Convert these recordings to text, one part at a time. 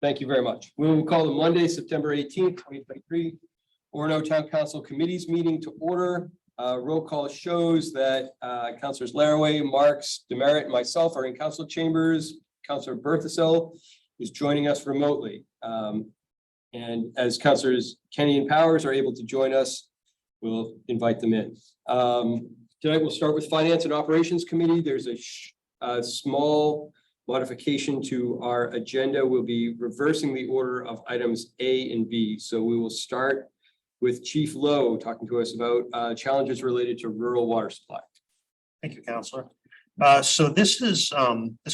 Thank you very much. We will call the Monday, September 18th, 2023, Orono Town Council Committee's meeting to order. Roll call shows that Councilors Laraway, Marks, Demerit, and myself are in council chambers. Councilor Berthasell is joining us remotely. And as Councilors Kenny and Powers are able to join us, we'll invite them in. Tonight we'll start with Finance and Operations Committee. There's a small modification to our agenda. We'll be reversing the order of items A and B. So we will start with Chief Lowe talking to us about challenges related to rural water supply. Thank you, Councilor. So this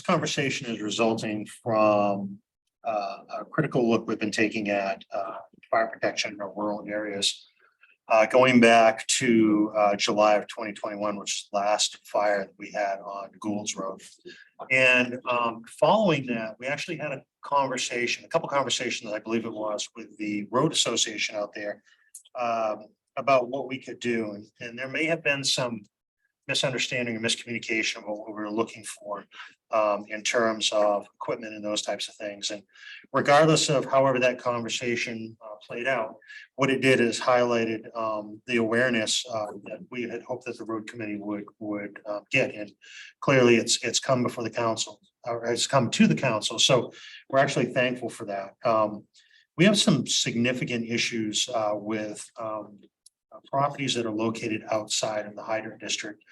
conversation is resulting from a critical look we've been taking at fire protection in our rural areas. Going back to July of 2021, which is the last fire that we had on Gould's Road. And following that, we actually had a couple conversations, I believe it was, with the road association out there about what we could do. And there may have been some misunderstanding or miscommunication of what we were looking for in terms of equipment and those types of things. And regardless of however that conversation played out, what it did is highlighted the awareness that we had hoped that the road committee would get. And clearly it's come before the council, or it's come to the council. So we're actually thankful for that. We have some significant issues with properties that are located outside of the hydrant district.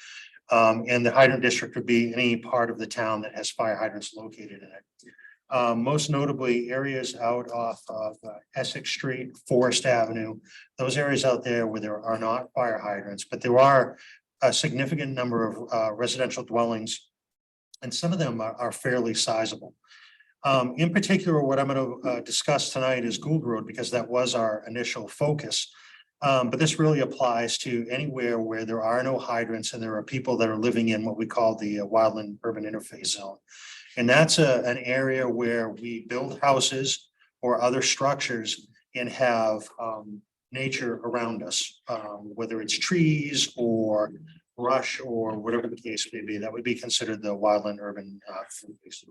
And the hydrant district would be any part of the town that has fire hydrants located in it. Most notably areas out off of Essex Street, Forest Avenue, those areas out there where there are not fire hydrants, but there are a significant number of residential dwellings, and some of them are fairly sizable. In particular, what I'm going to discuss tonight is Gould Road, because that was our initial focus. But this really applies to anywhere where there are no hydrants and there are people that are living in what we call the wildland urban interface zone. And that's an area where we build houses or other structures and have nature around us, whether it's trees or brush or whatever the case may be. That would be considered the wildland urban interface.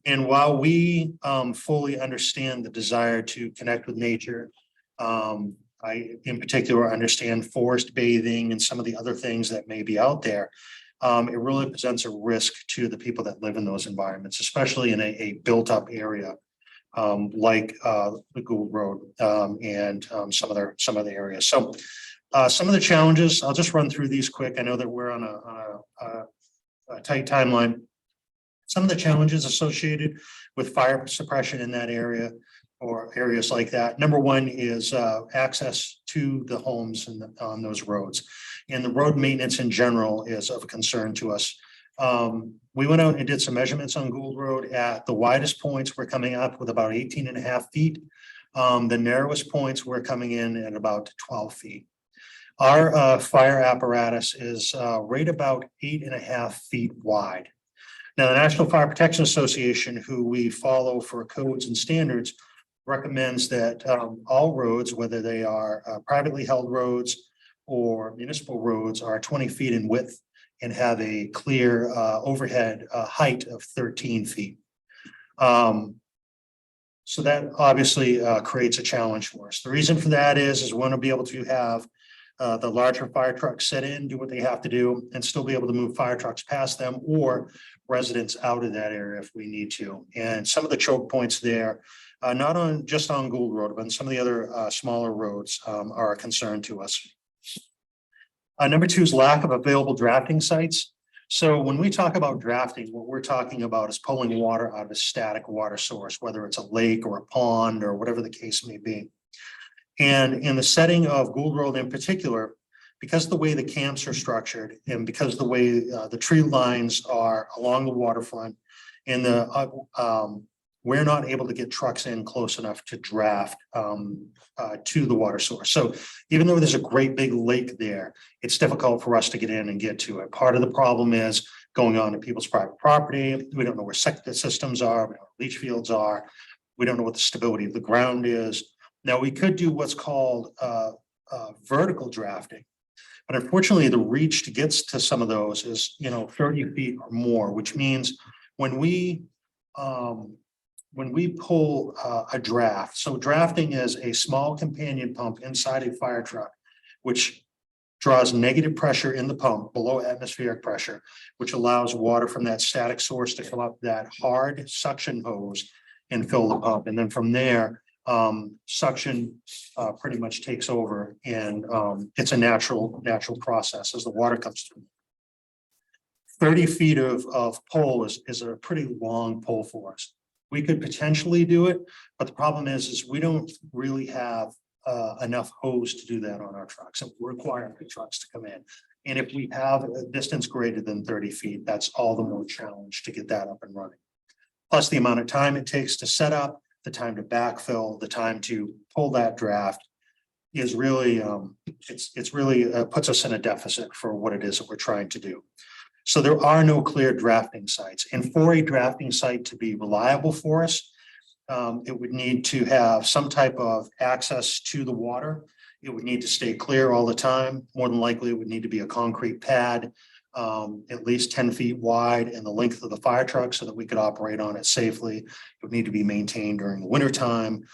And while we fully understand the desire to connect with nature, I, in particular, understand forest bathing and some of the other things that may be out there. It really presents a risk to the people that live in those environments, especially in a built-up area like the Gould Road and some other areas. So some of the challenges, I'll just run through these quick. I know that we're on a tight timeline. Some of the challenges associated with fire suppression in that area or areas like that. Number one is access to the homes on those roads. And the road maintenance in general is of concern to us. We went out and did some measurements on Gould Road. At the widest points, we're coming up with about 18.5 feet. The narrowest points, we're coming in at about 12 feet. Our fire apparatus is right about 8.5 feet wide. Now, the National Fire Protection Association, who we follow for codes and standards, recommends that all roads, whether they are privately held roads or municipal roads, are 20 feet in width and have a clear overhead height of 13 feet. So that obviously creates a challenge for us. The reason for that is we want to be able to have the larger fire trucks set in, do what they have to do, and still be able to move fire trucks past them or residents out of that area if we need to. And some of the choke points there, not just on Gould Road, but some of the other smaller roads are a concern to us. Number two is lack of available drafting sites. So when we talk about drafting, what we're talking about is pulling water out of a static water source, whether it's a lake or a pond or whatever the case may be. And in the setting of Gould Road in particular, because of the way the camps are structured and because of the way the tree lines are along the waterfront, and we're not able to get trucks in close enough to draft to the water source. So even though there's a great big lake there, it's difficult for us to get in and get to it. Part of the problem is going on to people's private property. We don't know where septic systems are, we don't know where leach fields are. We don't know what the stability of the ground is. Now, we could do what's called vertical drafting, but unfortunately the reach to get to some of those is 30 feet or more, which means when we when we pull a draft, so drafting is a small companion pump inside a fire truck, which draws negative pressure in the pump below atmospheric pressure, which allows water from that static source to come up that hard suction hose and fill the pump. And then from there, suction pretty much takes over, and it's a natural process as the water comes through. 30 feet of pole is a pretty long pole for us. We could potentially do it, but the problem is we don't really have enough hose to do that on our trucks. It requires the trucks to come in. And if we have a distance greater than 30 feet, that's all the more challenge to get that up and running. Plus the amount of time it takes to set up, the time to backfill, the time to pull that draft is really, it's really puts us in a deficit for what it is that we're trying to do. So there are no clear drafting sites. And for a drafting site to be reliable for us, it would need to have some type of access to the water. It would need to stay clear all the time. More than likely, it would need to be a concrete pad, at least 10 feet wide and the length of the fire truck so that we could operate on it safely. It would need to be maintained during the winter time.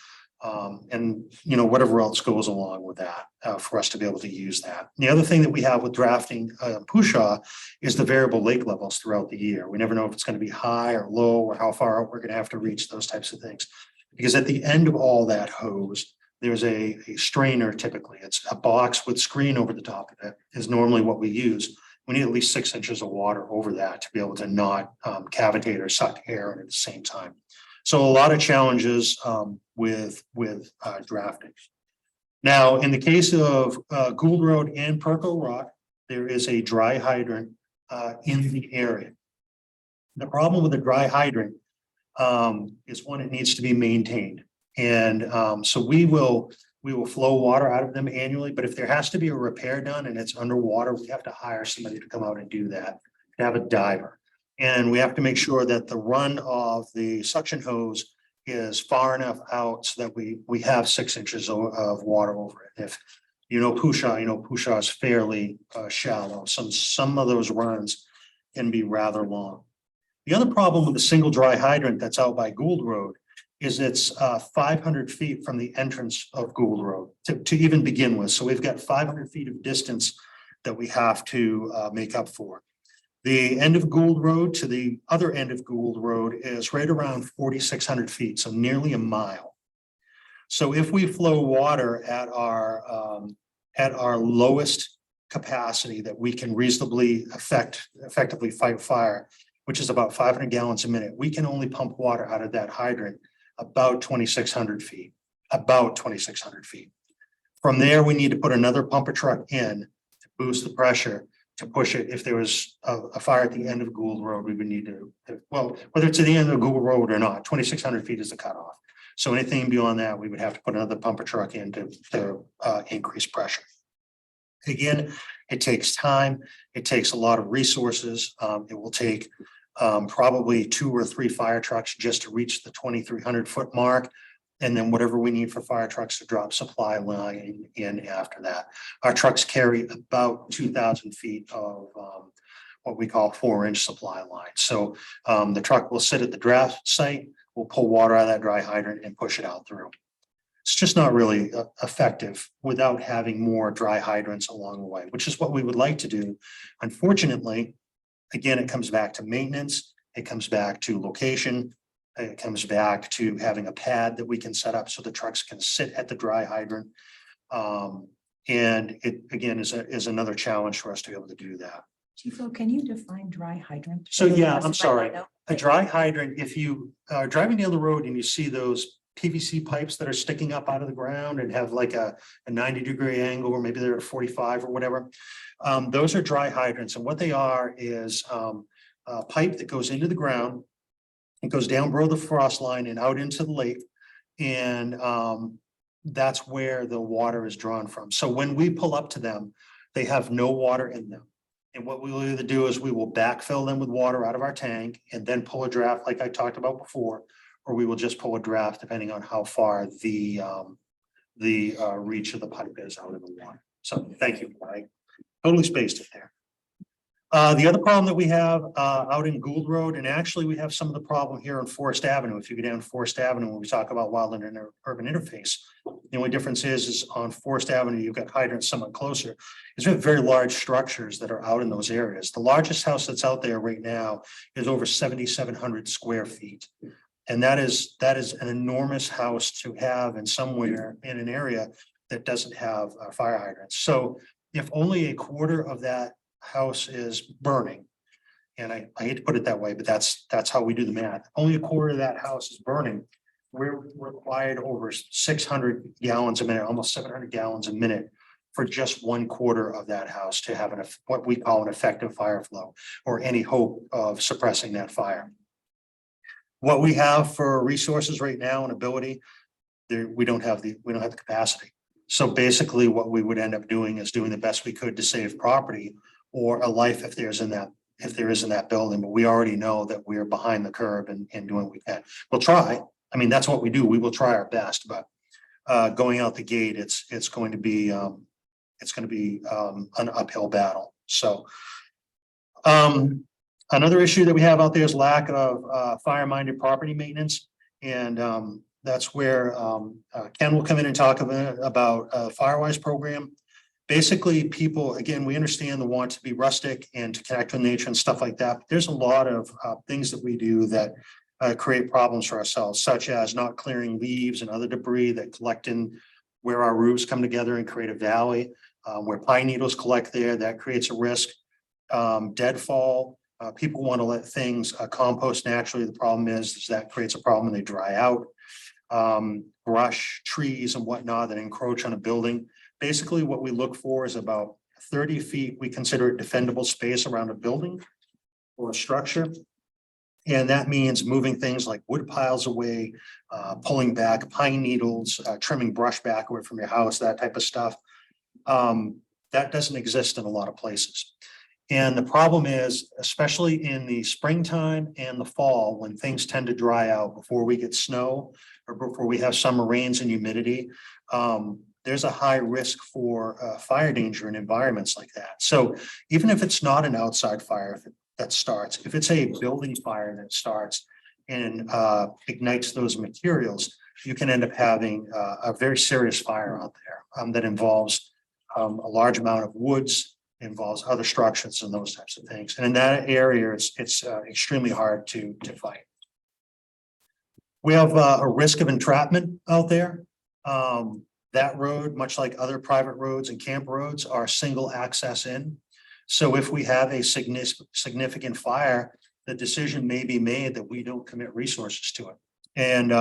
And whatever else goes along with that for us to be able to use that. The other thing that we have with drafting Pushaw is the variable lake levels throughout the year. We never know if it's going to be high or low or how far out we're going to have to reach, those types of things. Because at the end of all that hose, there's a strainer. Typically it's a box with screen over the top of it is normally what we use. We need at least 6 inches of water over that to be able to not cavitate or suck air in at the same time. So a lot of challenges with drafting. Now, in the case of Gould Road and Perko Rock, there is a dry hydrant in the area. The problem with the dry hydrant is one, it needs to be maintained. And so we will flow water out of them annually, but if there has to be a repair done and it's underwater, we have to hire somebody to come out and do that, to have a diver. And we have to make sure that the run of the suction hose is far enough out so that we have 6 inches of water over it. If Pushaw is fairly shallow. Some of those runs can be rather long. The other problem with the single dry hydrant that's out by Gould Road is it's 500 feet from the entrance of Gould Road to even begin with. So we've got 500 feet of distance that we have to make up for. The end of Gould Road to the other end of Gould Road is right around 4,600 feet, so nearly a mile. So if we flow water at our lowest capacity that we can reasonably effectively fight fire, which is about 500 gallons a minute, we can only pump water out of that hydrant about 2,600 feet, about 2,600 feet. From there, we need to put another pumper truck in to boost the pressure to push it. If there was a fire at the end of Gould Road, we would need to, well, whether it's at the end of Gould Road or not, 2,600 feet is the cutoff. So anything beyond that, we would have to put another pumper truck in to increase pressure. Again, it takes time. It takes a lot of resources. It will take probably 2 or 3 fire trucks just to reach the 2,300 foot mark. And then whatever we need for fire trucks to drop supply line in after that. Our trucks carry about 2,000 feet of what we call 4-inch supply line. So the truck will sit at the draft site, we'll pull water out of that dry hydrant and push it out through. It's just not really effective without having more dry hydrants along the way, which is what we would like to do. Unfortunately, again, it comes back to maintenance, it comes back to location. It comes back to having a pad that we can set up so the trucks can sit at the dry hydrant. And it again is another challenge for us to be able to do that. Chief, can you define dry hydrant? So yeah, I'm sorry. A dry hydrant, if you are driving down the road and you see those PVC pipes that are sticking up out of the ground and have like a 90-degree angle, or maybe they're at 45 or whatever, those are dry hydrants. And what they are is a pipe that goes into the ground. It goes down below the frost line and out into the lake. And that's where the water is drawn from. So when we pull up to them, they have no water in them. And what we will either do is we will backfill them with water out of our tank and then pull a draft like I talked about before, or we will just pull a draft depending on how far the reach of the pipe is out of the water. So thank you. I totally spaced it there. The other problem that we have out in Gould Road, and actually we have some of the problem here on Forest Avenue. If you go down Forest Avenue, when we talk about wildland and urban interface, the only difference is on Forest Avenue, you've got hydrants somewhat closer. Is we have very large structures that are out in those areas. The largest house that's out there right now is over 7,700 square feet. And that is an enormous house to have in somewhere in an area that doesn't have fire hydrants. So if only a quarter of that house is burning, and I hate to put it that way, but that's how we do the math. Only a quarter of that house is burning. We're required over 600 gallons a minute, almost 700 gallons a minute for just one quarter of that house to have what we call an effective fire flow or any hope of suppressing that fire. What we have for resources right now and ability, we don't have the capacity. So basically what we would end up doing is doing the best we could to save property or a life if there is in that building, but we already know that we are behind the curve and doing what we can. We'll try. I mean, that's what we do. We will try our best, but going out the gate, it's going to be an uphill battle. So another issue that we have out there is lack of fire-minded property maintenance, and that's where Ken will come in and talk about Firewise program. Basically, people, again, we understand the want to be rustic and to connect with nature and stuff like that. But there's a lot of things that we do that create problems for ourselves, such as not clearing leaves and other debris that collect in where our roofs come together and create a valley, where pine needles collect there, that creates a risk. Deadfall, people want to let things compost naturally. The problem is that creates a problem when they dry out. Brush, trees and whatnot that encroach on a building. Basically, what we look for is about 30 feet. We consider it defendable space around a building or a structure. And that means moving things like wood piles away, pulling back pine needles, trimming brush back away from your house, that type of stuff. That doesn't exist in a lot of places. And the problem is, especially in the springtime and the fall, when things tend to dry out before we get snow or before we have summer rains and humidity, there's a high risk for fire danger in environments like that. So even if it's not an outside fire that starts, if it's a building fire that starts and ignites those materials, you can end up having a very serious fire out there that involves a large amount of woods, involves other structures and those types of things. And in that area, it's extremely hard to fight. We have a risk of entrapment out there. That road, much like other private roads and camp roads, are single access in. So if we have a significant fire, the decision may be made that we don't commit resources to it. And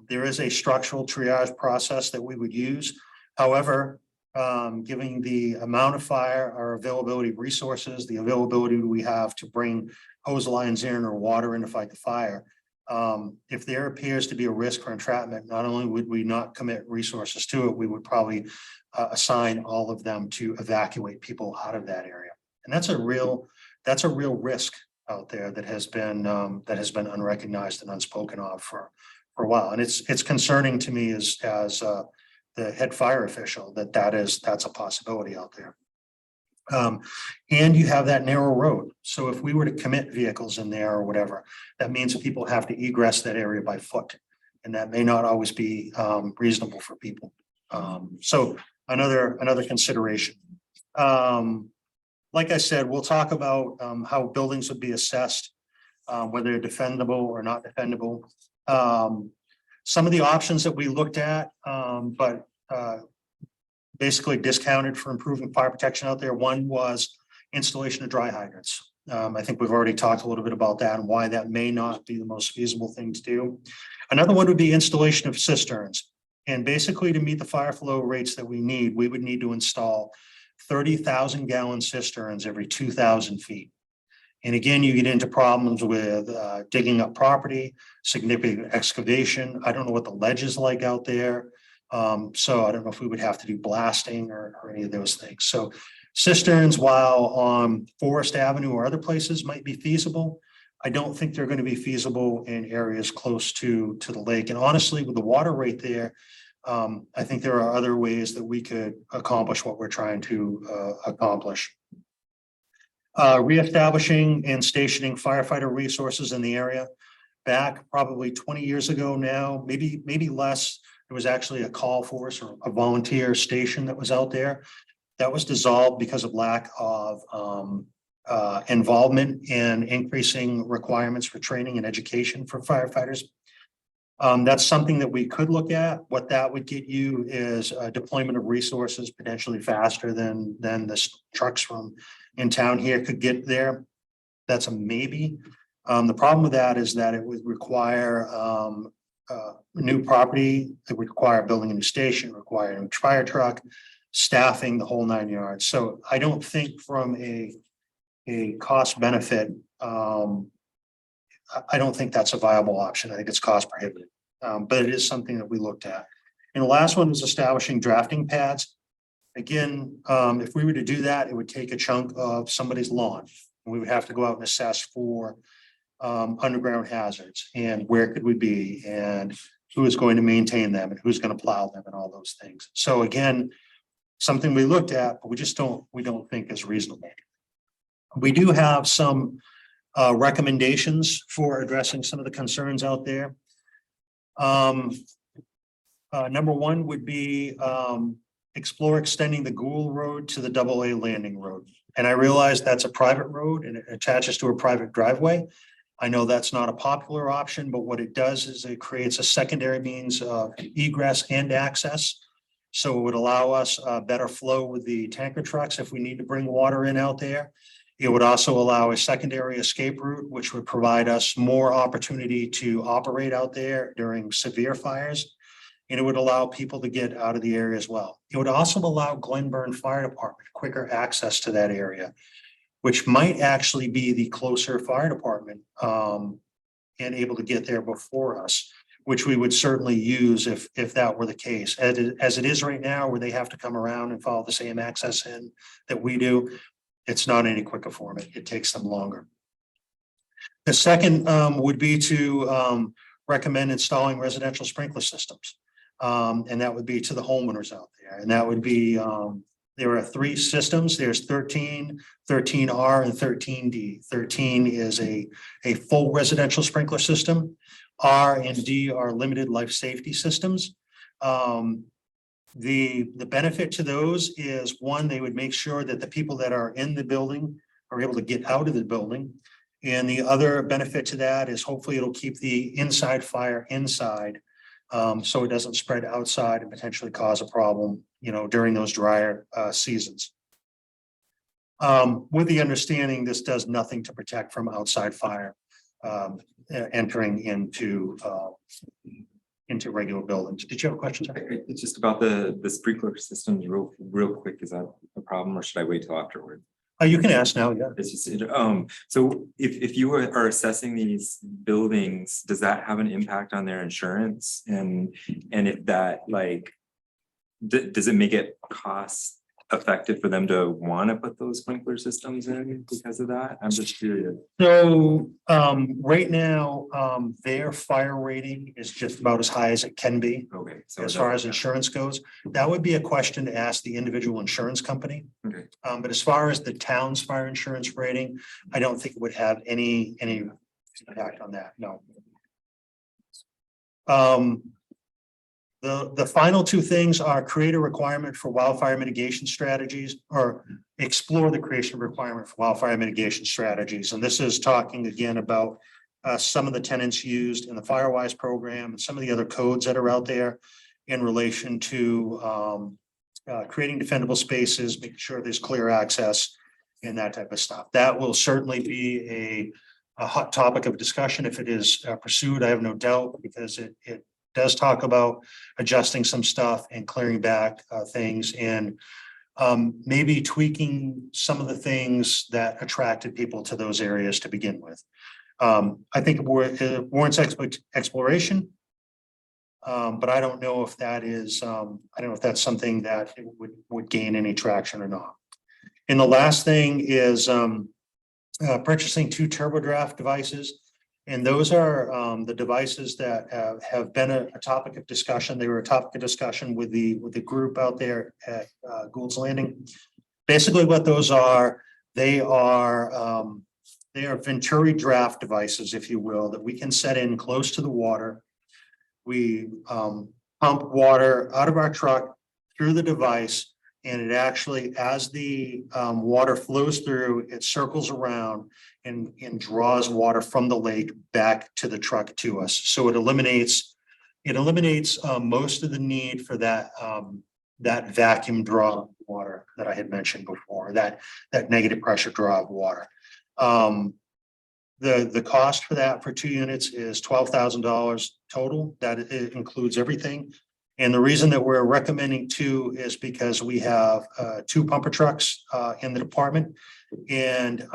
there is a structural triage process that we would use. However, given the amount of fire, our availability of resources, the availability we have to bring hose lines in or water in to fight the fire, if there appears to be a risk for entrapment, not only would we not commit resources to it, we would probably assign all of them to evacuate people out of that area. And that's a real risk out there that has been unrecognized and unspoken of for a while. And it's concerning to me as the head fire official that's a possibility out there. And you have that narrow road. So if we were to commit vehicles in there or whatever, that means people have to egress that area by foot. And that may not always be reasonable for people. So another consideration. Like I said, we'll talk about how buildings would be assessed, whether they're defendable or not defendable. Some of the options that we looked at, but basically discounted for improving fire protection out there. One was installation of dry hydrants. I think we've already talked a little bit about that and why that may not be the most feasible thing to do. Another one would be installation of cisterns. And basically to meet the fire flow rates that we need, we would need to install 30,000 gallon cisterns every 2,000 feet. And again, you get into problems with digging up property, significant excavation. I don't know what the ledge is like out there. So I don't know if we would have to do blasting or any of those things. So cisterns, while on Forest Avenue or other places might be feasible, I don't think they're going to be feasible in areas close to the lake. And honestly, with the water rate there, I think there are other ways that we could accomplish what we're trying to accomplish. Reestablishing and stationing firefighter resources in the area. Back probably 20 years ago now, maybe less, there was actually a call force or a volunteer station that was out there. That was dissolved because of lack of involvement in increasing requirements for training and education for firefighters. That's something that we could look at. What that would get you is a deployment of resources potentially faster than the trucks from in town here could get there. That's a maybe. The problem with that is that it would require new property. It would require building a new station, require a new fire truck, staffing, the whole 9 yards. So I don't think from a cost benefit, I don't think that's a viable option. I think it's cost prohibitive, but it is something that we looked at. And the last one was establishing drafting pads. Again, if we were to do that, it would take a chunk of somebody's lawn. We would have to go out and assess for underground hazards and where could we be and who is going to maintain them and who's going to plow them and all those things. So again, something we looked at, but we don't think is reasonable. We do have some recommendations for addressing some of the concerns out there. Number one would be explore extending the Gould Road to the AA Landing Road. And I realize that's a private road and it attaches to a private driveway. I know that's not a popular option, but what it does is it creates a secondary means of egress and access. So it would allow us better flow with the tanker trucks if we need to bring water in out there. It would also allow a secondary escape route, which would provide us more opportunity to operate out there during severe fires. And it would allow people to get out of the area as well. It would also allow Glenburn Fire Department quicker access to that area, which might actually be the closer fire department and able to get there before us, which we would certainly use if that were the case. As it is right now, where they have to come around and follow the same access in that we do, it's not any quicker for them. It takes them longer. The second would be to recommend installing residential sprinkler systems. And that would be to the homeowners out there. And that would be, there are 3 systems. There's 13, 13R, and 13D. 13 is a full residential sprinkler system. R and D are limited life safety systems. The benefit to those is, one, they would make sure that the people that are in the building are able to get out of the building. And the other benefit to that is hopefully it'll keep the inside fire inside. So it doesn't spread outside and potentially cause a problem, during those drier seasons. With the understanding this does nothing to protect from outside fire entering into regular buildings. Did you have a question? It's just about the sprinkler systems real quick. Is that a problem or should I wait till afterward? You can ask now, yeah. It's just, so if you are assessing these buildings, does that have an impact on their insurance? And if that, does it make it cost effective for them to want to put those sprinkler systems in because of that? I'm just curious. So right now, their fire rating is just about as high as it can be. Okay. So as far as insurance goes, that would be a question to ask the individual insurance company. Okay. But as far as the town's fire insurance rating, I don't think it would have any impact on that. No. The final 2 things are create a requirement for wildfire mitigation strategies, or explore the creation of requirement for wildfire mitigation strategies. And this is talking again about some of the tenants used in the Firewise program and some of the other codes that are out there in relation to creating defendable spaces, making sure there's clear access and that type of stuff. That will certainly be a hot topic of discussion if it is pursued. I have no doubt, because it does talk about adjusting some stuff and clearing back things and maybe tweaking some of the things that attracted people to those areas to begin with. I think it warrants exploration, but I don't know if that is, I don't know if that's something that it would gain any traction or not. And the last thing is purchasing 2 TurboDraft devices. And those are the devices that have been a topic of discussion. They were a topic of discussion with the group out there at Gould's Landing. Basically what those are They are Venturi draft devices, if you will, that we can set in close to the water. We pump water out of our truck through the device. And it actually, as the water flows through, it circles around and draws water from the lake back to the truck to us. So it eliminates most of the need for that vacuum draw of water that I had mentioned before, that negative pressure draw of water. The cost for that for 2 units is $12,000 total. That it includes everything. And the reason that we're recommending 2 is because we have 2 pumper trucks in the department. And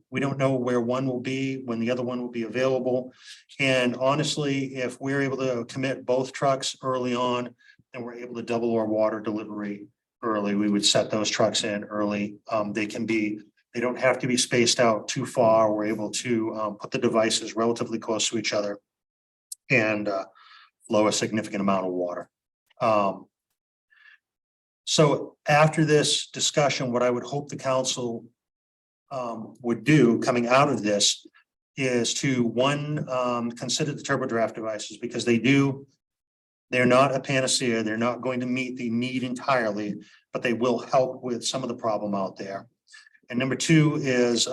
we don't know where one will be, when the other one will be available. And honestly, if we're able to commit both trucks early on, and we're able to double our water delivery early, we would set those trucks in early. They don't have to be spaced out too far. We're able to put the devices relatively close to each other and flow a significant amount of water. So after this discussion, what I would hope the council would do coming out of this is to consider the turbo draft devices, because they're not a panacea. They're not going to meet the need entirely, but they will help with some of the problem out there. And number 2 is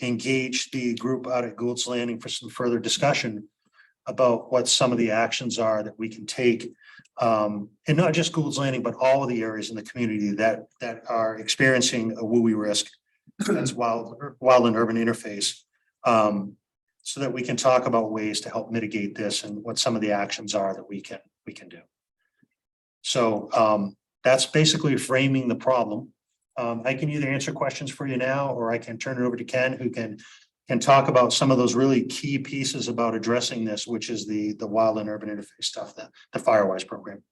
engage the group out at Gould's Landing for some further discussion about what some of the actions are that we can take. And not just Gould's Landing, but all of the areas in the community that are experiencing a WUI risk. That's wild and urban interface. So that we can talk about ways to help mitigate this and what some of the actions are that we can do. So that's basically framing the problem. I can either answer questions for you now, or I can turn it over to Ken, who can talk about some of those really key pieces about addressing this, which is the wild and urban interface stuff, the Firewise program.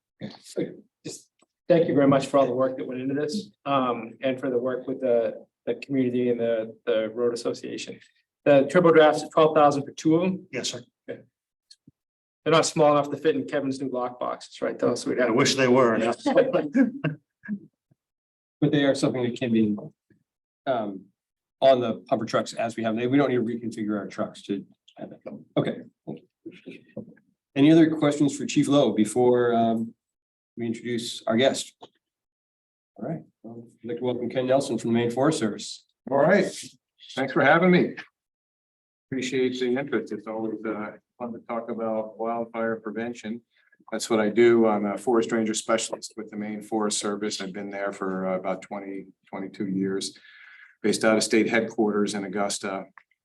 So just thank you very much for all the work that went into this, and for the work with the community and the road association. The turbo drafts are 12,000 for 2 of them. Yes, sir. They're not small enough to fit in Kevin's new lock boxes, right? Though, so we'd I have. wish they were. Yeah. But they are something that can be on the pumper trucks as we have them. We don't need to reconfigure our trucks to have it. Okay. Any other questions for Chief Lowe before we introduce our guest? All right. Well, I'd like to welcome Ken Nelson from the Maine Forest Service. All right, thanks for having me. Appreciate the interest. It's always fun to talk about wildfire prevention. That's what I do. I'm a forest ranger specialist with the Maine Forest Service. I've been there for about 22 years, based out of state headquarters in Augusta.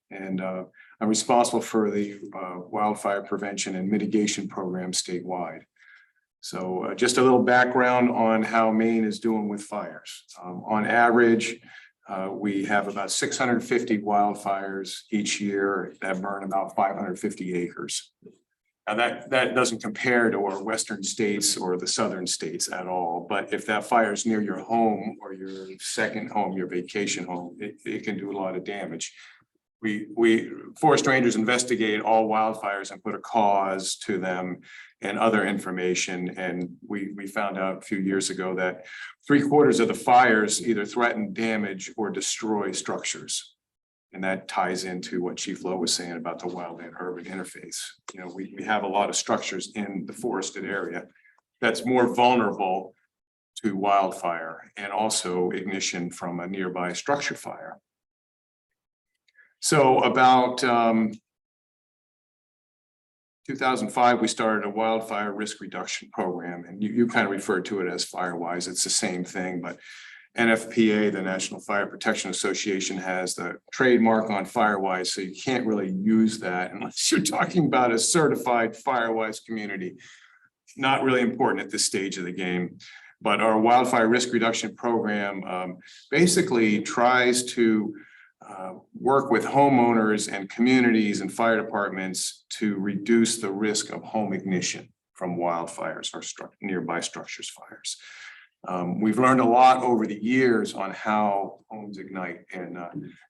And I'm responsible for the wildfire prevention and mitigation program statewide. So just a little background on how Maine is doing with fires. On average, we have about 650 wildfires each year that burn about 550 acres. Now that doesn't compare to our western states or the southern states at all. But if that fire is near your home or your second home, your vacation home, it can do a lot of damage. We forest rangers investigate all wildfires and put a cause to them and other information. And we found out a few years ago that 3/4 of the fires either threaten, damage, or destroy structures. And that ties into what Chief Lowe was saying about the wild and urban interface. You know, we have a lot of structures in the forested area that's more vulnerable to wildfire and also ignition from a nearby structure fire. So about 2005, we started a wildfire risk reduction program, and you kind of referred to it as Firewise. It's the same thing, but NFPA, the National Fire Protection Association, has the trademark on Firewise, so you can't really use that unless you're talking about a certified Firewise community. Not really important at this stage of the game, but our wildfire risk reduction program basically tries to work with homeowners and communities and fire departments to reduce the risk of home ignition from wildfires or nearby structures fires. We've learned a lot over the years on how homes ignite, and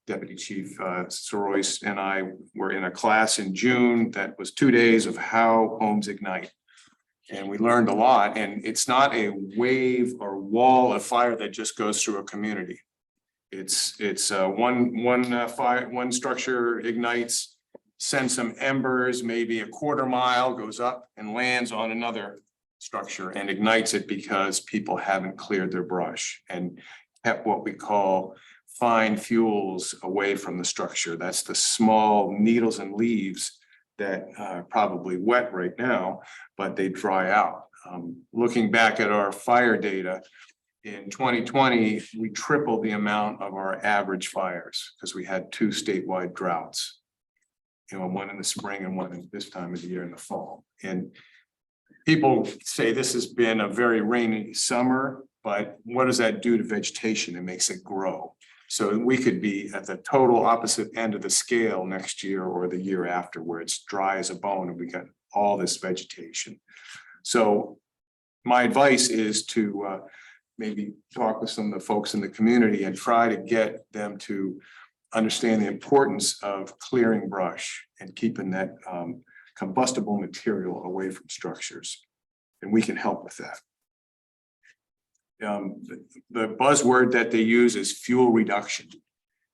Deputy Chief Sorois and I were in a class in June that was 2 days of how homes ignite. And we learned a lot, and it's not a wave or wall of fire that just goes through a community. It's one structure ignites, sends some embers, maybe a quarter mile, goes up and lands on another structure and ignites it because people haven't cleared their brush and kept what we call fine fuels away from the structure. That's the small needles and leaves that are probably wet right now, but they dry out. Looking back at our fire data, in 2020, we tripled the amount of our average fires because we had 2 statewide droughts. You know, one in the spring and one in this time of the year in the fall. And people say this has been a very rainy summer, but what does that do to vegetation? It makes it grow. So we could be at the total opposite end of the scale next year or the year after, where it's dry as a bone and we got all this vegetation. So my advice is to maybe talk with some of the folks in the community and try to get them to understand the importance of clearing brush and keeping that combustible material away from structures. And we can help with that. The buzzword that they use is fuel reduction.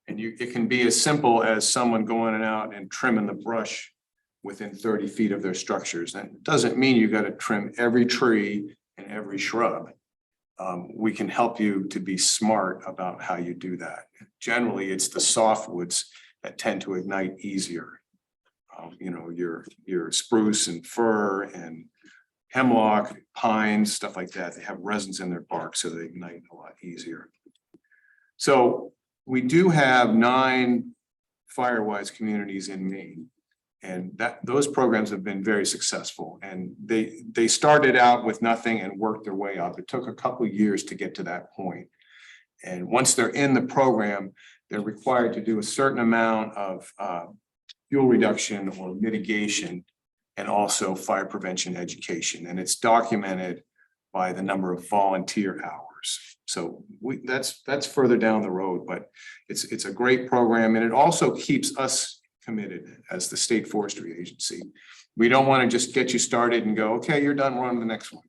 And it can be as simple as someone going out and trimming the brush within 30 feet of their structures. And it doesn't mean you got to trim every tree and every shrub. We can help you to be smart about how you do that. Generally, it's the softwoods that tend to ignite easier. You know, your spruce and fir and hemlock, pines, stuff like that. They have resins in their bark, so they ignite a lot easier. So we do have 9 Firewise communities in Maine. And those programs have been very successful, and they started out with nothing and worked their way up. It took a couple of years to get to that point. And once they're in the program, they're required to do a certain amount of fuel reduction or mitigation, and also fire prevention education. And it's documented by the number of volunteer hours. So that's further down the road, but it's a great program, and it also keeps us committed as the state forestry agency. We don't want to just get you started and go, okay, you're done, we're on to the next one,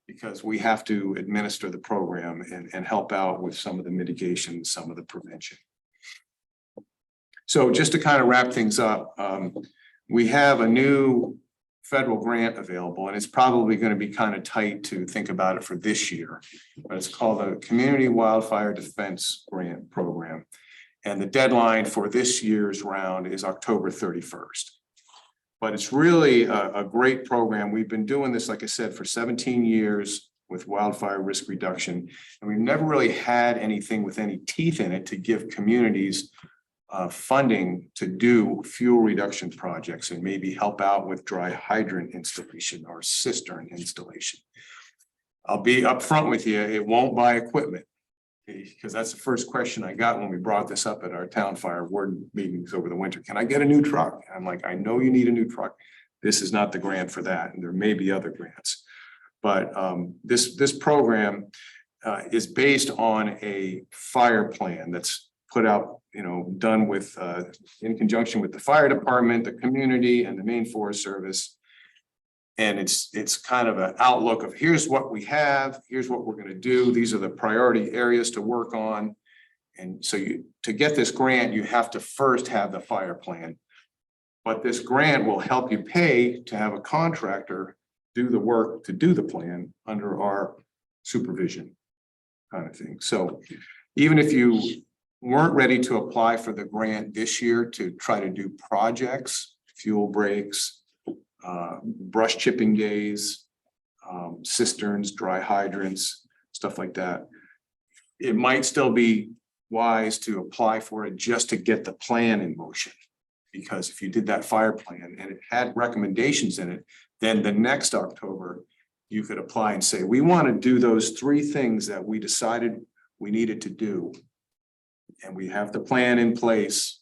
because we have to administer the program and help out with some of the mitigation, some of the prevention. So just to kind of wrap things up, we have a new federal grant available, and it's probably going to be kind of tight to think about it for this year, but it's called the Community Wildfire Defense Grant Program. And the deadline for this year's round is October 31st. But it's really a great program. We've been doing this, like I said, for 17 years with wildfire risk reduction. And we've never really had anything with any teeth in it to give communities funding to do fuel reduction projects and maybe help out with dry hydrant installation or cistern installation. I'll be upfront with you, it won't buy equipment. Because that's the first question I got when we brought this up at our town fire warden meetings over the winter. Can I get a new truck? And I'm like, I know you need a new truck. This is not the grant for that. And there may be other grants. But this program is based on a fire plan that's put out, you know, done with in conjunction with the fire department, the community, and the Maine Forest Service. And it's kind of an outlook of here's what we have, here's what we're going to do. These are the priority areas to work on. And so to get this grant, you have to first have the fire plan. But this grant will help you pay to have a contractor do the work to do the plan under our supervision kind of thing. So even if you weren't ready to apply for the grant this year to try to do projects, fuel breaks, brush chipping days, cisterns, dry hydrants, stuff like that. It might still be wise to apply for it just to get the plan in motion. Because if you did that fire plan and it had recommendations in it, then the next October, you could apply and say, we want to do those 3 things that we decided we needed to do. And we have the plan in place.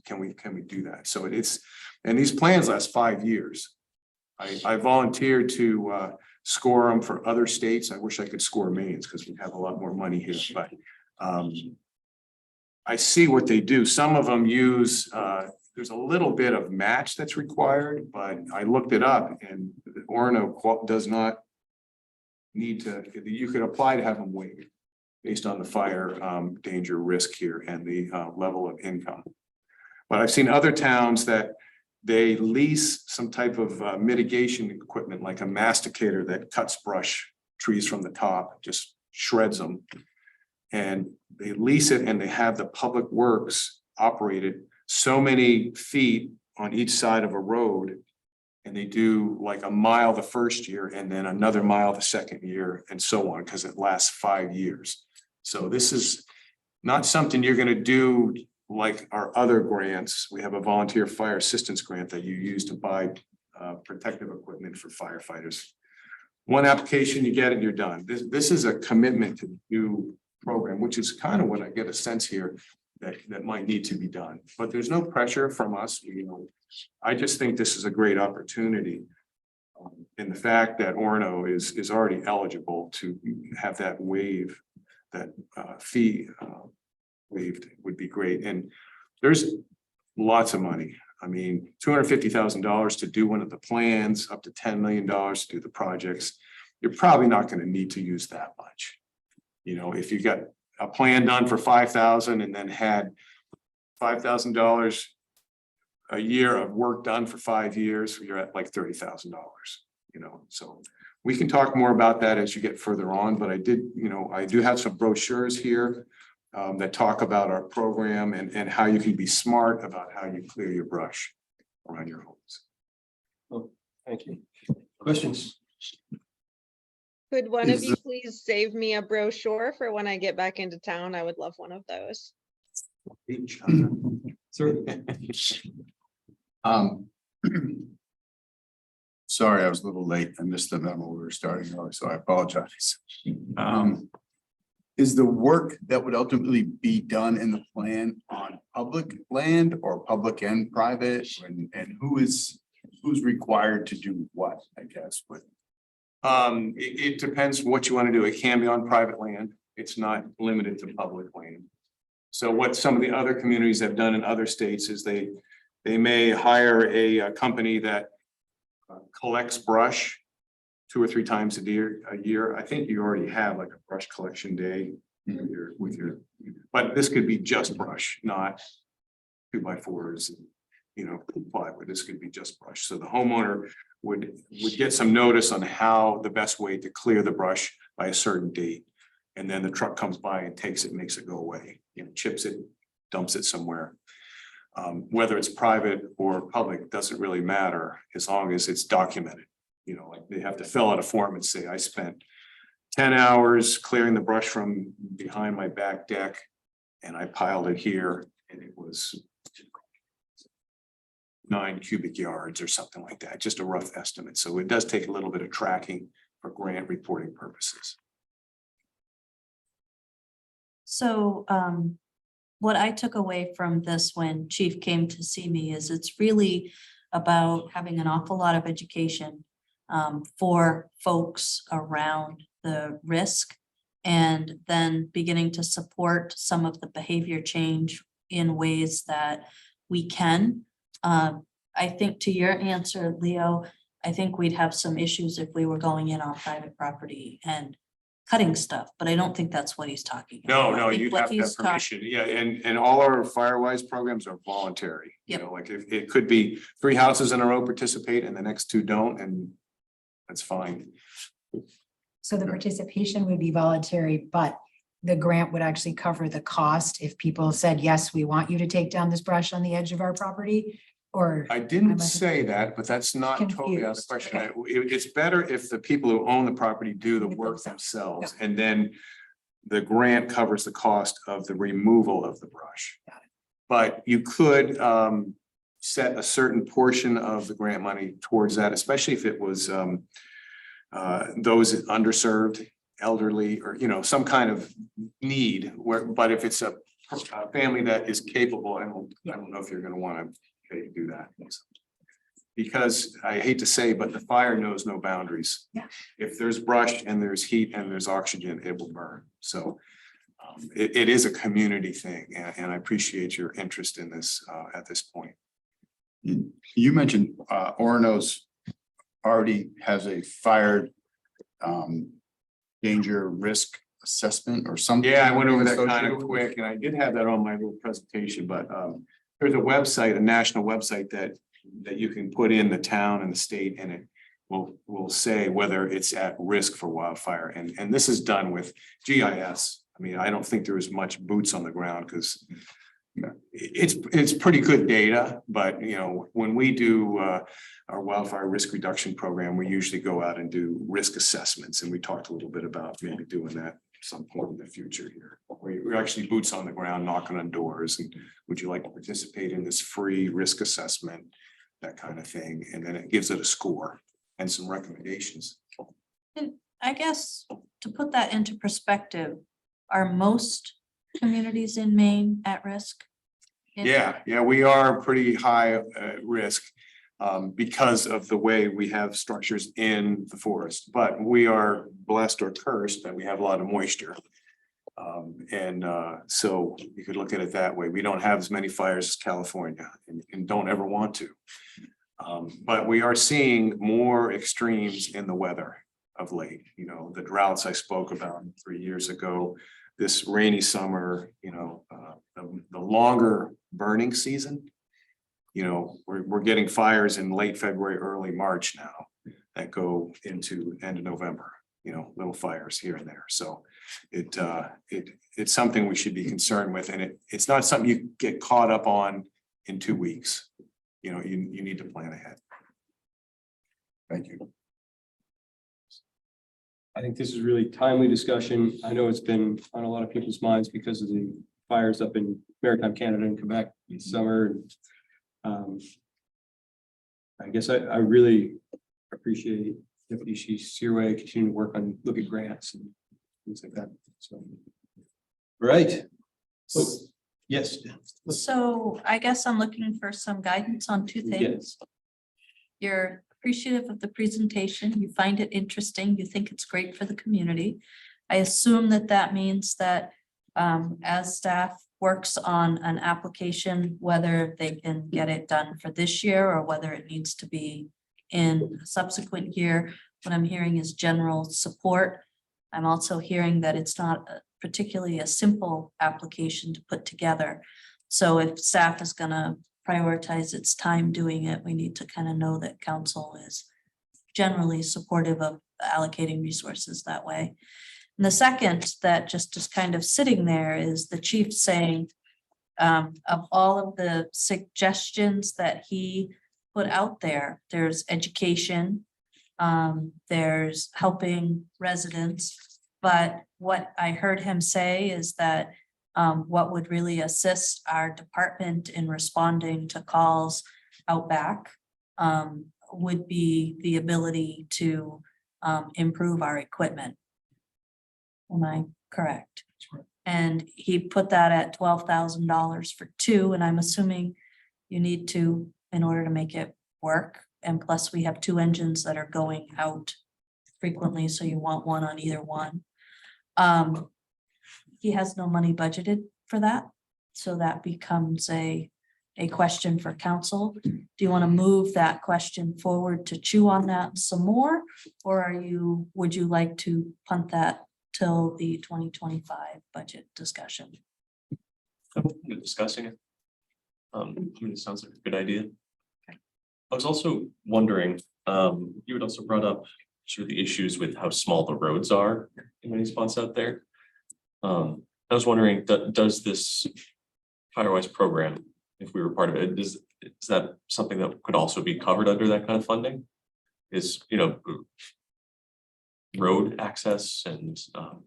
Can we do that? So and these plans last 5 years. I volunteered to score them for other states. I wish I could score Maine's because we have a lot more money here, but I see what they do. Some of them use, there's a little bit of match that's required, but I looked it up and Orono does not need to, you could apply to have them waived. based on the fire danger risk here and the level of income. But I've seen other towns that they lease some type of mitigation equipment, like a masticator that cuts brush trees from the top, just shreds them. And they lease it and they have the public works operated so many feet on each side of a road. And they do like a mile the first year and then another mile the second year and so on, because it lasts 5 years. So this is not something you're gonna do like our other grants. We have a volunteer fire assistance grant that you use to buy protective equipment for firefighters. One application, you get it, you're done. This is a commitment to do program, which is kind of what I get a sense here that might need to be done, but there's no pressure from us. You know, I just think this is a great opportunity. And the fact that Orono is already eligible to have that waive, that fee waived would be great. And there's lots of money. I mean, $250,000 to do one of the plans, up to $10 million to do the projects. You're probably not going to need to use that much. You know, if you got a plan done for $5,000 and then had $5,000 a year of work done for 5 years, you're at like $30,000, you know, so we can talk more about that as you get further on, but I do have some brochures here that talk about our program and how you can be smart about how you clear your brush around your homes. Oh, thank you. Questions? Could one of Is you please save me a brochure for when I get back into town? I would love one of those. Sir? Sorry, I was a little late. I missed the memo. We were starting early, so I apologize. Is the work that would ultimately be done in the plan on public land or public and private? And who's required to do what, I guess, with? It depends what you want to do. It can be on private land. It's not limited to public land. So what some of the other communities have done in other states is they may hire a company that collects brush 2 or 3 times a year. I think you already have like a brush collection day with your, but this could be just brush, not 2x4s, plywood. This could be just brush. So the homeowner would get some notice on how the best way to clear the brush by a certain date. And then the truck comes by and takes it, makes it go away, chips it, dumps it somewhere. Whether it's private or public, doesn't really matter as long as it's documented. Like they have to fill out a form and say, I spent 10 hours clearing the brush from behind my back deck and I piled it here and it was 9 cubic yards or something like that, just a rough estimate. So it does take a little bit of tracking for grant reporting purposes. So what I took away from this when Chief came to see me is it's really about having an awful lot of education for folks around the risk and then beginning to support some of the behavior change in ways that we can. I think to your answer, Leo, I think we'd have some issues if we were going in on private property and cutting stuff, but I don't think that's what he's talking about. No, I think you'd what have to have he's permission. Yeah, and all our Firewise programs are voluntary. Yep. Like if it could be 3 houses in a row participate and the next 2 don't, and that's fine. So the participation would be voluntary, but the grant would actually cover the cost if people said, yes, we want you to take down this brush on the edge of our property, or. I didn't I'm say that, but that's not totally out of the confused. question. Okay. It's better if the people who own the property do the Do it work themselves. themselves, and then the grant covers the cost of the removal of the brush. Got it. But you could set a certain portion of the grant money towards that, especially if it was those underserved, elderly, or some kind of need. But if it's a family that is capable, I don't know if you're going to want to do that. Because I hate to say, but the fire knows no boundaries. Yeah. If there's brush and there's heat and there's oxygen, it will burn. So it is a community thing, and I appreciate your interest in this at this point. You mentioned Orono's already has a fire danger risk assessment or something? Yeah, I went over that kind associated of with quick, and I did have that on my little presentation, but there's a website, a national website that you can put in the town and the state, and it will say whether it's at risk for wildfire, and this is done with GIS. I mean, I don't think there is much boots on the ground, because it's pretty good data, but you know, when we do our wildfire risk reduction program, we usually go out and do risk assessments, and we talked a little bit about maybe doing that some point in the future here. We're actually boots on the ground, knocking on doors, and would you like to participate in this free risk assessment, that kind of thing, and then it gives it a score and some recommendations. I guess to put that into perspective, are most communities in Maine at risk? Yeah, we are pretty high risk because of the way we have structures in the forest, but we are blessed or cursed that we have a lot of moisture. So you could look at it that way. We don't have as many fires as California and don't ever want to. But we are seeing more extremes in the weather of late. You know, the droughts I spoke about 3 years ago, this rainy summer, you know, the longer burning season. You know, we're getting fires in late February, early March now that go into end of November, you know, little fires here and there. So it's something we should be concerned with, and it's not something you get caught up on in 2 weeks. You know, you need to plan ahead. Thank you. I think this is really timely discussion. I know it's been on a lot of people's minds because of the fires up in Maritime Canada and Quebec this summer. I guess I really appreciate Deputy Chief Searway continuing to work on, look at grants and things like that. So, right. So, yes. So I guess I'm looking for some guidance on two things. You're appreciative of the presentation, you find it interesting, you think it's great for the community. I assume that that means that as staff works on an application, whether they can get it done for this year or whether it needs to be in a subsequent year, what I'm hearing is general support. I'm also hearing that it's not particularly a simple application to put together. So if staff is going to prioritize its time doing it, we need to kind of know that council is generally supportive of allocating resources that way. And the second that just is kind of sitting there is the chief saying of all of the suggestions that he put out there, there's education, there's helping residents, but what I heard him say is that what would really assist our department in responding to calls out back would be the ability to improve our equipment. Am I correct? Sure. And he put that at $12,000 for 2, and I'm assuming you need 2 in order to make it work. And plus we have 2 engines that are going out frequently, so you want 1 on either one. He has no money budgeted for that. So that becomes a question for council. Do you want to move that question forward to chew on that some more? Or would you like to punt that till the 2025 budget discussion? Discussing it. I mean, it sounds like a good idea. I was also wondering, you had also brought up sort of the issues with how small the roads are in many spots out there. I was wondering, does this Firewise program, if we were part of it, is that something that could also be covered under that kind of funding? Is, you know, road access and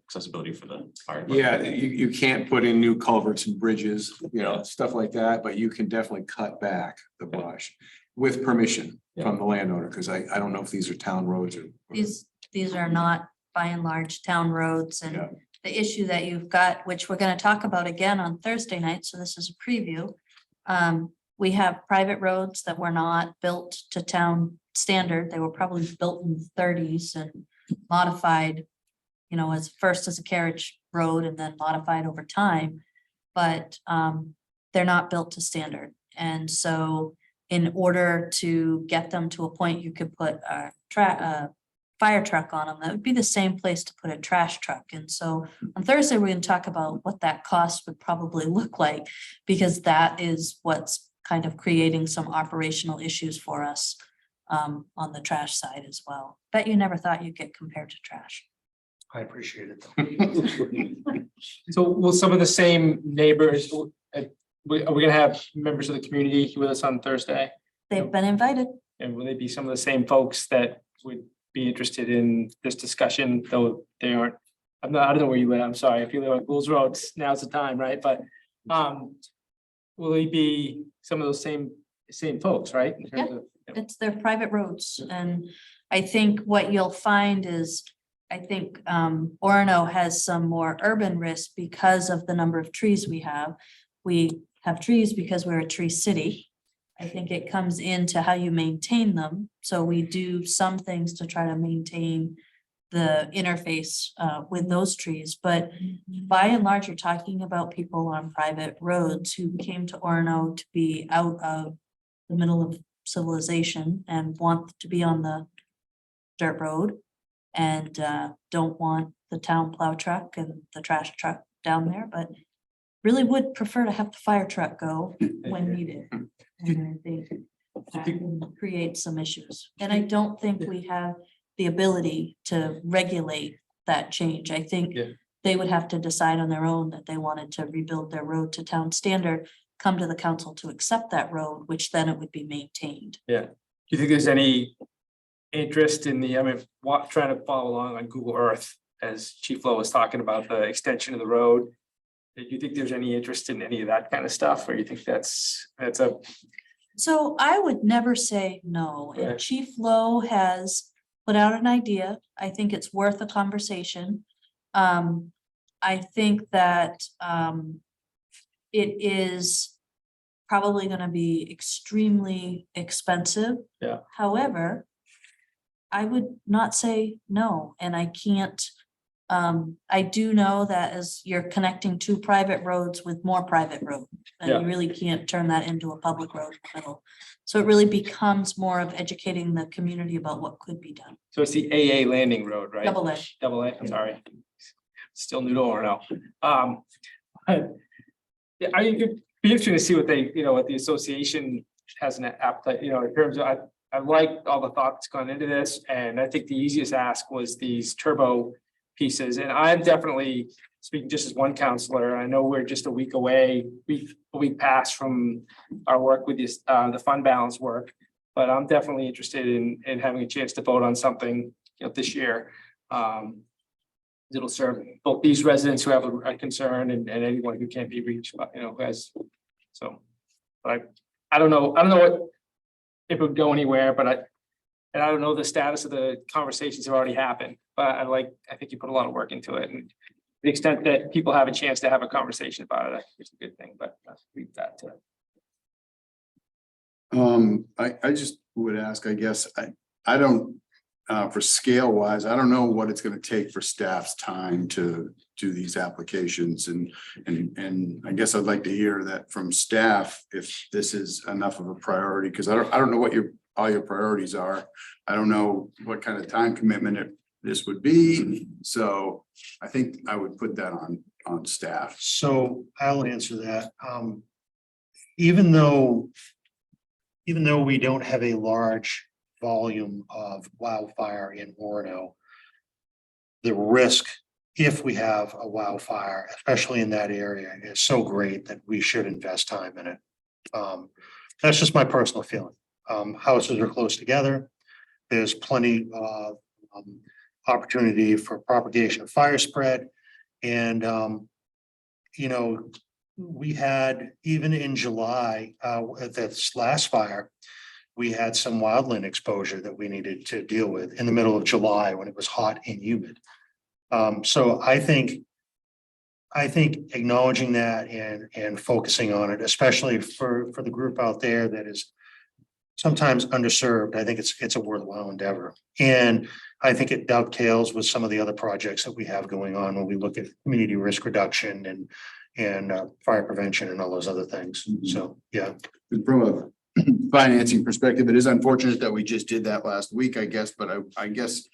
accessibility for the fire department? Yeah, you can't put in new culverts and bridges, you know, stuff like that, but you can definitely cut back the brush with permission from the landowner, because I don't know if these are town roads or. These are not by and large town roads, and Yeah. the issue that you've got, which we're going to talk about again on Thursday night, so this is a preview. We have private roads that were not built to town standard. They were probably built in the 30s and modified, you know, as a carriage road and then modified over time, but they're not built to standard. And so in order to get them to a point you could put a fire truck on them, that would be the same place to put a trash truck. And so on Thursday, we're gonna talk about what that cost would probably look like, because that is what's kind of creating some operational issues for us on the trash side as well. Bet you never thought you'd get compared to trash. I appreciate it. So will some of the same neighbors, are we gonna have members of the community with us on Thursday? They've been invited. And will they be some of the same folks that would be interested in this discussion, though they aren't? I don't know where you live, I'm sorry, if you live on Bulls Road, now's the time, right? But will they be some of those same folks, right? In terms of- It's their private roads, and I think what you'll find is, I think Orono has some more urban risk because of the number of trees we have. We have trees because we're a tree city. I think it comes into how you maintain them, so we do some things to try to maintain the interface with those trees, but by and large, you're talking about people on private roads who came to Orono to be out of the middle of civilization and want to be on the dirt road and don't want the town plow truck and the trash truck down there, but really would prefer to have the fire truck go when needed. And I think that can create some issues. And I don't think we have the ability to regulate that change. I think Yeah. they would have to decide on their own that they wanted to rebuild their road to town standard, come to the council to accept that road, which then it would be maintained. Do you think there's any interest in the, I mean, trying to follow along on Google Earth, as Chief Lowe was talking about the extension of the road? Do you think there's any interest in any of that kind of stuff, or you think that's a, So I would never say no, and Right. Chief Lowe has put out an idea. I think it's worth a conversation. I think that it is probably gonna be extremely expensive. Yeah. However, I would not say no, and I can't. I do know that as you're connecting two private roads with more private road, and Yeah. you really can't turn that into a public road in the middle. So it really becomes more of educating the community about what could be done. so it's the AA Landing Road, right? Double A. Double A, I'm sorry. Still new to Orono. Yeah, I mean, it'd be interesting to see what they, what the association has an appetite, in terms of, I like all the thought that's gone into this, and I think the easiest ask was these turbo pieces, and I'm definitely speaking just as one counselor. I know we're just a week away, a week past from our work with this, the fund balance work, but I'm definitely interested in having a chance to vote on something, this year. It'll serve both these residents who have a concern and anyone who can't be reached, who has, so. But I don't know what, if it would go anywhere, but I don't know the status of the conversations have already happened, but I think you put a lot of work into it, and to the extent that people have a chance to have a conversation about it, I think it's a good thing, but I'll leave that to. I just would ask, I guess, I don't, for scale wise, I don't know what it's gonna take for staff's time to do these applications, and I guess I'd like to hear that from staff if this is enough of a priority, because I don't know what all your priorities are. I don't know what kind of time commitment this would be, so I think I would put that on staff. So I'll answer that. Even though we don't have a large volume of wildfire in Orono, the risk, if we have a wildfire, especially in that area, is so great that we should invest time in it. That's just my personal feeling. Houses are close together. There's plenty of opportunity for propagation of fire spread. And, we had, even in July, at this last fire, we had some wildland exposure that we needed to deal with in the middle of July when it was hot and humid. So I think acknowledging that and focusing on it, especially for the group out there that is sometimes underserved, I think it's a worthwhile endeavor. And I think it dovetails with some of the other projects that we have going on when we look at community risk reduction and fire prevention and all those other things. So, yeah. From a financing perspective, it is unfortunate that we just did that last week, I guess, but I guess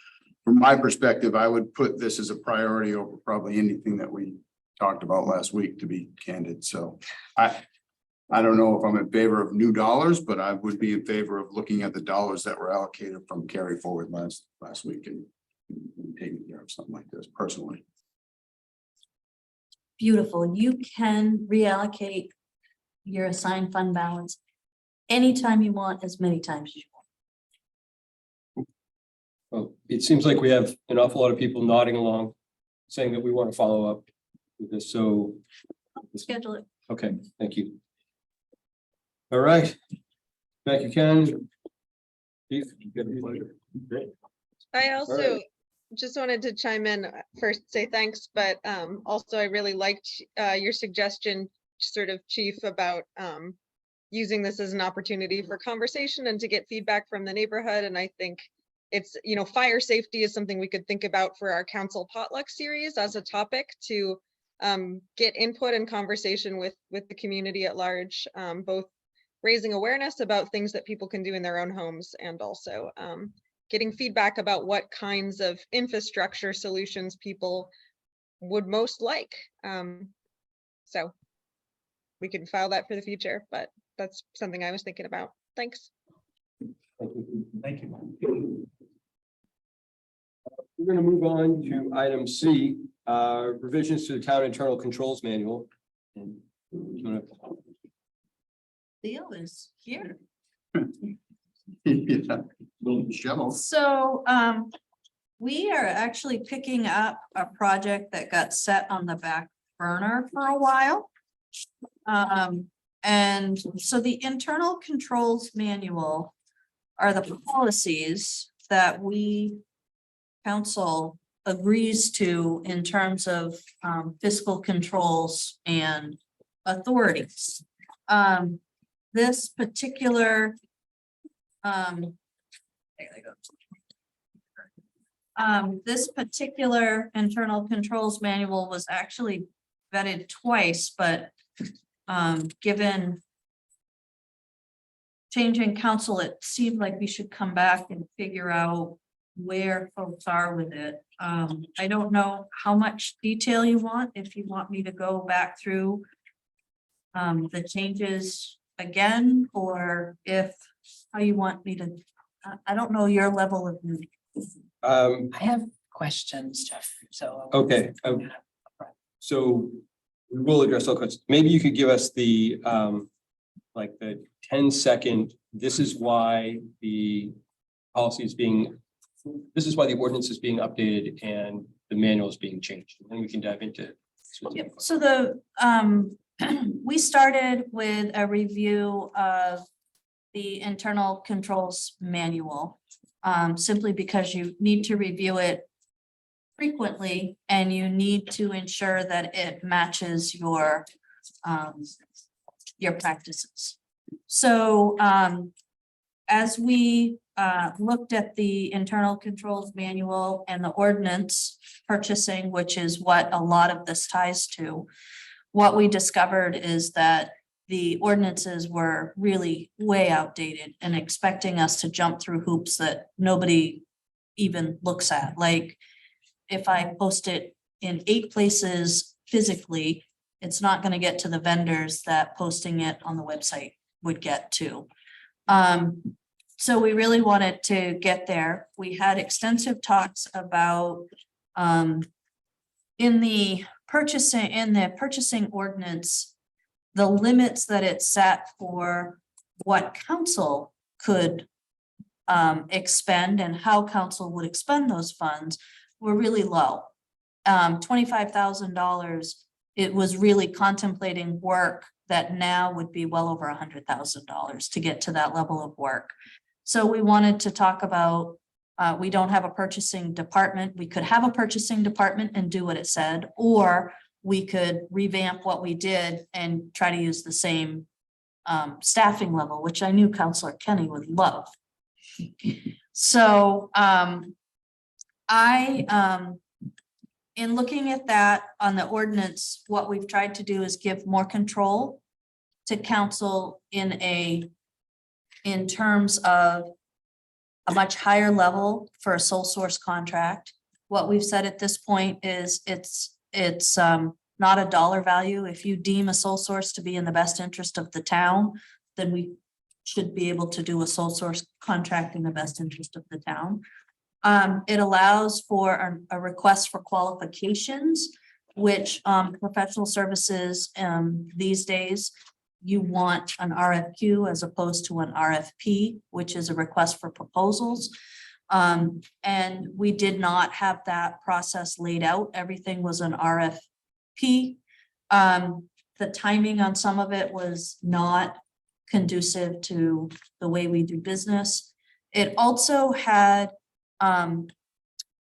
from my perspective, I would put this as a priority over probably anything that we talked about last week, to be candid. So I don't know if I'm in favor of new dollars, but I would be in favor of looking at the dollars that were allocated from carry forward last week and taking care of something like this personally. Beautiful. You can reallocate your assigned fund balance anytime you want, as many times as you want. Well, it seems like we have an awful lot of people nodding along, saying that we want to follow up with this. So, Schedule it. okay, thank you. All right. Thank you, Ken. Keith, you got anything? Great. I also right. just wanted to chime in, first say thanks, but also I really liked your suggestion, sort of, Chief, about using this as an opportunity for conversation and to get feedback from the neighborhood. And I think it's, fire safety is something we could think about for our council potluck series as a topic to get input and conversation with the community at large, both raising awareness about things that people can do in their own homes, and also getting feedback about what kinds of infrastructure solutions people would most like. So we can file that for the future, but that's something I was thinking about. Thanks. Thank you. We're going to move on to item C, revisions to the town internal controls manual. And you wanna- Theo is here. Yeah. Little shuttle. So, we are actually picking up a project that got set on the back burner for a while. And so the internal controls manual are the policies that we council agrees to in terms of fiscal controls and authorities. This particular this particular internal controls manual was actually vetted twice, but given change in council, it seemed like we should come back and figure out where folks are with it. I don't know how much detail you want, if you want me to go back through the changes again, or if how you want me to, I don't know your level of. Um, I have questions, Jeff, so. okay, so we will address all questions. Maybe you could give us the like the 10-second, this is why the policy is being, this is why the ordinance is being updated and the manual is being changed. And then we can dive into. Yep. So the we started with a review of the internal controls manual, simply because you need to review it frequently and you need to ensure that it matches your practices. So as we looked at the internal controls manual and the ordinance purchasing, which is what a lot of this ties to, what we discovered is that the ordinances were really way outdated and expecting us to jump through hoops that nobody even looks at. Like if I post it in 8 places physically, it's not going to get to the vendors that posting it on the website would get to. So we really wanted to get there. We had extensive talks about in the purchasing ordinance, the limits that it set for what council could expend and how council would expend those funds were really low. $25,000, it was really contemplating work that now would be well over $100,000 to get to that level of work. So we wanted to talk about, we don't have a purchasing department. We could have a purchasing department and do what it said, or we could revamp what we did and try to use the same staffing level, which I knew Councilor Kenny would love. So in looking at that on the ordinance, what we've tried to do is give more control to council in terms of a much higher level for a sole source contract. What we've said at this point is it's not a dollar value. If you deem a sole source to be in the best interest of the town, then we should be able to do a sole source contract in the best interest of the town. It allows for a request for qualifications, which professional services these days, you want an RFQ as opposed to an RFP, which is a request for proposals. And we did not have that process laid out. Everything was an RFP. The timing on some of it was not conducive to the way we do business. It also had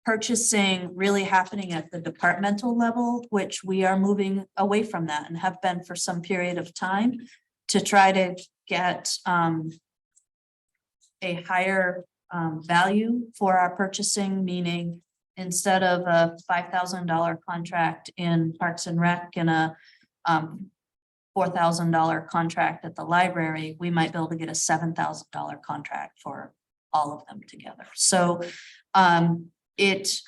purchasing really happening at the departmental level, which we are moving away from that and have been for some period of time to try to get a higher value for our purchasing, meaning instead of a $5,000 contract in Parks and Rec and a $4,000 contract at the library, we might be able to get a $7,000 contract for all of them together. So it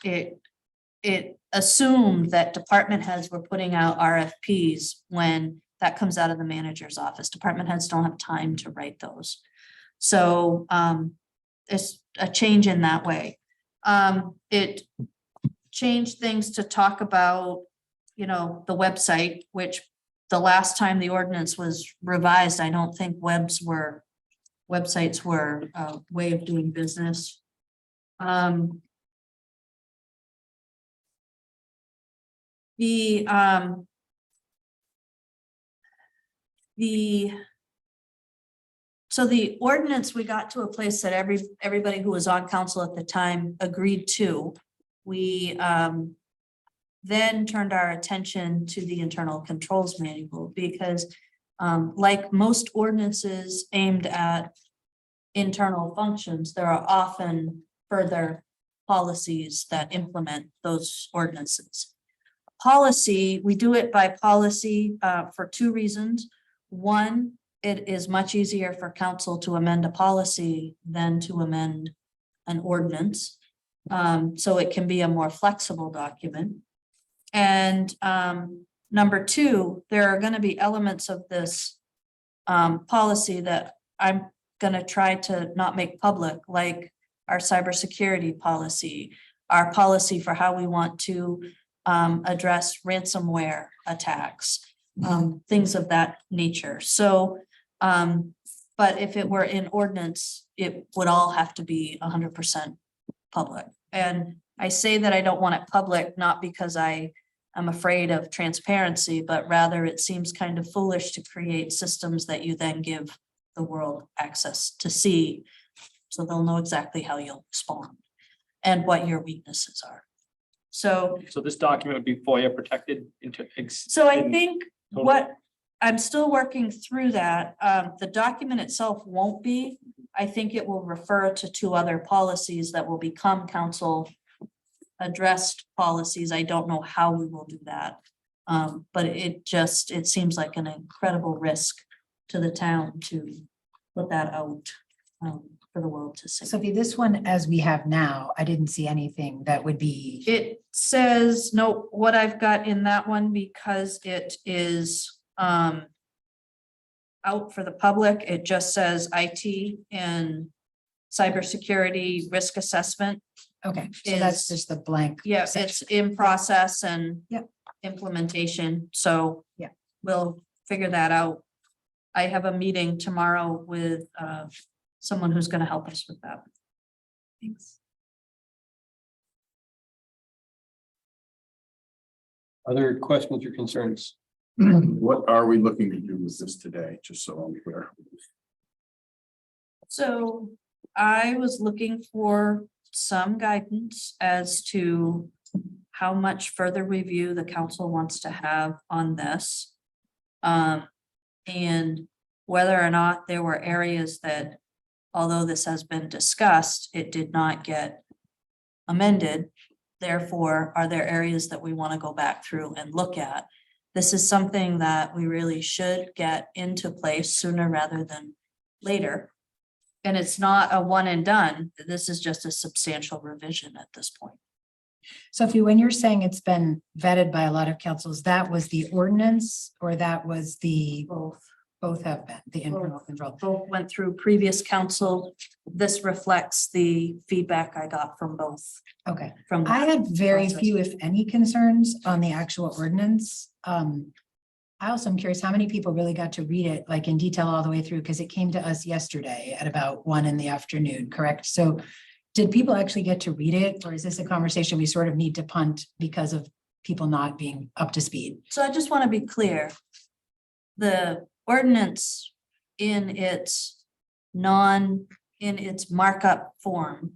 assumed that department heads were putting out RFPs when that comes out of the manager's office. Department heads don't have time to write those. So it's a change in that way. It changed things to talk about, you know, the website, which the last time the ordinance was revised, I don't think websites were a way of doing business. So the ordinance, we got to a place that everybody who was on council at the time agreed to. We then turned our attention to the internal controls manual because like most ordinances aimed at internal functions, there are often further policies that implement those ordinances. Policy, we do it by policy for two reasons. One, it is much easier for council to amend a policy than to amend an ordinance. So it can be a more flexible document. And number two, there are going to be elements of this policy that I'm going to try to not make public, like our cybersecurity policy, our policy for how we want to address ransomware attacks, things of that nature. So, but if it were in ordinance, it would all have to be 100% public. And I say that I don't want it public, not because I am afraid of transparency, but rather it seems kind of foolish to create systems that you then give the world access to see, so they'll know exactly how you'll respond and what your weaknesses are. So this document would be FOIA protected So I think what I'm still working through that, the document itself won't be. I think it will refer to two other policies that will become council addressed policies. I don't know how we will do that. But it seems like an incredible risk to the town to put that out for the world to see. Sophie, this one, as we have now, I didn't see anything that would be. It says, no, what I've got in that one, because it is out for the public, it just says IT and cybersecurity risk assessment. Okay, so that's is- just the blank. Yes, it's in process and Yep. implementation, so Yeah. we'll figure that out. I have a meeting tomorrow with someone who's going to help us with that. Thanks. Other questions or concerns? What are we looking to do with this today, just so I'm clear? So I was looking for some guidance as to how much further review the council wants to have on this. And whether or not there were areas that, although this has been discussed, it did not get amended. Therefore, are there areas that we want to go back through and look at? This is something that we really should get into place sooner rather than later. And it's not a one and done. This is just a substantial revision at this point. Sophie, when you're saying it's been vetted by a lot of councils, that was the ordinance or that was the, both have been, the internal control? Both went through previous council. This reflects the feedback I got from both. Okay. From I had very process. few, if any, concerns on the actual ordinance. I also am curious how many people really got to read it like in detail all the way through, because it came to us yesterday at about 1 PM, correct? So did people actually get to read it, or is this a conversation we sort of need to punt because of people not being up to speed? So I just want to be clear. The ordinance in its markup form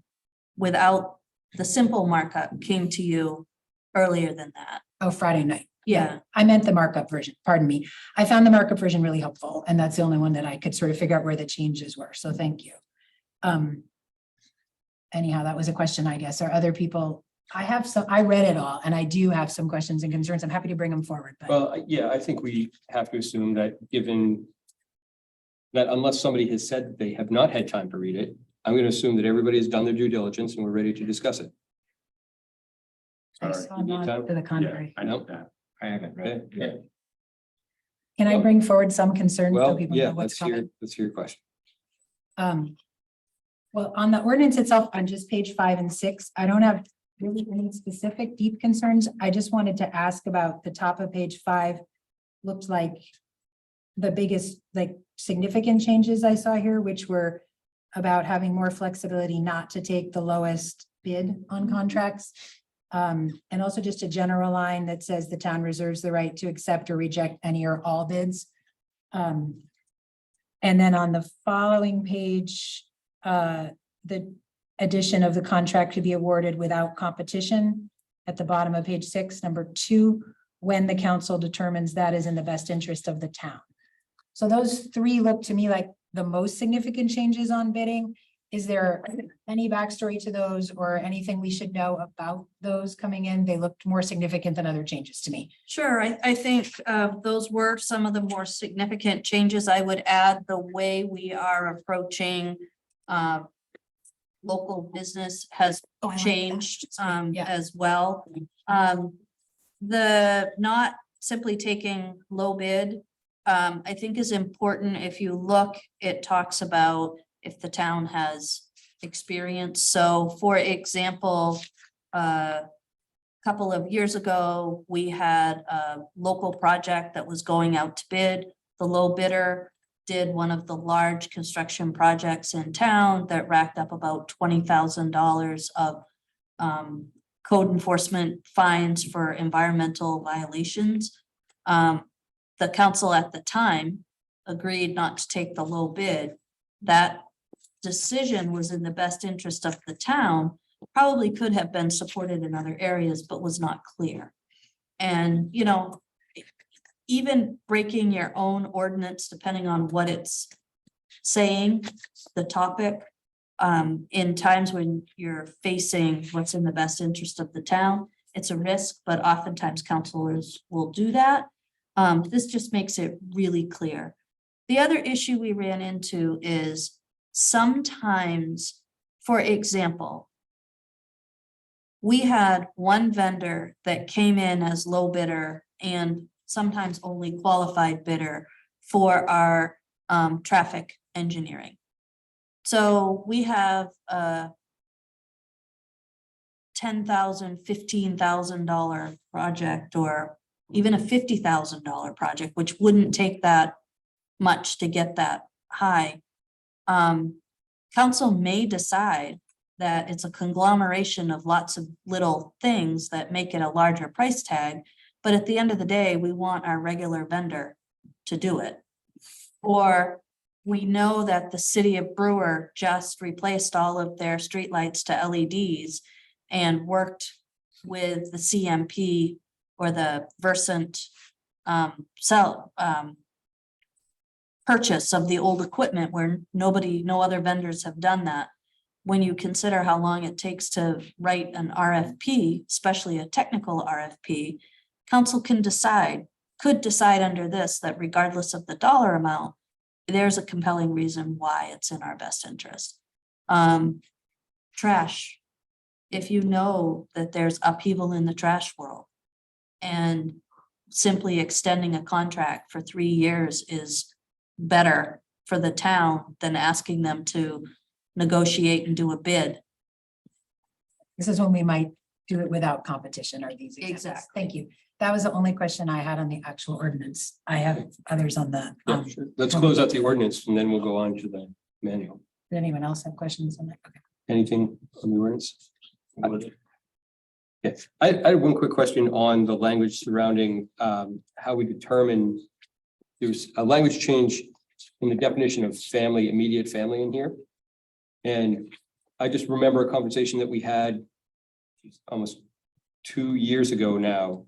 without the simple markup came to you earlier than that. Oh, Friday night. Yeah. I meant the markup version, pardon me. I found the markup version really helpful, and that's the only one that I could sort of figure out where the changes were, so thank you. Anyhow, that was a question, I guess. Are other people, I read it all, and I do have some questions and concerns. I'm happy to bring them forward, but Well, yeah, I think we have to assume that given that unless somebody has said that they have not had time to read it, I'm going to assume that everybody has done their due diligence and we're ready to discuss it. I Sorry, saw you need none time? to the contrary. I know that. I haven't read it. Yeah. Can I bring forward some concerns so Well, people yeah, know what's coming? let's hear your question. Well, on the ordinance itself, on just page 5 and 6, I don't have really any specific deep concerns. I just wanted to ask about the top of page 5. Looked like the biggest, like, significant changes I saw here, which were about having more flexibility not to take the lowest bid on contracts. And also just a general line that says the town reserves the right to accept or reject any or all bids. And then on the following page, the addition of the contract to be awarded without competition at the bottom of page 6, number 2, when the council determines that is in the best interest of the town. So those 3 look to me like the most significant changes on bidding. Is there any backstory to those or anything we should know about those coming in? They looked more significant than other changes to me. Sure, I think those were some of the more significant changes. I would add the way we are approaching local business has Oh, I like that. changed Yeah. as well. The not simply taking low bid, I think is important. If you look, it talks about if the town has experience. So for example, a couple of years ago, we had a local project that was going out to bid. The low bidder did one of the large construction projects in town that racked up about $20,000 of code enforcement fines for environmental violations. The council at the time agreed not to take the low bid. That decision was in the best interest of the town, probably could have been supported in other areas, but was not clear. And, you know, even breaking your own ordinance, depending on what it's saying, the topic, in times when you're facing what's in the best interest of the town, it's a risk, but oftentimes councilors will do that. This just makes it really clear. The other issue we ran into is sometimes, for example, we had one vendor that came in as low bidder and sometimes only qualified bidder for our traffic engineering. So we have a $10,000, $15,000 project, or even a $50,000 project, which wouldn't take that much to get that high. Council may decide that it's a conglomeration of lots of little things that make it a larger price tag. But at the end of the day, we want our regular vendor to do it. Or we know that the city of Brewer just replaced all of their streetlights to LEDs and worked with the CMP or the Versant purchase of the old equipment where no other vendors have done that. When you consider how long it takes to write an RFP, especially a technical RFP, council could decide under this that regardless of the dollar amount, there's a compelling reason why it's in our best interest. Trash. If you know that there's upheaval in the trash world and simply extending a contract for 3 years is better for the town than asking them to negotiate and do a bid. This is when we might do it without competition, are these examples. Exactly. Thank you. That was the only question I had on the actual ordinance. I have others on the, Yeah, sure. Let's close out the ordinance and then we'll go on to the manual. did anyone else have questions on that? Okay. Anything on the ordinance? Yes, I have one quick question on the language surrounding how we determine. There's a language change in the definition of family, immediate family in here. And I just remember a conversation that we had almost 2 years ago now,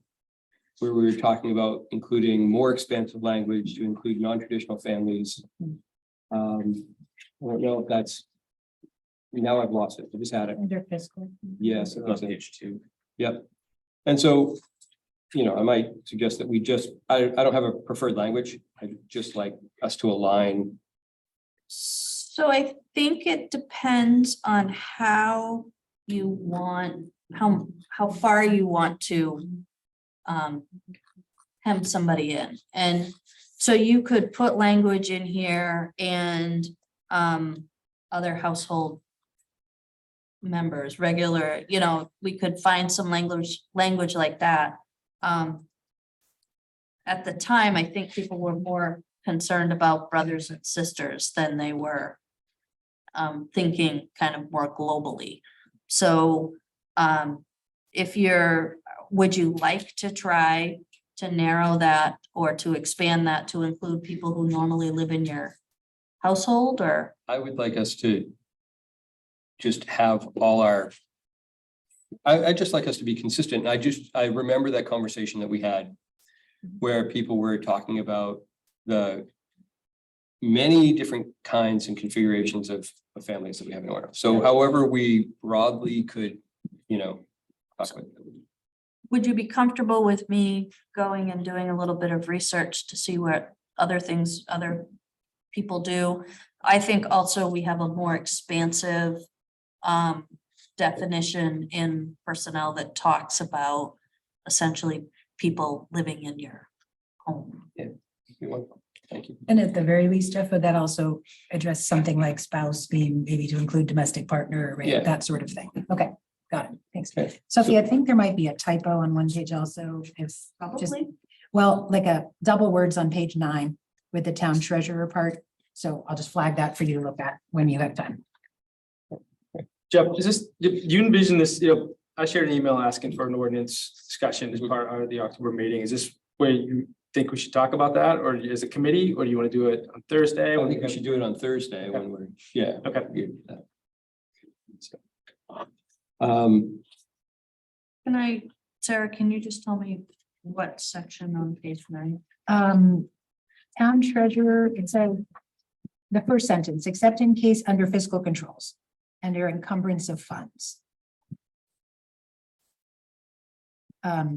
where we were talking about including more expansive language to include non-traditional families. I don't know if that's, now I've lost it. I just had it. Under fiscal. Yes. On page 2. Yep. And so, I might suggest that we just, I don't have a preferred language. I just like us to align. So I think it depends on how you want, how far you want to hem somebody in. And so you could put language in here and other household members, regular, we could find some language like that. At the time, I think people were more concerned about brothers and sisters than they were thinking kind of more globally. So would you like to try to narrow that or to expand that to include people who normally live in your household, or? I would like us to just have all our, I just like us to be consistent. I remember that conversation that we had where people were talking about the many different kinds and configurations of families that we have in Orono. So however we broadly could, talk about it. Would you be comfortable with me going and doing a little bit of research to see what other things other people do? I think also we have a more expansive definition in personnel that talks about essentially people living in your home. Thank you. And at the very least, Jeff, would that also address something like spouse being maybe to include domestic partner, right? Yeah. That sort of thing. Okay, got it. Thanks. Okay. Sophie, I think there might be a typo on one page also, if just, Probably. well, like a double words on page 9 with the town treasurer part. So I'll just flag that for you to look at when you have time. Jeff, do you envision this, I shared an email asking for an ordinance discussion as part of the October meeting. Is this where you think we should talk about that, or as a committee, or do you want to do it on Thursday? I think we should do it on Thursday when we're, yeah. Okay. Sarah, can you just tell me what section on page 9? Town treasurer, it said the first sentence, except in case under fiscal controls, under encumbrance of funds.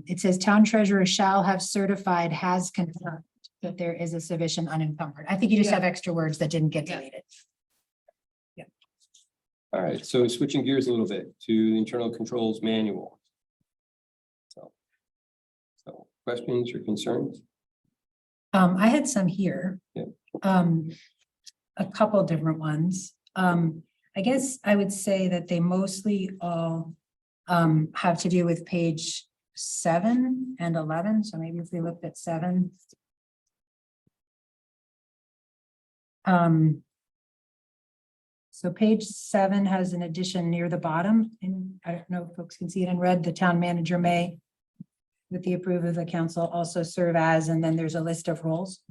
It says town treasurer shall have certified has confirmed that there is a sufficient unencumbered. I think you just have extra words that didn't get deleted. All right, so switching gears a little bit to the internal controls manual. So questions or concerns? I had some here. Yeah. A couple different ones. I guess I would say that they mostly all have to do with page 7 and 11. So maybe if we looked at 7. So page 7 has an addition near the bottom, and I don't know if folks can see it in red. The town manager may, with the approval of the council, also serve as, and then there's a list of roles.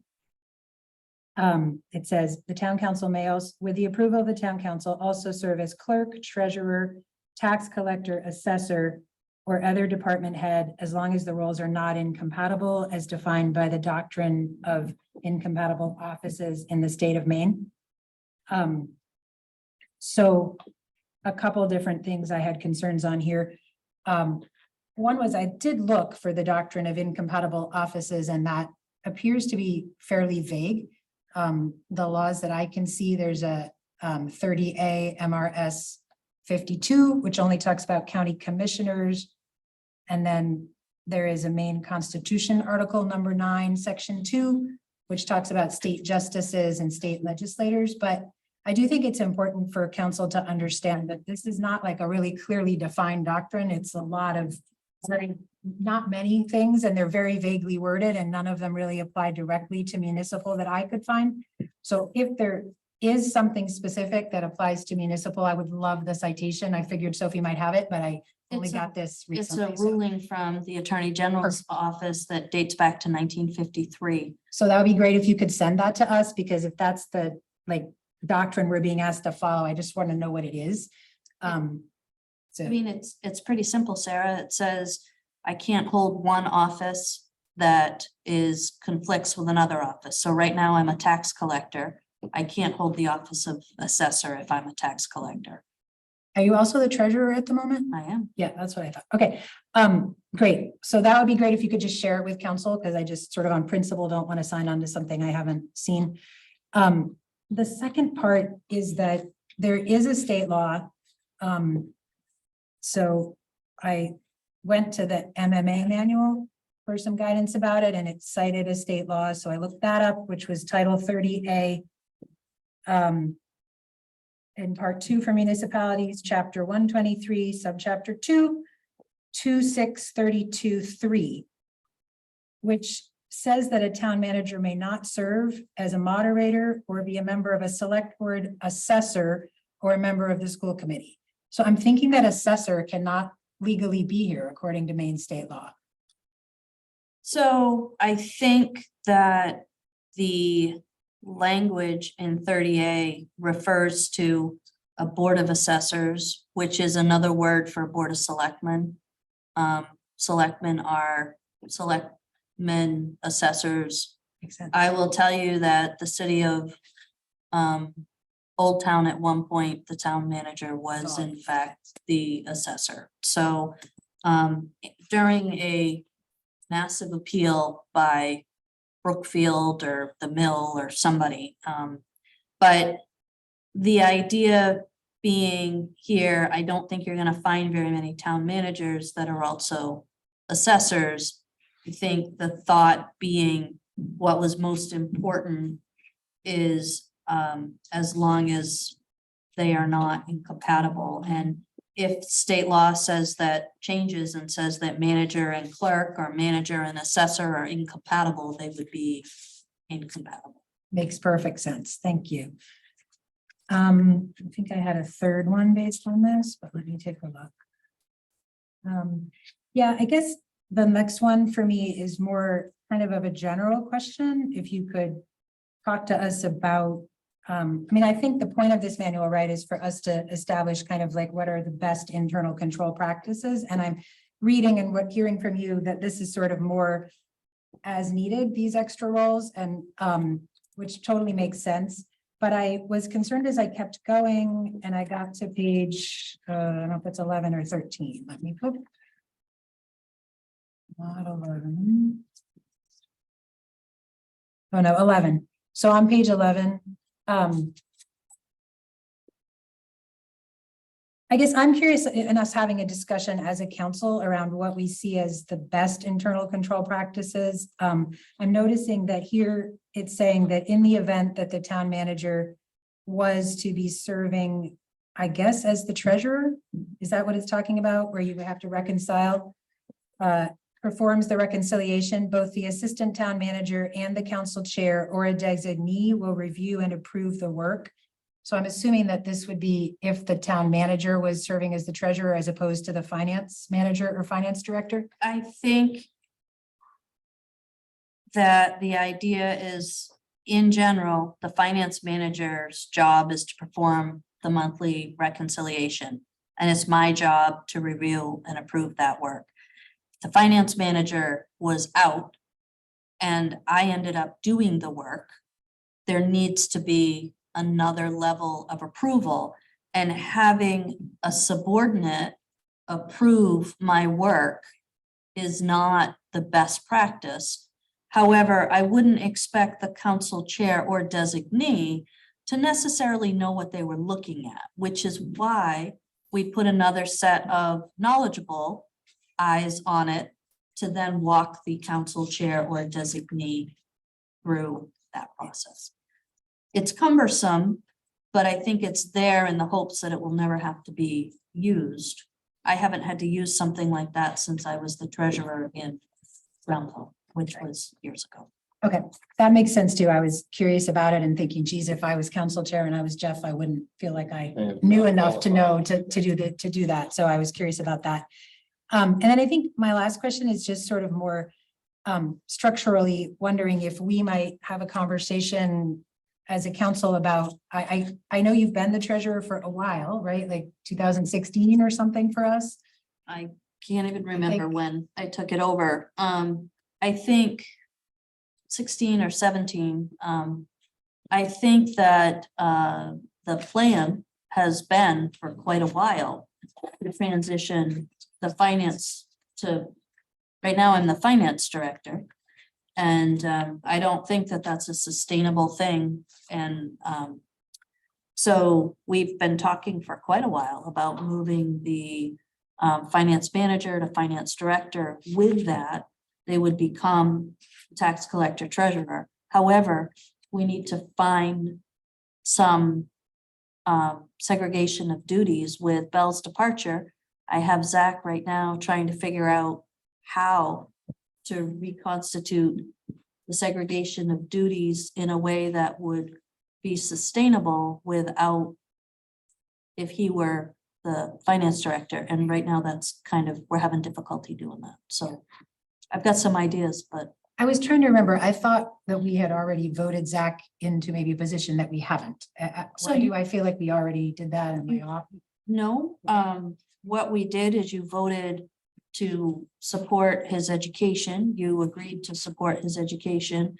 It says the town council may also, with the approval of the town council, also serve as clerk, treasurer, tax collector, assessor, or other department head, as long as the roles are not incompatible as defined by the doctrine of incompatible offices in the state of Maine. So a couple of different things I had concerns on here. One was I did look for the doctrine of incompatible offices, and that appears to be fairly vague. the laws that I can see, there's a 30A MRS 52, which only talks about county commissioners. And then there is a Maine Constitution, Article number 9, Section 2, which talks about state justices and state legislators. But I do think it's important for council to understand that this is not like a really clearly defined doctrine. It's a lot of not many things, and they're very vaguely worded, and none of them really apply directly to municipal that I could find. So if there is something specific that applies to municipal, I would love the citation. I figured Sophie might have it, but I only It's a- got this It's a recently. So- ruling from the Attorney General's office that dates back to 1953. So that would be great if you could send that to us, because if that's the like doctrine we're being asked to follow, I just want to know what it is. So I mean, it's pretty simple, Sarah. It says, I can't hold one office that conflicts with another office. So right now I'm a tax collector. I can't hold the office of assessor if I'm a tax collector. are you also the treasurer at the moment? I am. Yeah, that's what I thought. Okay, great. So that would be great if you could just share it with council, because I just sort of on principle don't want to sign on to something I haven't seen. The second part is that there is a state law. So I went to the MMA manual for some guidance about it, and it cited a state law. So I looked that up, which was Title 30A. In Part 2 for municipalities, Chapter 123, Subchapter 2, 2632(3), which says that a town manager may not serve as a moderator or be a member of a select board, assessor, or a member of the school committee. So I'm thinking that assessor cannot legally be here according to Maine state law. So I think that the language in 30A refers to a board of assessors, which is another word for board of selectmen. Selectmen are selectmen, assessors. Makes sense. I will tell you that the city of Old Town at one point, the town manager was in fact the assessor. So during a massive appeal by Brookfield or the Mill or somebody. But the idea being here, I don't think you're going to find very many town managers that are also assessors. I think the thought being what was most important is as long as they are not incompatible. And if state law says that changes and says that manager and clerk or manager and assessor are incompatible, they would be incompatible. Makes perfect sense. Thank you. I think I had a third one based on this, but let me take a look. Yeah, I guess the next one for me is more kind of a general question. If you could talk to us about, I mean, I think the point of this manual, right, is for us to establish kind of like what are the best internal control practices. And I'm reading and hearing from you that this is sort of more as needed, these extra roles, and which totally makes sense. But I was concerned as I kept going and I got to page, I don't know if it's 11 or 13. Let me put. Not 11. Oh no, 11. So on page 11, I guess I'm curious in us having a discussion as a council around what we see as the best internal control practices. I'm noticing that here it's saying that in the event that the town manager was to be serving, I guess, as the treasurer, is that what it's talking about, where you have to reconcile? Performs the reconciliation, both the assistant town manager and the council chair or a designee will review and approve the work. So I'm assuming that this would be if the town manager was serving as the treasurer as opposed to the finance manager or finance director. I think that the idea is, in general, the finance manager's job is to perform the monthly reconciliation. And it's my job to review and approve that work. The finance manager was out and I ended up doing the work. There needs to be another level of approval, and having a subordinate approve my work is not the best practice. However, I wouldn't expect the council chair or designee to necessarily know what they were looking at, which is why we put another set of knowledgeable eyes on it to then walk the council chair or designee through that process. It's cumbersome, but I think it's there in the hopes that it will never have to be used. I haven't had to use something like that since I was the treasurer in Brownfield, which was years ago. Okay, that makes sense too. I was curious about it and thinking, geez, if I was council chair and I was Jeff, I wouldn't feel like I knew enough to know to do that. So I was curious about that. And then I think my last question is just sort of more structurally wondering if we might have a conversation as a council about, I know you've been the treasurer for a while, right? Like 2016 or something for us. I can't even remember when I took it over. I think 16 or 17. I think that the plan has been for quite a while to transition the finance to, right now I'm the finance director. And I don't think that that's a sustainable thing. And so we've been talking for quite a while about moving the finance manager to finance director. With that, they would become tax collector treasurer. However, we need to find some segregation of duties with Belle's departure. I have Zach right now trying to figure out how to reconstitute the segregation of duties in a way that would be sustainable without, if he were the finance director. And right now that's kind of, we're having difficulty doing that. So I've got some ideas, but. I was trying to remember, I thought that we had already voted Zach into maybe a position that we haven't. So So do I feel like we already did that? Am I off? No, what we did is you voted to support his education. You agreed to support his education.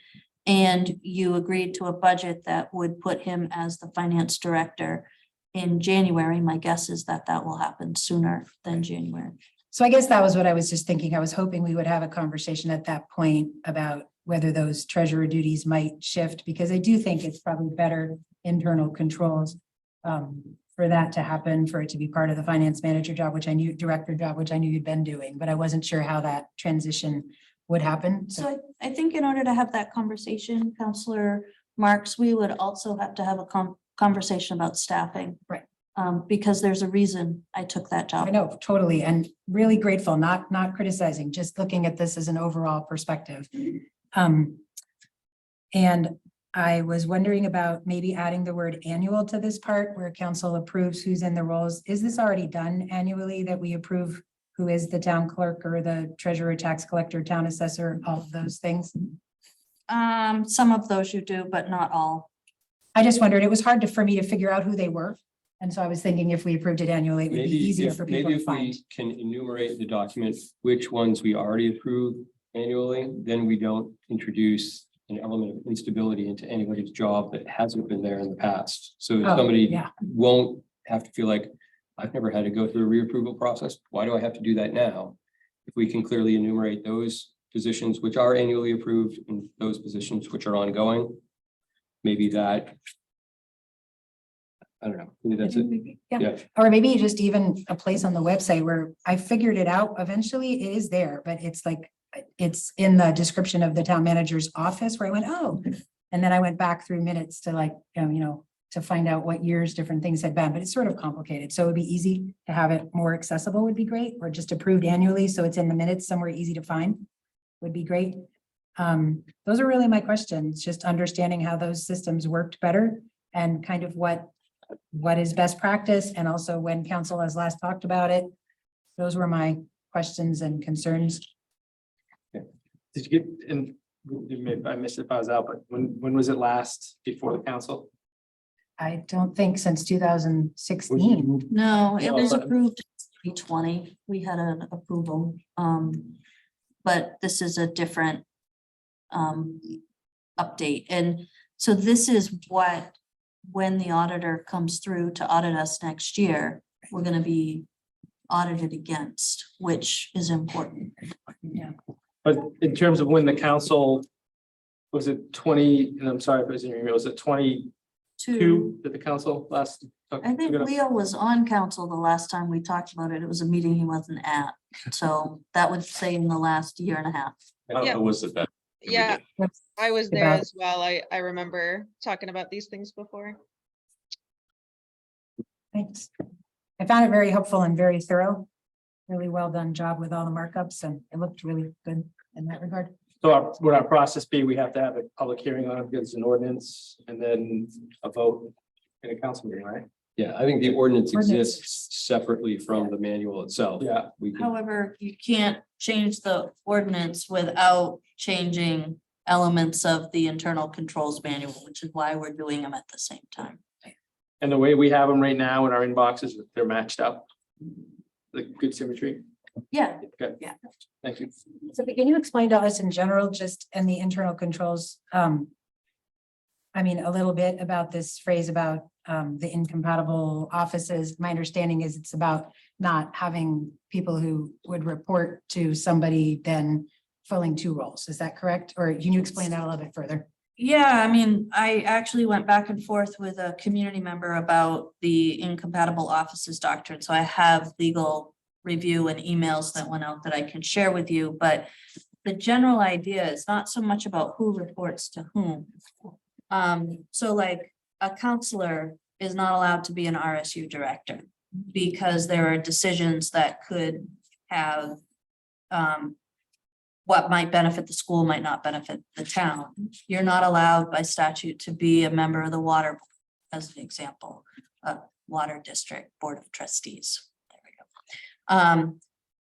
And you agreed to a budget that would put him as the finance director in January. My guess is that that will happen sooner than January. So I guess that was what I was just thinking. I was hoping we would have a conversation at that point about whether those treasurer duties might shift, because I do think it's probably better internal controls for that to happen, for it to be part of the finance manager job, which I knew, director job, which I knew you'd been doing, but I wasn't sure how that transition would happen. So I think in order to have that conversation, Counselor Marks, we would also have to have a conversation about staffing. Right. Because there's a reason I took that job. I know, totally, and really grateful, not criticizing, just looking at this as an overall perspective. And I was wondering about maybe adding the word annual to this part where council approves who's in the roles. Is this already done annually, that we approve who is the town clerk or the treasurer, tax collector, town assessor, all of those things? Some of those you do, but not all. I just wondered, it was hard for me to figure out who they were. And so I was thinking if we approved it annually, it would be Maybe easier if, for people maybe to if find. we can enumerate the document, which ones we already approve annually, then we don't introduce an element of instability into anybody's job that hasn't been there in the past. So Oh, somebody yeah. won't have to feel like, I've never had to go through a reapproval process. Why do I have to do that now? If we can clearly enumerate those positions which are annually approved and those positions which are ongoing, maybe that. I don't know, maybe that's it. Yeah, Yeah. or maybe just even a place on the website where I figured it out. Eventually it is there, but it's like, it's in the description of the town manager's office where I went, oh, and then I went back through minutes to like, to find out what years different things had been, but it's sort of complicated. So it'd be easy to have it more accessible would be great, or just approved annually. So it's in the minutes somewhere easy to find would be great. Those are really my questions, just understanding how those systems worked better and kind of what is best practice, and also when council has last talked about it. Those were my questions and concerns. Did you get, and I missed it if I was out, but when was it last before the council? I don't think since 2016. No, it No, was but- approved 2020. We had an approval. But this is a different update. And so this is what, when the auditor comes through to audit us next year, we're gonna be audited against, which is important. Yeah. But in terms of when the council Was it 20, and I'm sorry if it was in your email, was it 22 that the council last? I think Leo was on council the last time we talked about it. It was a meeting he wasn't at. So that would say in the last year and a half. Yeah. How was it that? we Yeah, did? I was there About- as well. I remember talking about these things before. Thanks. I found it very helpful and very thorough. Really well done job with all the markups, and it looked really good in that regard. So would our process be, we have to have a public hearing on it because it's an ordinance and then a vote in a council meeting, right? Yeah, I think the ordinance Ordinance. exists separately from the manual itself. Yeah. We can, However, you can't change the ordinance without changing elements of the internal controls manual, which is why we're doing them at the same time. And the way we have them right now in our inboxes, they're matched up. The good symmetry. Yeah, Good. Yeah. Thank you. So can you explain to us in general, just in the internal controls, I mean, a little bit about this phrase about the incompatible offices. My understanding is it's about not having people who would report to somebody then filling two roles. Is that correct? Or can you explain that a little bit further? yeah, I mean, I actually went back and forth with a community member about the incompatible offices doctrine. So I have legal review and emails that went out that I can share with you, but the general idea is not so much about who reports to whom. So like a counselor is not allowed to be an RSU director because there are decisions that could have what might benefit the school might not benefit the town. You're not allowed by statute to be a member of the water, board, as an example, water district board of trustees. There we go.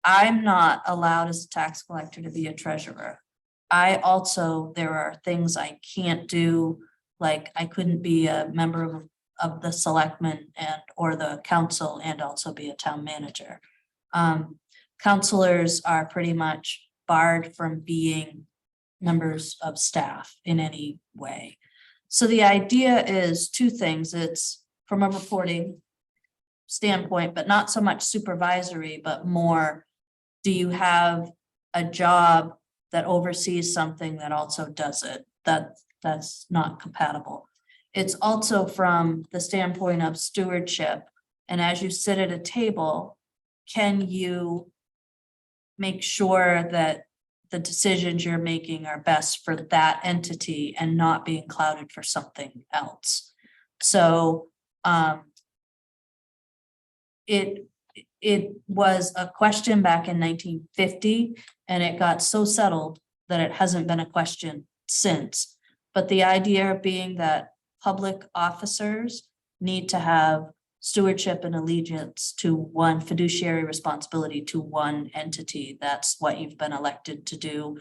I'm not allowed as a tax collector to be a treasurer. There are things I can't do, like I couldn't be a member of the selectmen or the council and also be a town manager. Counselors are pretty much barred from being members of staff in any way. So the idea is two things. It's from a reporting standpoint, but not so much supervisory, but more, do you have a job that oversees something that also does it? That's not compatible. It's also from the standpoint of stewardship. And as you sit at a table, can you make sure that the decisions you're making are best for that entity and not being clouded for something else? So it was a question back in 1950, and it got so settled that it hasn't been a question since. But the idea being that public officers need to have stewardship and allegiance to one, fiduciary responsibility to one entity. That's what you've been elected to do.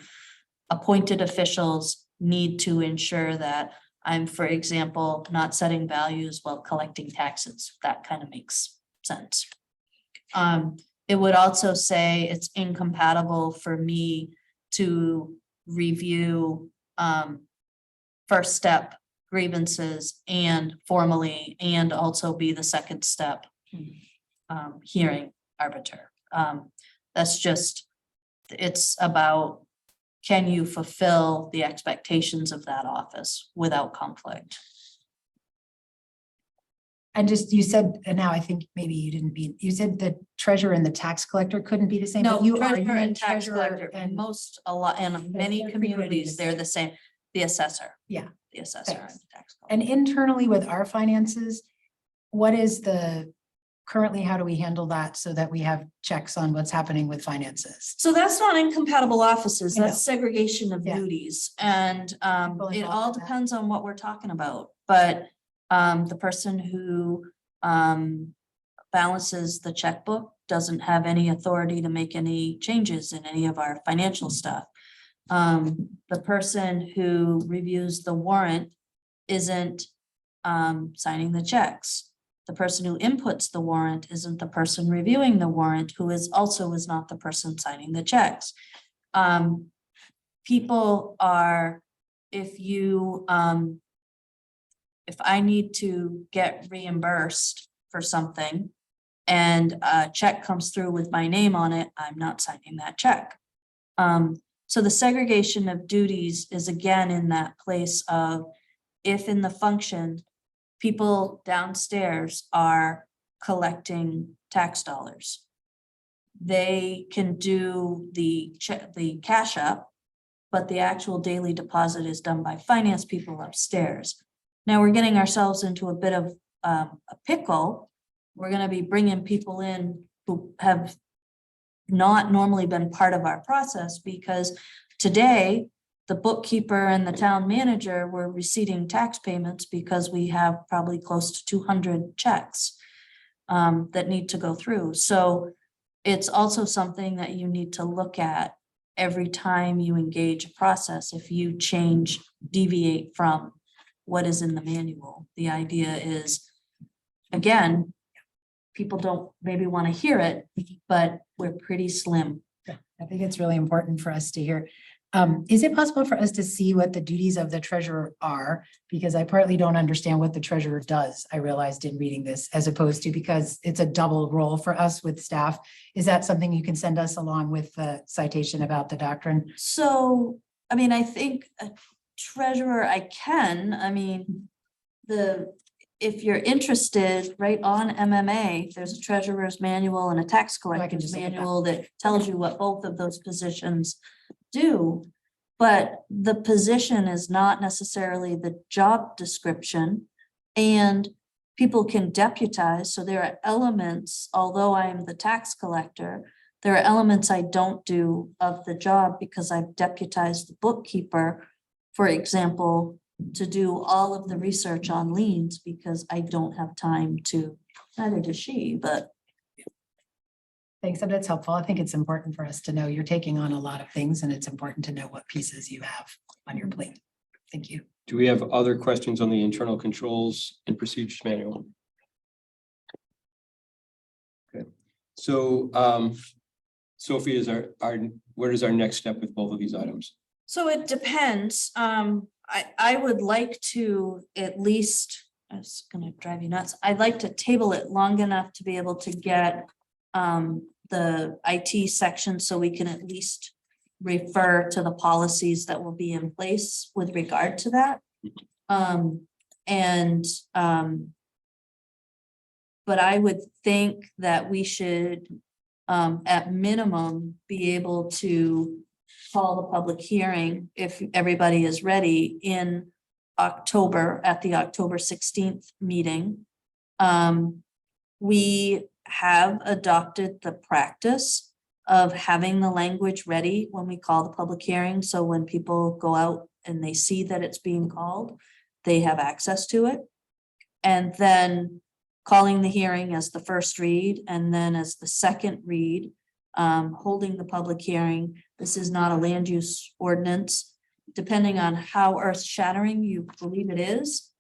Appointed officials need to ensure that I'm, for example, not setting values while collecting taxes. That kind of makes sense. It would also say it's incompatible for me to review first step grievances and formally, and also be the second step hearing arbiter. That's just, it's about, can you fulfill the expectations of that office without conflict? And just, you said, and now I think maybe you didn't be, you said the treasurer and the tax collector couldn't be the same. No, but you are, treasurer you and meant tax treasurer collector, and in many they're communities, frequently they're the same, the assessor. Yeah. The assessor and Thanks. the tax collector. And internally with our finances, what is currently, how do we handle that so that we have checks on what's happening with finances? So that's not incompatible offices, I know. that's segregation of Yeah. duties, and People it involved all in that. depends on what we're talking about, but the person who balances the checkbook doesn't have any authority to make any changes in any of our financial stuff. The person who reviews the warrant isn't signing the checks. The person who inputs the warrant isn't the person reviewing the warrant, who is not the person signing the checks. People are, if I need to get reimbursed for something and a check comes through with my name on it, I'm not signing that check. So the segregation of duties is again in that place of if in the function, people downstairs are collecting tax dollars. They can do the cash up, but the actual daily deposit is done by finance people upstairs. Now we're getting ourselves into a bit of a pickle. We're gonna be bringing people in who have not normally been part of our process, because today the bookkeeper and the town manager were receiving tax payments because we have probably close to 200 checks that need to go through. So it's also something that you need to look at every time you engage a process. If you change, deviate from what is in the manual, the idea is, again, people don't maybe want to hear it, but we're pretty slim. I think it's really important for us to hear. Is it possible for us to see what the duties of the treasurer are? Because I partly don't understand what the treasurer does, I realized in reading this, as opposed to because it's a double role for us with staff. Is that something you can send us along with the citation about the doctrine? So, I mean, I think a treasurer, if you're interested, right on MMA, there's a treasurer's manual and a tax collector's just look at that. manual that tells you what both of those positions do. But the position is not necessarily the job description, and people can deputize. So there are elements, although I'm the tax collector, there are elements I don't do of the job because I've deputized the bookkeeper, for example, to do all of the research on liens because I don't have time to, neither does she, but Thanks, that's helpful. I think it's important for us to know you're taking on a lot of things, and it's important to know what pieces you have on your plate. Thank you. Do we have other questions on the internal controls and procedures manual? Okay, so Sophie, is where is our next step with both of these items? so it depends. I would like to at least, it's gonna drive you nuts. I'd like to table it long enough to be able to get the IT section so we can at least refer to the policies that will be in place with regard to that. But I would think that we should at minimum be able to call the public hearing if everybody is ready in October at the October 16th meeting. We have adopted the practice of having the language ready when we call the public hearing. So when people go out and they see that it's being called, they have access to it. And then calling the hearing as the first read, and then as the second read, holding the public hearing. This is not a land use ordinance. Depending on how earth shattering you believe it is,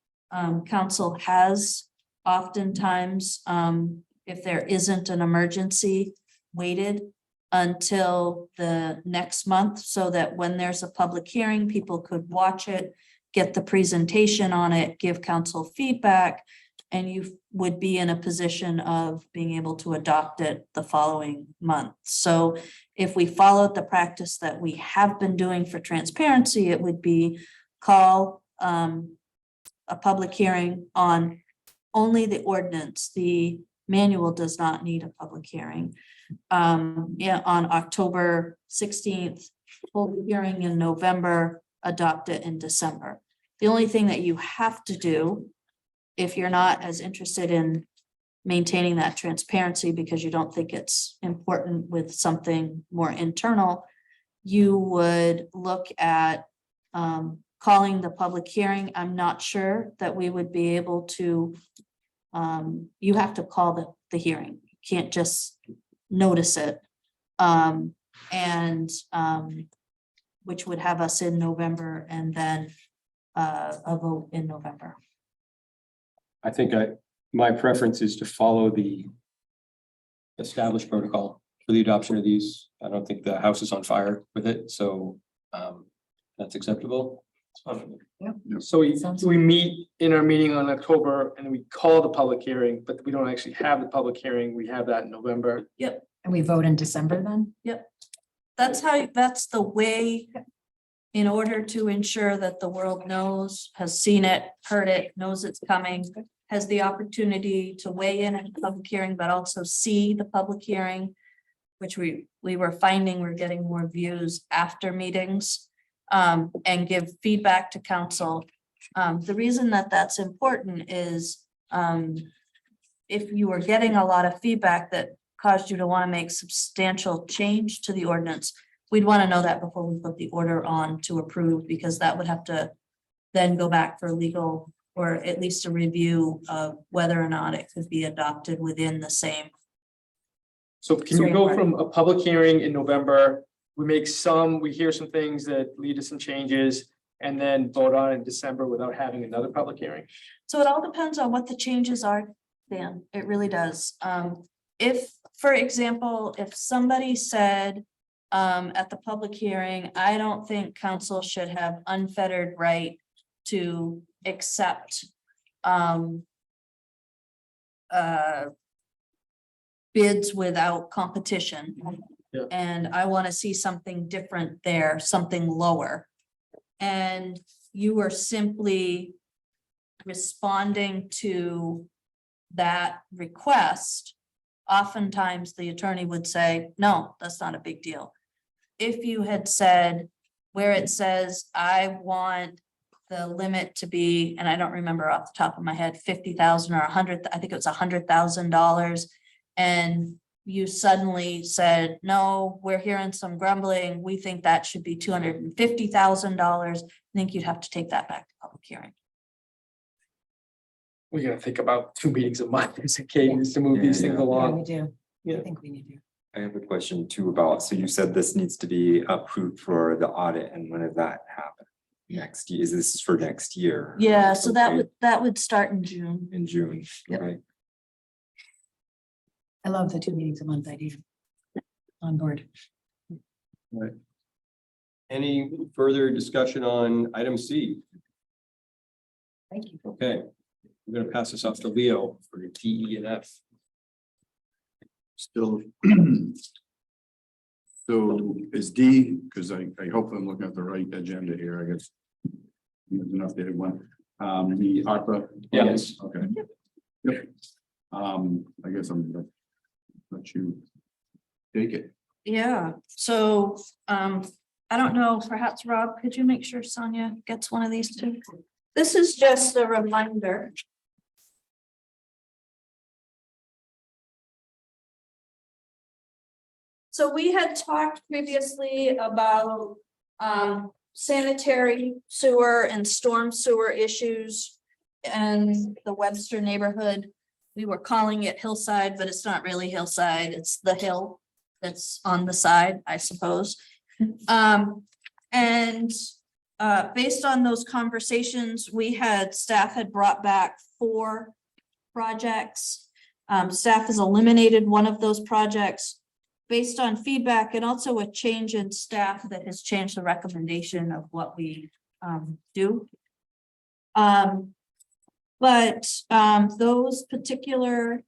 council has oftentimes, if there isn't an emergency, waited until the next month so that when there's a public hearing, people could watch it, get the presentation on it, give council feedback, and you would be in a position of being able to adopt it the following month. So if we followed the practice that we have been doing for transparency, it would be call a public hearing on only the ordinance. The manual does not need a public hearing. On October 16th, hold the hearing in November, adopt it in December. The only thing that you have to do, if you're not as interested in maintaining that transparency because you don't think it's important with something more internal, you would look at calling the public hearing. I'm not sure that we would be able to, you have to call the hearing. You can't just notice it. Which would have us in November and then a vote in November. I think my preference is to follow the established protocol for the adoption of these. I don't think the house is on fire with it, so that's acceptable. So we meet in our meeting on October and we call the public hearing, but we don't actually have the public hearing. We have that in November. And we vote in December then? that's the way. In order to ensure that the world knows, has seen it, heard it, knows it's coming, has the opportunity to weigh in at the public hearing, but also see the public hearing. Which we were finding we're getting more views after meetings, and give feedback to council. The reason that that's important is, if you are getting a lot of feedback that caused you to want to make substantial change to the ordinance, we'd want to know that before we put the order on to approve, because that would have to then go back for legal, or at least a review of whether or not it could be adopted within the same. So can you go from a public hearing in November, we hear some things that lead to some changes, and then vote on in December without having another public hearing? So it all depends on what the changes are, Dan. It really does. If, for example, if somebody said at the public hearing, I don't think council should have unfettered right to accept bids without competition. Yeah. And I want to see something different there, something lower. And you are simply responding to that request. Oftentimes, the attorney would say, no, that's not a big deal. If you had said, where it says, I want the limit to be, and I don't remember off the top of my head, 50,000 or 100, I think it was $100,000. And you suddenly said, no, we're hearing some grumbling. We think that should be $250,000. I think you'd have to take that back to public hearing. We gotta think about 2 meetings a month as a cadence to move these Yeah, things yeah. Yeah, along. we do. Yeah. I think we need to. I have a question too about, so you said this needs to be approved for the audit, and when does that happen? Next year, is this for next year? Yeah, so Okay, that would start in June. in June, Yep. okay. I love the 2 meetings a month idea. On board. Any further discussion on item C? Thank you. Okay, I'm gonna pass this off to Leo for the TE and F. Still. So is D, because I hope I'm looking at the right agenda here, I guess. There's an updated one, the ARPA. Yes. Okay. Yep. I guess I'm gonna let you take it. Yeah, so I don't know, perhaps Rob, could you make sure Sonia gets one of these too? This is just a reminder. So we had talked previously about sanitary sewer and storm sewer issues in the Webster neighborhood. We were calling it Hillside, but it's not really Hillside, it's the hill that's on the side, I suppose. Based on those conversations, staff had brought back 4 projects. Staff has eliminated one of those projects based on feedback and also a change in staff that has changed the recommendation of what we do. Those particular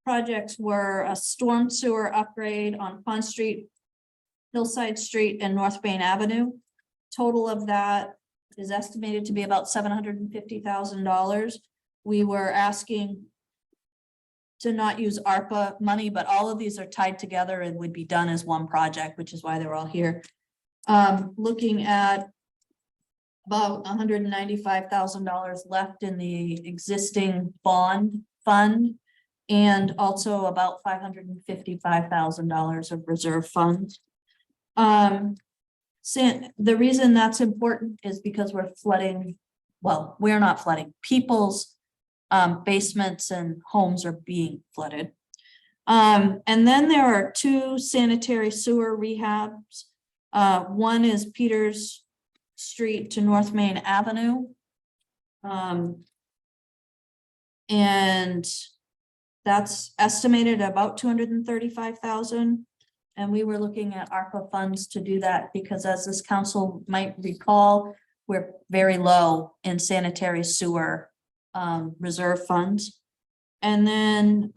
projects were a storm sewer upgrade on Pond Street, Hillside Street, and North Main Avenue. Total of that is estimated to be about $750,000. We were asking to not use ARPA money, but all of these are tied together and would be done as one project, which is why they're all here. Looking at about $195,000 left in the existing bond fund, and also about $555,000 of reserve funds. The reason that's important is because we're flooding, well, we're not flooding, people's basements and homes are being flooded. And then there are 2 sanitary sewer rehabs. One is Peters Street to North Main Avenue. And that's estimated about $235,000. And we were looking at ARPA funds to do that because, as this council might recall, we're very low in sanitary sewer reserve funds. And then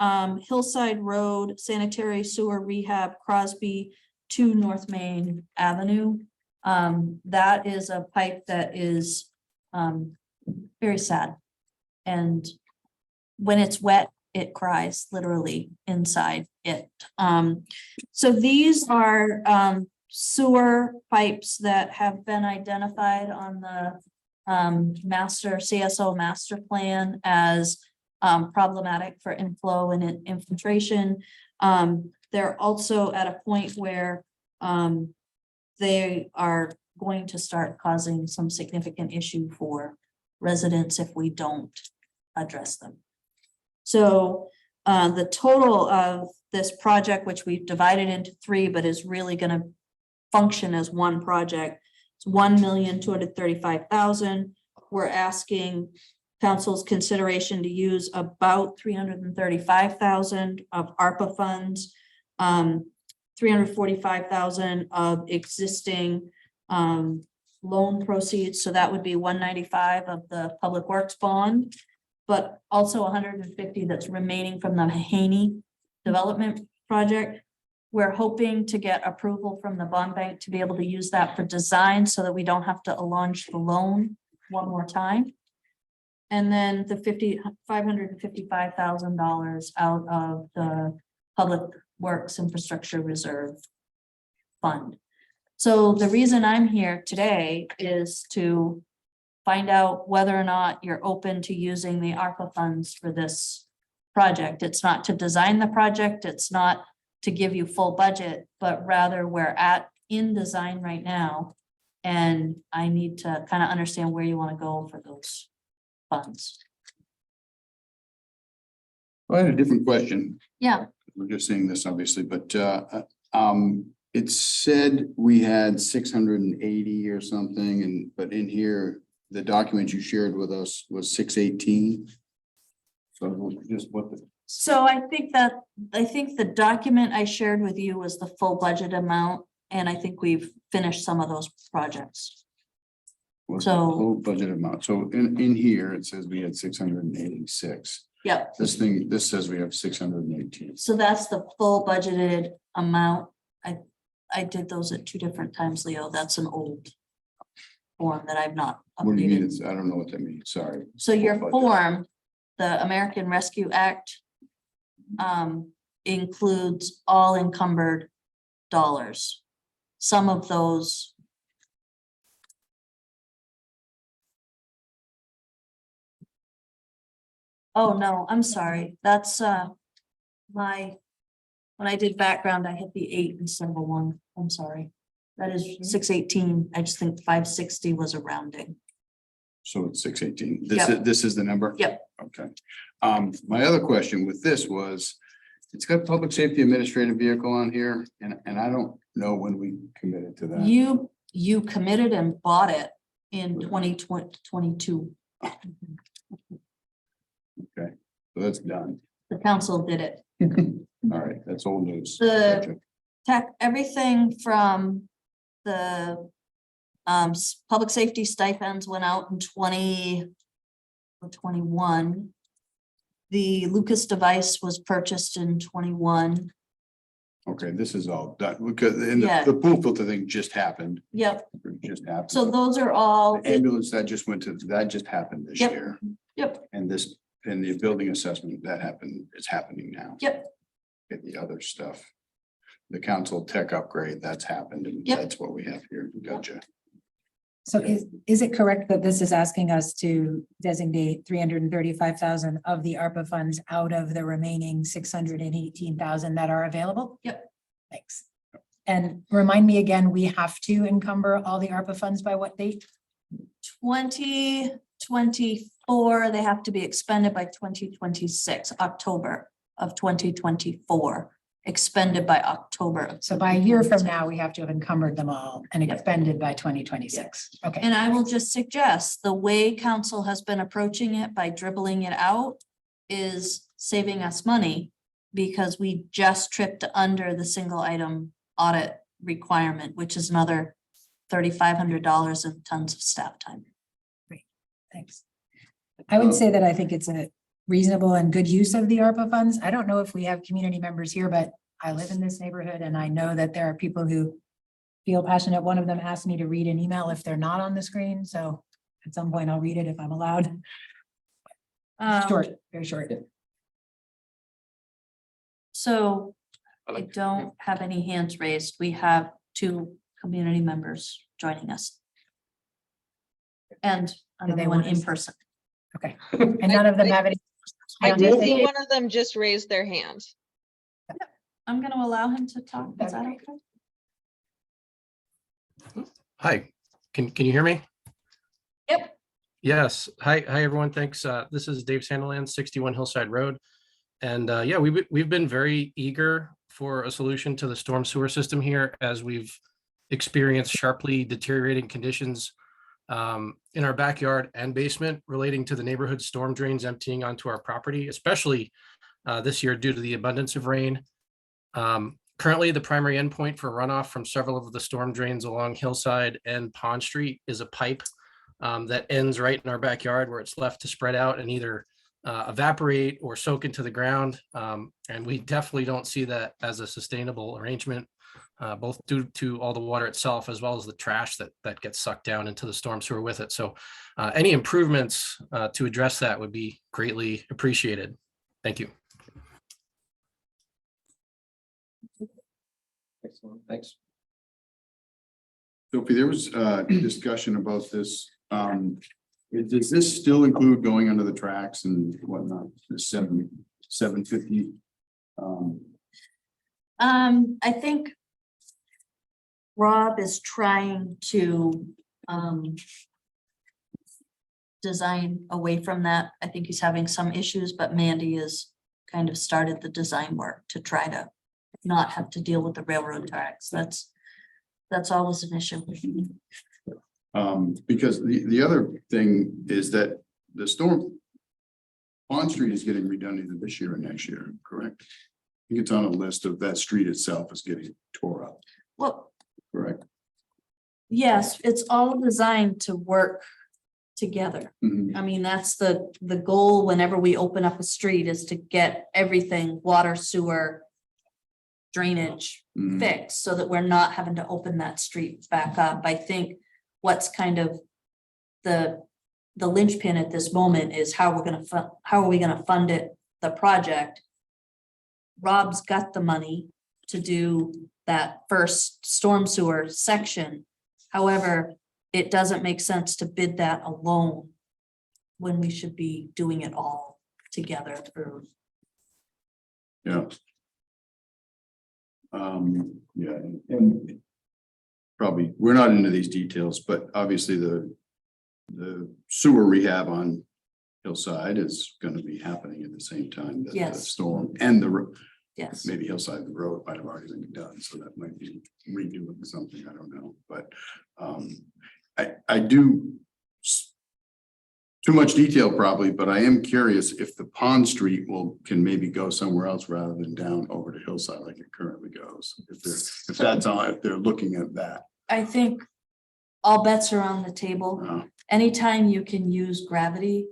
Hillside Road Sanitary Sewer Rehab Crosby 2 North Main Avenue. That is a pipe that is very sad. And when it's wet, it cries literally inside it. So these are sewer pipes that have been identified on the CSO master plan as problematic for inflow and infiltration. They're also at a point where they are going to start causing some significant issue for residents if we don't address them. So the total of this project, which we've divided into 3, but is really going to function as one project, it's $1,235,000. We're asking council's consideration to use about $335,000 of ARPA funds, $345,000 of existing loan proceeds. So that would be $195 of the public works bond, but also $150 that's remaining from the Haney development project. We're hoping to get approval from the bond bank to be able to use that for design so that we don't have to launch the loan one more time. And then the $555,000 out of the public works infrastructure reserve fund. So the reason I'm here today is to find out whether or not you're open to using the ARPA funds for this project. It's not to design the project. It's not to give you full budget, but rather we're in design right now. And I need to kind of understand where you want to go for those funds. I had a different question. Yeah, We're just seeing this obviously, but it said we had 680 or something, but in here, the document you shared with us was 618. So just what the. so I think the document I shared with you was the full budget amount, and I think we've finished some of those projects. What's So- the whole budget amount? So in here, it says we had 686. Yep, This says we have 618. so that's the full budgeted amount. I did those at 2 different times, Leo. That's an old form that I've not What do you mean? updated. I don't know what that means. Sorry. So your Full budget. form, the American Rescue Act, includes all encumbered dollars. Some of those. Oh, no, I'm sorry. That's when I did background, I hit the 8 instead of a 1. I'm sorry. That is 618. I just think 560 was a rounding. So it's 618. Yep. This is the number? Yep. Okay. My other question with this was, it's got public safety administrative vehicle on here, and I don't know when we committed to that. You committed and bought it in 2022. Okay, so that's done. The council did it. All right, that's old news. The- Everything from the public safety stipends went out in 2021. The Lucas device was purchased in 21. Okay, this is all done, because and Yeah. the pool filter thing just happened. Yep, It just happened. so those are all, The ambulance that just happened this Yep. year. yep, And the building assessment it's happening now. yep, Get the other stuff. The council tech upgrade, that's happened, and Yep. that's what we have here. Gotcha. So is it correct that this is asking us to designate 335,000 of the ARPA funds out of the remaining 618,000 that are available? Yep. Thanks. And remind me again, we have to encumber all the ARPA funds by what date? 2024, they have to be expended by 2026, October of 2024, expended by October. So by a year from now, we have to have encumbered them all and Yep. expended by 2026. Okay. And I will just suggest the way council has been approaching it by dribbling it out is saving us money because we just tripped under the single item audit requirement, which is another $3,500 and tons of staff time. Thanks. I would say that I think it's a reasonable and good use of the ARPA funds. I don't know if we have community members here, but I live in this neighborhood and I know that there are people who feel passionate. One of them asked me to read an email if they're not on the screen, so at some point I'll read it if I'm allowed. Short, very short. So I I like- don't have any hands raised. We have 2 community members joining us. And Do another they one want to in say- person. Okay, and none of them have any. I hand did raised? see one of them just raise their hand. I'm gonna allow him to talk. Is that okay? Hi, can you hear me? Yep. Yes. Hi, everyone. Thanks. This is Dave Sandeland, 61 Hillside Road. And yeah, we've been very eager for a solution to the storm sewer system here as we've experienced sharply deteriorating conditions in our backyard and basement relating to the neighborhood storm drains emptying onto our property, especially this year due to the abundance of rain. Currently, the primary endpoint for runoff from several of the storm drains along Hillside and Pond Street is a pipe that ends right in our backyard where it's left to spread out and either evaporate or soak into the ground. And we definitely don't see that as a sustainable arrangement, both due to all the water itself as well as the trash that gets sucked down into the storm sewer with it. So any improvements to address that would be greatly appreciated. Thank you. Excellent, thanks. Sophie, there was discussion about this. Does this still include going under the tracks and whatnot, the 750? I think Rob is trying to design away from that. I think he's having some issues, but Mandy has kind of started the design work to try to not have to deal with the railroad tracks. That's always an issue. Because the other thing is that the storm Pond Street is getting redone either this year or next year, correct? I think it's on a list of that street itself is getting tore up, Well, correct? yes, it's all designed to work together. Mhm. I mean, that's the goal whenever we open up a street is to get everything, water, sewer, drainage Mhm. fixed so that we're not having to open that street back up. I think what's kind of the linchpin at this moment is how are we gonna fund it, the project. Rob's got the money to do that first storm sewer section. However, it doesn't make sense to bid that alone when we should be doing it all together through. Yeah. Yeah, and probably, we're not into these details, but obviously the sewer rehab on Hillside is gonna be happening at the same time that the Yes. storm and Yes, maybe Hillside, the road might have already been done, so that might be redoing something, I don't know, but I do too much detail probably, but I am curious if the Pond Street can maybe go somewhere else rather than down over to Hillside like it currently goes. If they're looking at that. I think all bets are on the table. Anytime you can use gravity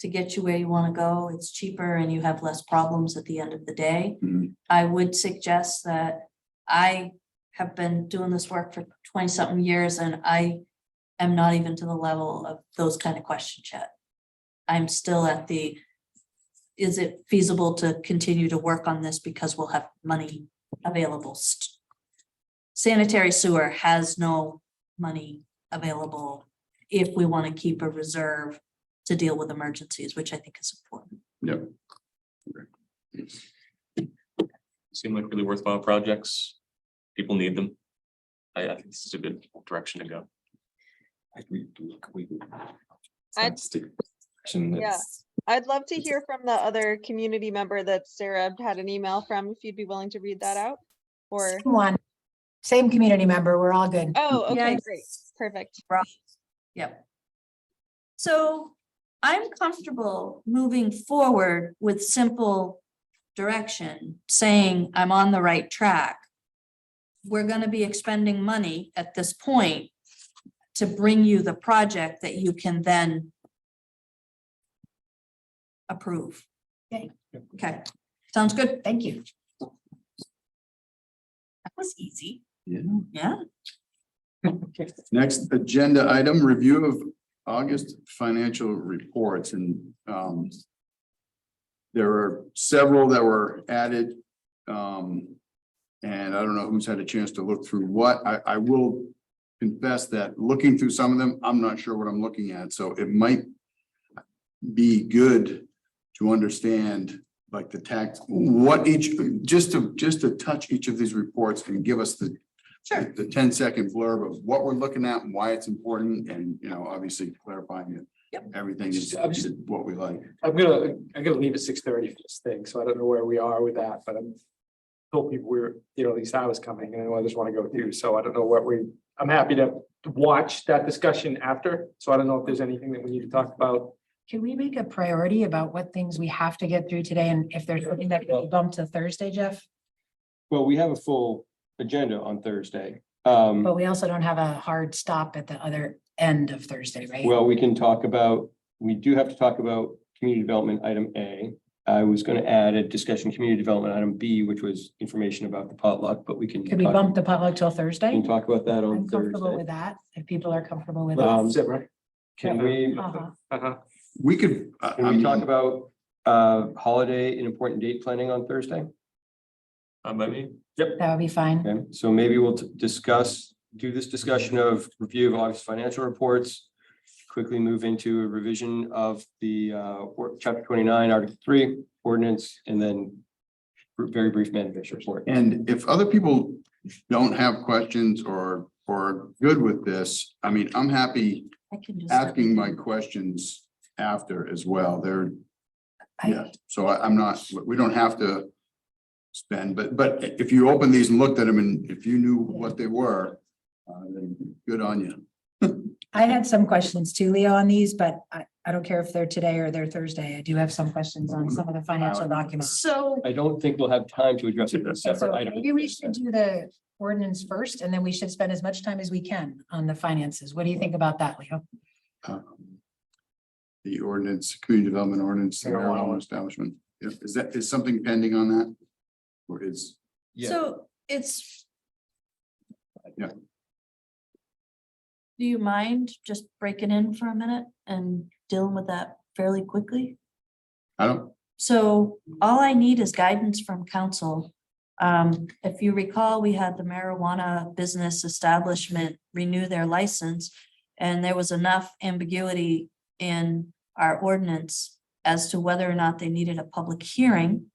to get you where you want to go, it's cheaper and you have less problems at the end of the day. Mhm. I would suggest that I have been doing this work for 20-something years and I am not even to the level of those kind of questions yet. I'm still at is it feasible to continue to work on this because we'll have money available? Sanitary sewer has no money available if we want to keep a reserve to deal with emergencies, which I think is important. Yep. Seem like really worthwhile projects. People need them. I think this is a good direction to go. Yeah. I'd love to hear from the other community member that Sarah had an email from, if you'd be willing to read that out. Or, Same community member, we're all good. oh, okay, Yeah. great, perfect. Yep. So I'm comfortable moving forward with simple direction, saying I'm on the right track. We're gonna be expending money at this point to bring you the project that you can then approve. Okay. Okay, sounds good. Thank you. That was easy. Yeah. Yeah. Next agenda item, review of August financial reports, and there are several that were added. And I don't know who's had a chance to look through what. I will confess that looking through some of them, I'm not sure what I'm looking at, so it might be good to understand like the tax, what each, just to touch each of these reports and give us the 10-second blurb of what we're looking at and why it's important, and, you know, obviously clarifying it. Yep. Everything is what we like. I'm gonna leave at 6:30 for this thing, so I don't know where we are with that, but I'm. Told people we're, you know, at least I was coming and others want to go through, so I don't know what I'm happy to watch that discussion after, so I don't know if there's anything that we need to talk about. Can we make a priority about what things we have to get through today, and if there's something that will bump to Thursday, Jeff? Well, we have a full agenda on Thursday. But we also don't have a hard stop at the other end of Thursday, right? Well, we do have to talk about community development item A. I was going to add a discussion community development item B, which was information about the potluck, but we can. Could we bump the potluck till Thursday? We can talk about that on I'm comfortable Thursday. with that, if people are comfortable with Um, that. Right? Can we, Uh-huh. We could, can we talk about holiday and important date planning on Thursday? By me? That would be fine. Okay, so maybe we'll do this discussion of review of August financial reports. Quickly move into a revision of the chapter 29, article 3 ordinance, and then very brief management report. and if other people don't have questions or good with this, I mean, I'm happy I can just. asking my questions after as well. They're, I- yeah, so I'm not, we don't have to spend, but if you open these and looked at them and if you knew what they were, then good on you. I had some questions too, Leo, on these, but I don't care if they're today or they're Thursday. I do have some questions on some of the financial documents. So, I don't think we'll have time to address it as a separate So item. maybe we should do the ordinance first, and then we should spend as much time as we can on the finances. What do you think about that, Leo? The ordinance, community development ordinance, the marijuana establishment, is something pending on that? Or is, Yeah. so it's. Yeah. Do you mind just breaking in for a minute and dealing with that fairly quickly? I don't, So all I need is guidance from council. If you recall, we had the marijuana business establishment renew their license. And there was enough ambiguity in our ordinance as to whether or not they needed a public hearing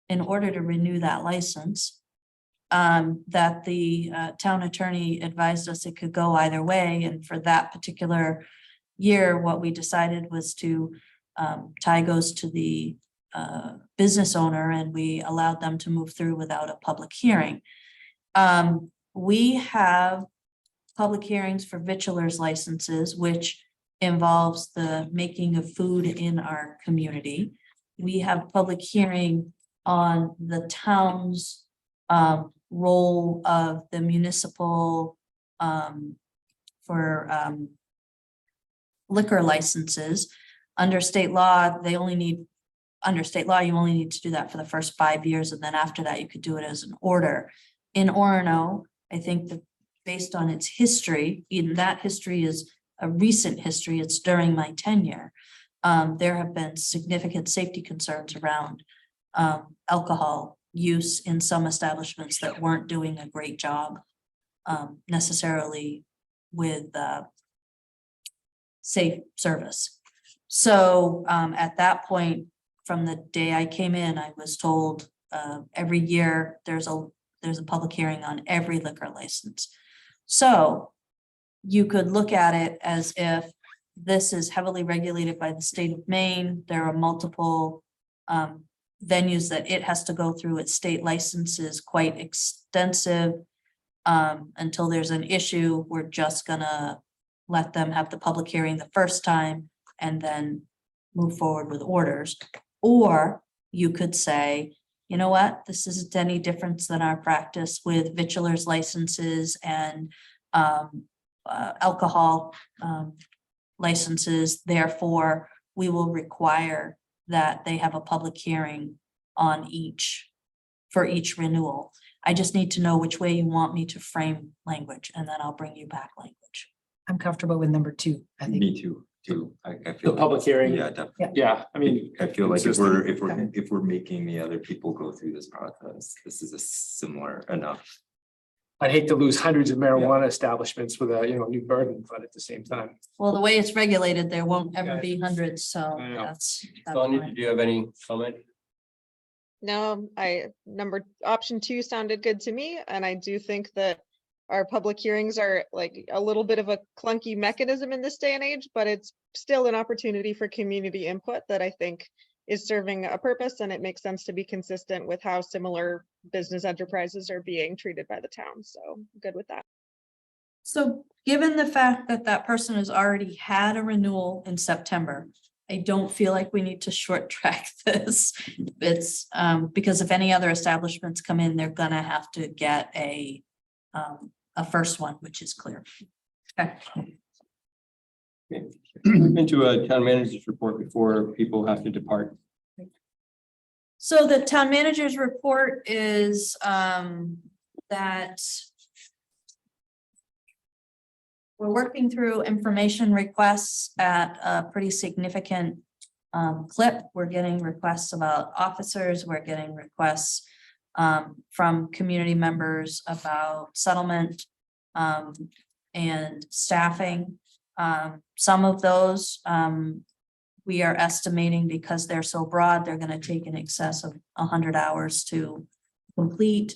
in order to renew that license. That the town attorney advised us it could go either way, and for that particular year, what we decided was to tie goes to the business owner, and we allowed them to move through without a public hearing. We have public hearings for vitulers licenses, which involves the making of food in our community. We have public hearing on the town's role of the municipal for liquor licenses. Under state law, you only need to do that for the first 5 years, and then after that, you could do it as an order. In Orono, I think that based on its history, even that history is a recent history, it's during my tenure. There have been significant safety concerns around alcohol use in some establishments that weren't doing a great job necessarily with safe service. So at that point, from the day I came in, I was told every year there's a public hearing on every liquor license. So you could look at it as if this is heavily regulated by the state of Maine. There are multiple venues that it has to go through. Its state license is quite extensive. Until there's an issue, we're just gonna let them have the public hearing the first time and then move forward with orders. Or you could say, you know what, this isn't any difference than our practice with vitulers licenses and alcohol licenses. Therefore, we will require that they have a public hearing on for each renewal. I just need to know which way you want me to frame language, and then I'll bring you back language. I'm comfortable with number 2. I think. Me too, I The feel. public hearing. Yeah, definitely. Yeah, I mean, I feel like Consistent. if we're making the other people go through this process, this is a similar enough. I'd hate to lose hundreds of marijuana establishments with a, new burden, but at the same time. Well, the way it's regulated, there won't ever Yeah. be hundreds, so I know. that's. Sonia, fine. did you have any comment? No, option 2 sounded good to me, and I do think that our public hearings are like a little bit of a clunky mechanism in this day and age, but it's still an opportunity for community input that I think is serving a purpose, and it makes sense to be consistent with how similar business enterprises are being treated by the town. So good with that. So given the fact that that person has already had a renewal in September, I don't feel like we need to short track this. It's because if any other establishments come in, they're gonna have to get a first one, which is clear. Okay. Into a town manager's report before people have to depart. So the town manager's report is that we're working through information requests at a pretty significant clip. We're getting requests about officers. We're getting requests from community members about settlement and staffing. Some of those we are estimating, because they're so broad, they're going to take in excess of 100 hours to complete.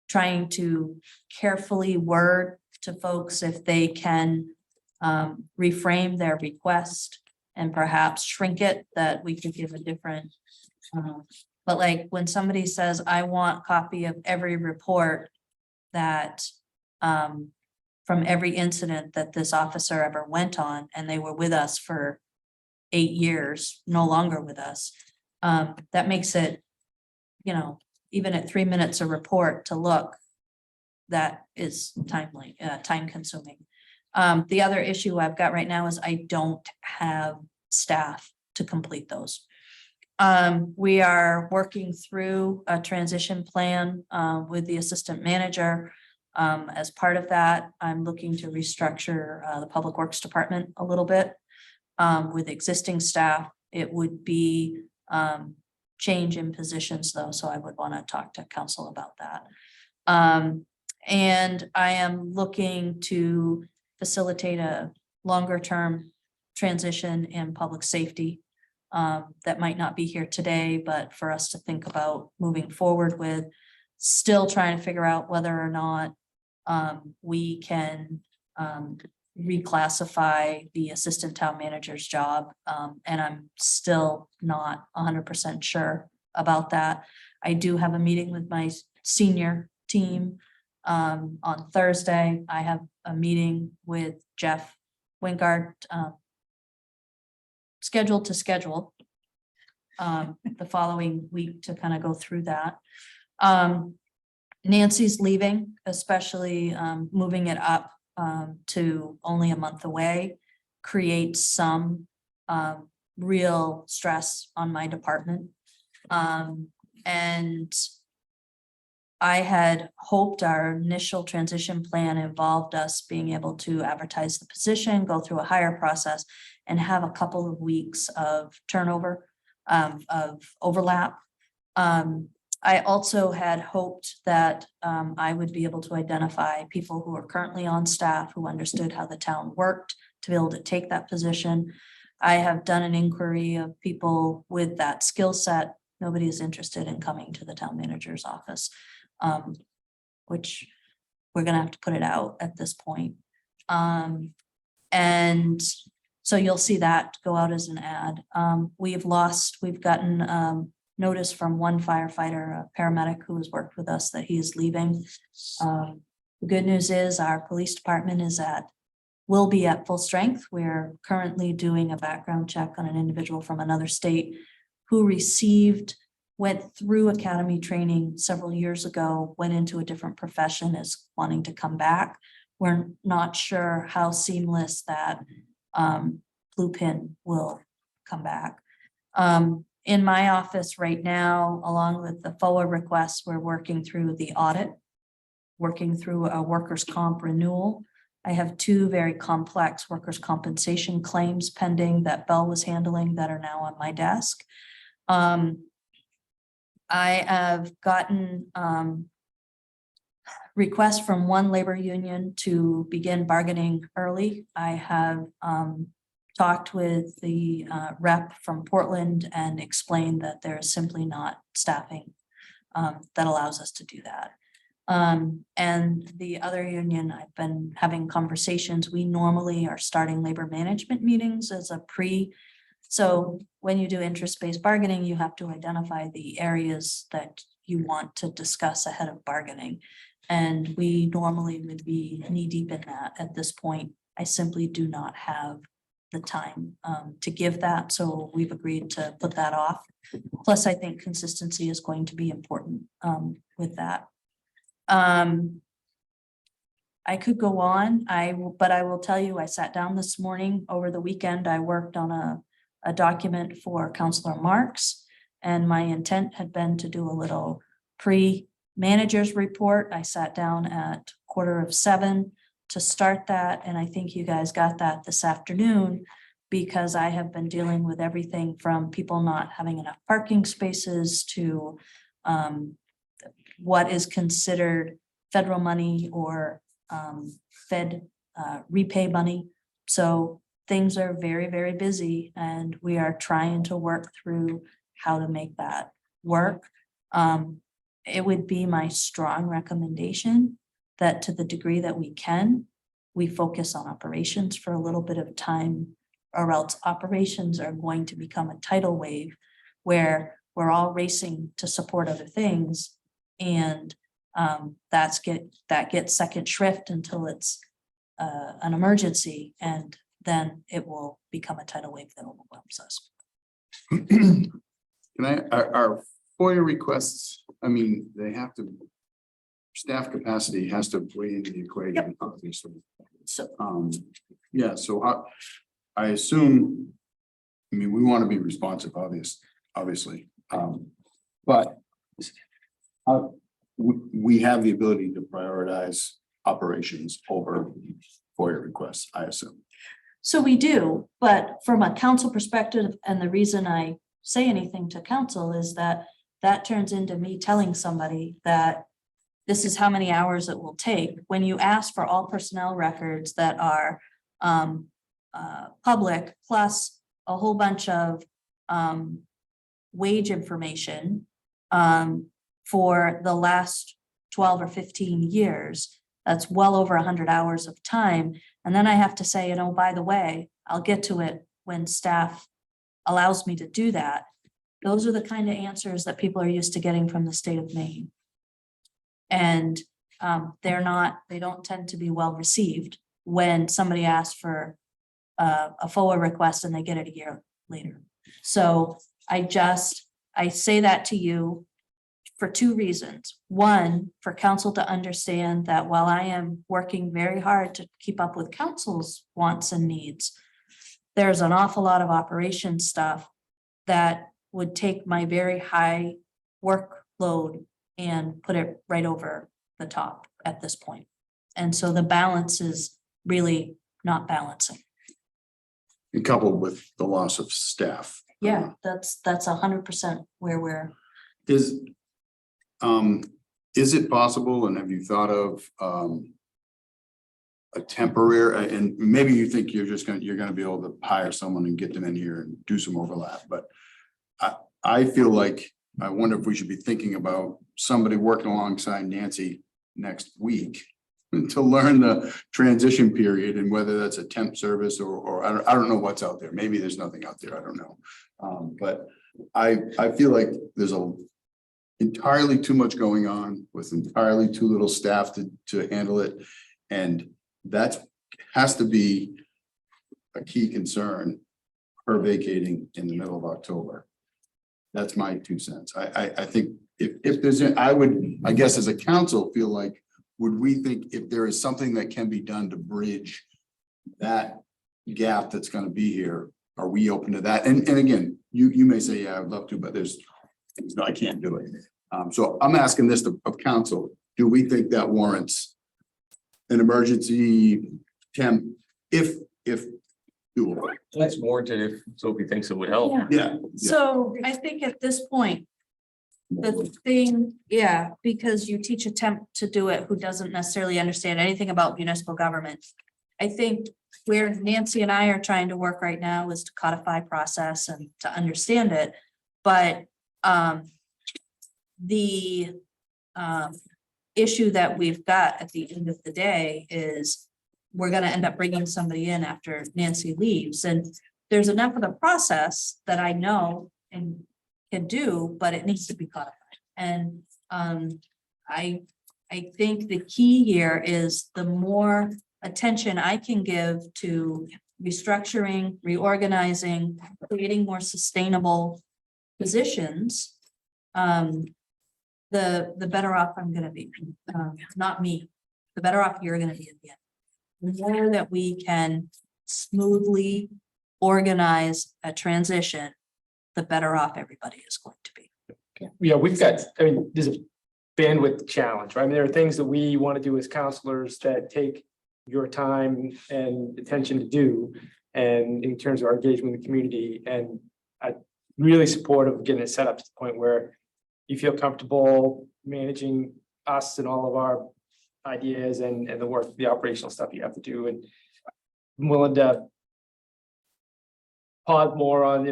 Trying to carefully word to folks if they can reframe their request and perhaps shrink it, that we could give a different. But like when somebody says, I want a copy of every report that from every incident that this officer ever went on, and they were with us for 8 years, no longer with us, that makes it, even at 3 minutes a report to look, that is time consuming. The other issue I've got right now is I don't have staff to complete those. We are working through a transition plan with the assistant manager. As part of that, I'm looking to restructure the Public Works Department a little bit. With existing staff, it would be change in positions though, so I would want to talk to council about that. And I am looking to facilitate a longer term transition in public safety that might not be here today, but for us to think about moving forward with. Still trying to figure out whether or not we can reclassify the assistant town manager's job. And I'm still not 100% sure about that. I do have a meeting with my senior team on Thursday. I have a meeting with Jeff Wingard scheduled the following week to kind of go through that. Nancy's leaving, especially moving it up to only a month away, creates some real stress on my department. And I had hoped our initial transition plan involved us being able to advertise the position, go through a hire process, and have a couple of weeks of turnover, of overlap. I also had hoped that I would be able to identify people who are currently on staff who understood how the town worked to be able to take that position. I have done an inquiry of people with that skill set. Nobody is interested in coming to the town manager's office, which we're gonna have to put it out at this point. And so you'll see that go out as an ad. We've gotten notice from one firefighter, a paramedic who has worked with us, that he is leaving. The good news is our police department will be at full strength. We're currently doing a background check on an individual from another state who went through academy training several years ago, went into a different profession, is wanting to come back. We're not sure how seamless that blue pin will come back. In my office right now, along with the FOA requests, we're working through the audit, working through a workers' comp renewal. I have two very complex workers' compensation claims pending that Bell was handling that are now on my desk. I have gotten requests from one labor union to begin bargaining early. I have talked with the rep from Portland and explained that there is simply not staffing that allows us to do that. And the other union, I've been having conversations. We normally are starting labor management meetings as a so when you do interest-based bargaining, you have to identify the areas that you want to discuss ahead of bargaining. And we normally would be knee-deep in that at this point. I simply do not have the time to give that, so we've agreed to put that off. Plus, I think consistency is going to be important with that. I could go on, but I will tell you, I sat down this morning over the weekend. I worked on a document for Counselor Marks, and my intent had been to do a little pre-managers report. I sat down at 6:45 to start that, and I think you guys got that this afternoon, because I have been dealing with everything from people not having enough parking spaces to what is considered federal money or Fed repay money. So things are very, very busy, and we are trying to work through how to make that work. It would be my strong recommendation that, to the degree that we can, we focus on operations for a little bit of time, or else operations are going to become a tidal wave where we're all racing to support other things. And that gets second shrift until it's an emergency, and then it will become a tidal wave that overwhelms us. Our FOIA requests, I mean, they have to, staff capacity has to weigh into the equation, obviously. So Yeah, so I assume, I mean, we want to be responsive, obviously. But we have the ability to prioritize operations over FOIA requests, I assume. So we do, but from a council perspective, and the reason I say anything to council is that turns into me telling somebody that this is how many hours it will take. When you ask for all personnel records that are public, plus a whole bunch of wage information for the last 12 or 15 years, that's well over 100 hours of time. And then I have to say, you know, by the way, I'll get to it when staff allows me to do that. Those are the kind of answers that people are used to getting from the state of Maine. And they don't tend to be well received when somebody asks for a FOA request and they get it a year later. So I say that to you for two reasons. One, for council to understand that while I am working very hard to keep up with council's wants and needs, there's an awful lot of operation stuff that would take my very high workload and put it right over the top at this point. And so the balance is really not balancing. And coupled with the loss of staff. Yeah, that's 100% where we're. Is it possible, and have you thought of a temporary, and maybe you think you're gonna be able to hire someone and get them in here and do some overlap, but I feel like, I wonder if we should be thinking about somebody working alongside Nancy next week to learn the transition period, and whether that's a temp service or I don't know what's out there. Maybe there's nothing out there. I don't know. But I feel like there's entirely too much going on with entirely too little staff to handle it. And that has to be a key concern, her vacating in the middle of October. That's my 2 cents. I think if there's, I guess as a council feel like, would we think if there is something that can be done to bridge that gap that's going to be here, are we open to that? And again, you may say, yeah, I'd love to, but no, I can't do it. So I'm asking this of council, do we think that warrants an emergency temp if doable? That's warranted if Sophie thinks it would help. Yeah. Yeah. So I think at this point, the thing, yeah, because you teach a temp to do it who doesn't necessarily understand anything about municipal government. I think where Nancy and I are trying to work right now is to codify process and to understand it. But the issue that we've got at the end of the day is we're gonna end up bringing somebody in after Nancy leaves. And there's enough of the process that I know and can do, but it needs to be codified. And I think the key here is the more attention I can give to restructuring, reorganizing, creating more sustainable positions, the better off I'm gonna be. Not me, the better off you're gonna be at the end. The more that we can smoothly organize a transition, the better off everybody is going to be. Yeah, we've got, I mean, there's a bandwidth challenge, right? I mean, there are things that we want to do as counselors that take your time and attention to do. And in terms of our engagement with the community, and I'm really supportive of getting it set up to the point where you feel comfortable managing us and all of our ideas and the work, the operational stuff you have to do. And I'm willing to pause more on,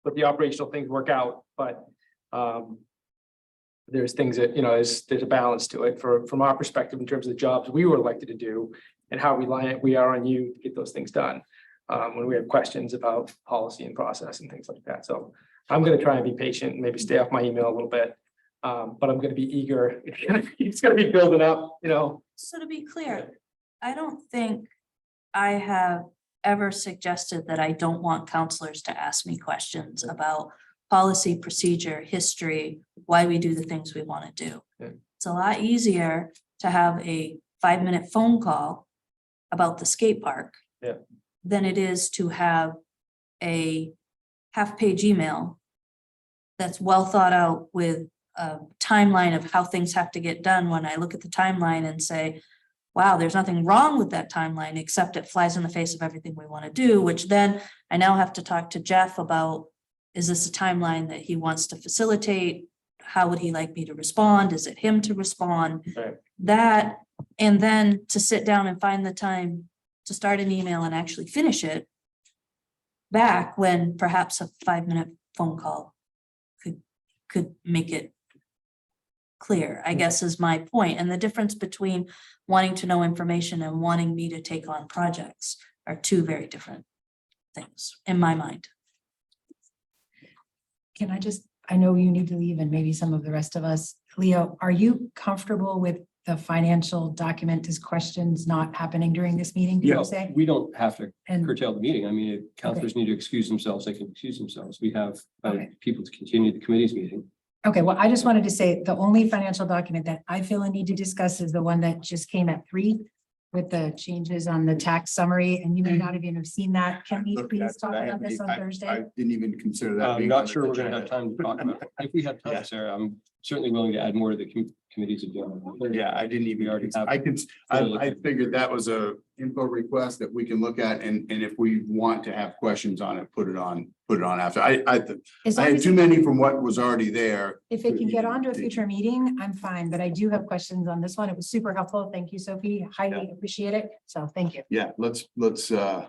let the operational things work out, but there's things that, there's a balance to it from our perspective in terms of the jobs we were elected to do and how reliant we are on you to get those things done. When we have questions about policy and process and things like that. So I'm going to try and be patient and maybe stay off my email a little bit. But I'm going to be eager. It's going to be building up, So to be clear, I don't think I have ever suggested that I don't want counselors to ask me questions about policy, procedure, history, why we do the things we want to do. Yeah. It's a lot easier to have a 5-minute phone call about the skate park than it is to have a half-page email that's well thought out with a timeline of how things have to get done. When I look at the timeline and say, wow, there's nothing wrong with that timeline, except it flies in the face of everything we want to do, which then I now have to talk to Jeff about, is this a timeline that he wants to facilitate? How would he like me to respond? Is it him to respond? Right. That, and then to sit down and find the time to start an email and actually finish it back when perhaps a 5-minute phone call could make it clear, I guess is my point. And the difference between wanting to know information and wanting me to take on projects are two very different things in my mind. Can I know you need to leave and maybe some of the rest of us. Leo, are you comfortable with the financial document as questions not happening during this meeting, did Yeah, you say? we don't have to And, curtail the meeting. I mean, if counselors need to excuse themselves, they can excuse themselves. We have Okay. people to continue the committee's meeting. okay, well, I just wanted to say the only financial document that I feel a need to discuss is the one that just came at 3 with the changes on the tax summary, and you may not have even seen that. Can we please talk about this on I Thursday? didn't even consider that. I'm being not on the sure we're gonna agenda. have time to talk about it. If we have Yeah. time, Sarah, I'm certainly willing to add more to the committee's agenda. Yeah, I didn't even, We already have- I figured that was a info request that we can look at, and if we want to have questions on it, put it on after. I As I long had as too it- many from what was already there. If it can get onto a future meeting, I'm fine, but I do have questions on this one. It was super helpful. Thank you, Sophie. Highly appreciate it. So thank you. Yeah, let's, I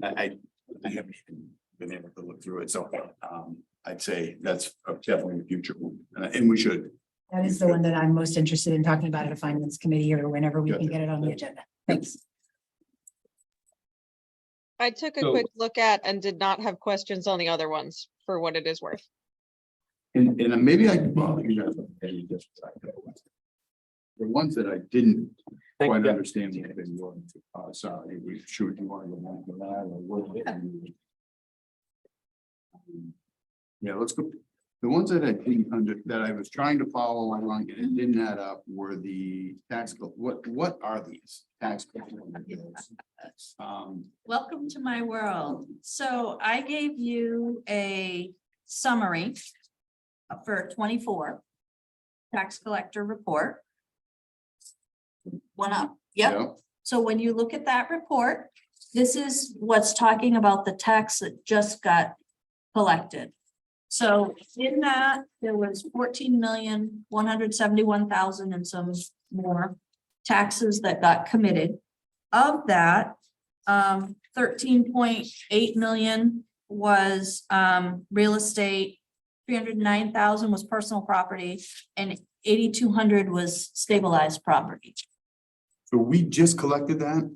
haven't even been able to look through it, so, I'd say that's definitely the future one, and we should. That is the one that I'm most interested in talking about at a finance committee or whenever we can get it on the agenda. Thanks. I took a So- quick look at and did not have questions on the other ones for what it is worth. And maybe well, you know, maybe just the ones that I didn't quite understand what they were. Sorry, we should you want to go back to that or what? Yeah, let's go. The ones that I didn't that I was trying to follow along and it didn't add up were the what are these tax? Welcome to my world. So I gave you a summary for 24 tax collector report. One up. Yep. So when you look at that report, this is what's talking about the tax that just got collected. So in that, there was 14,171,000 and some more taxes that got committed. Of that, 13.8 million was real estate, 309,000 was personal property, and 8,200 was stabilized property. So we just collected that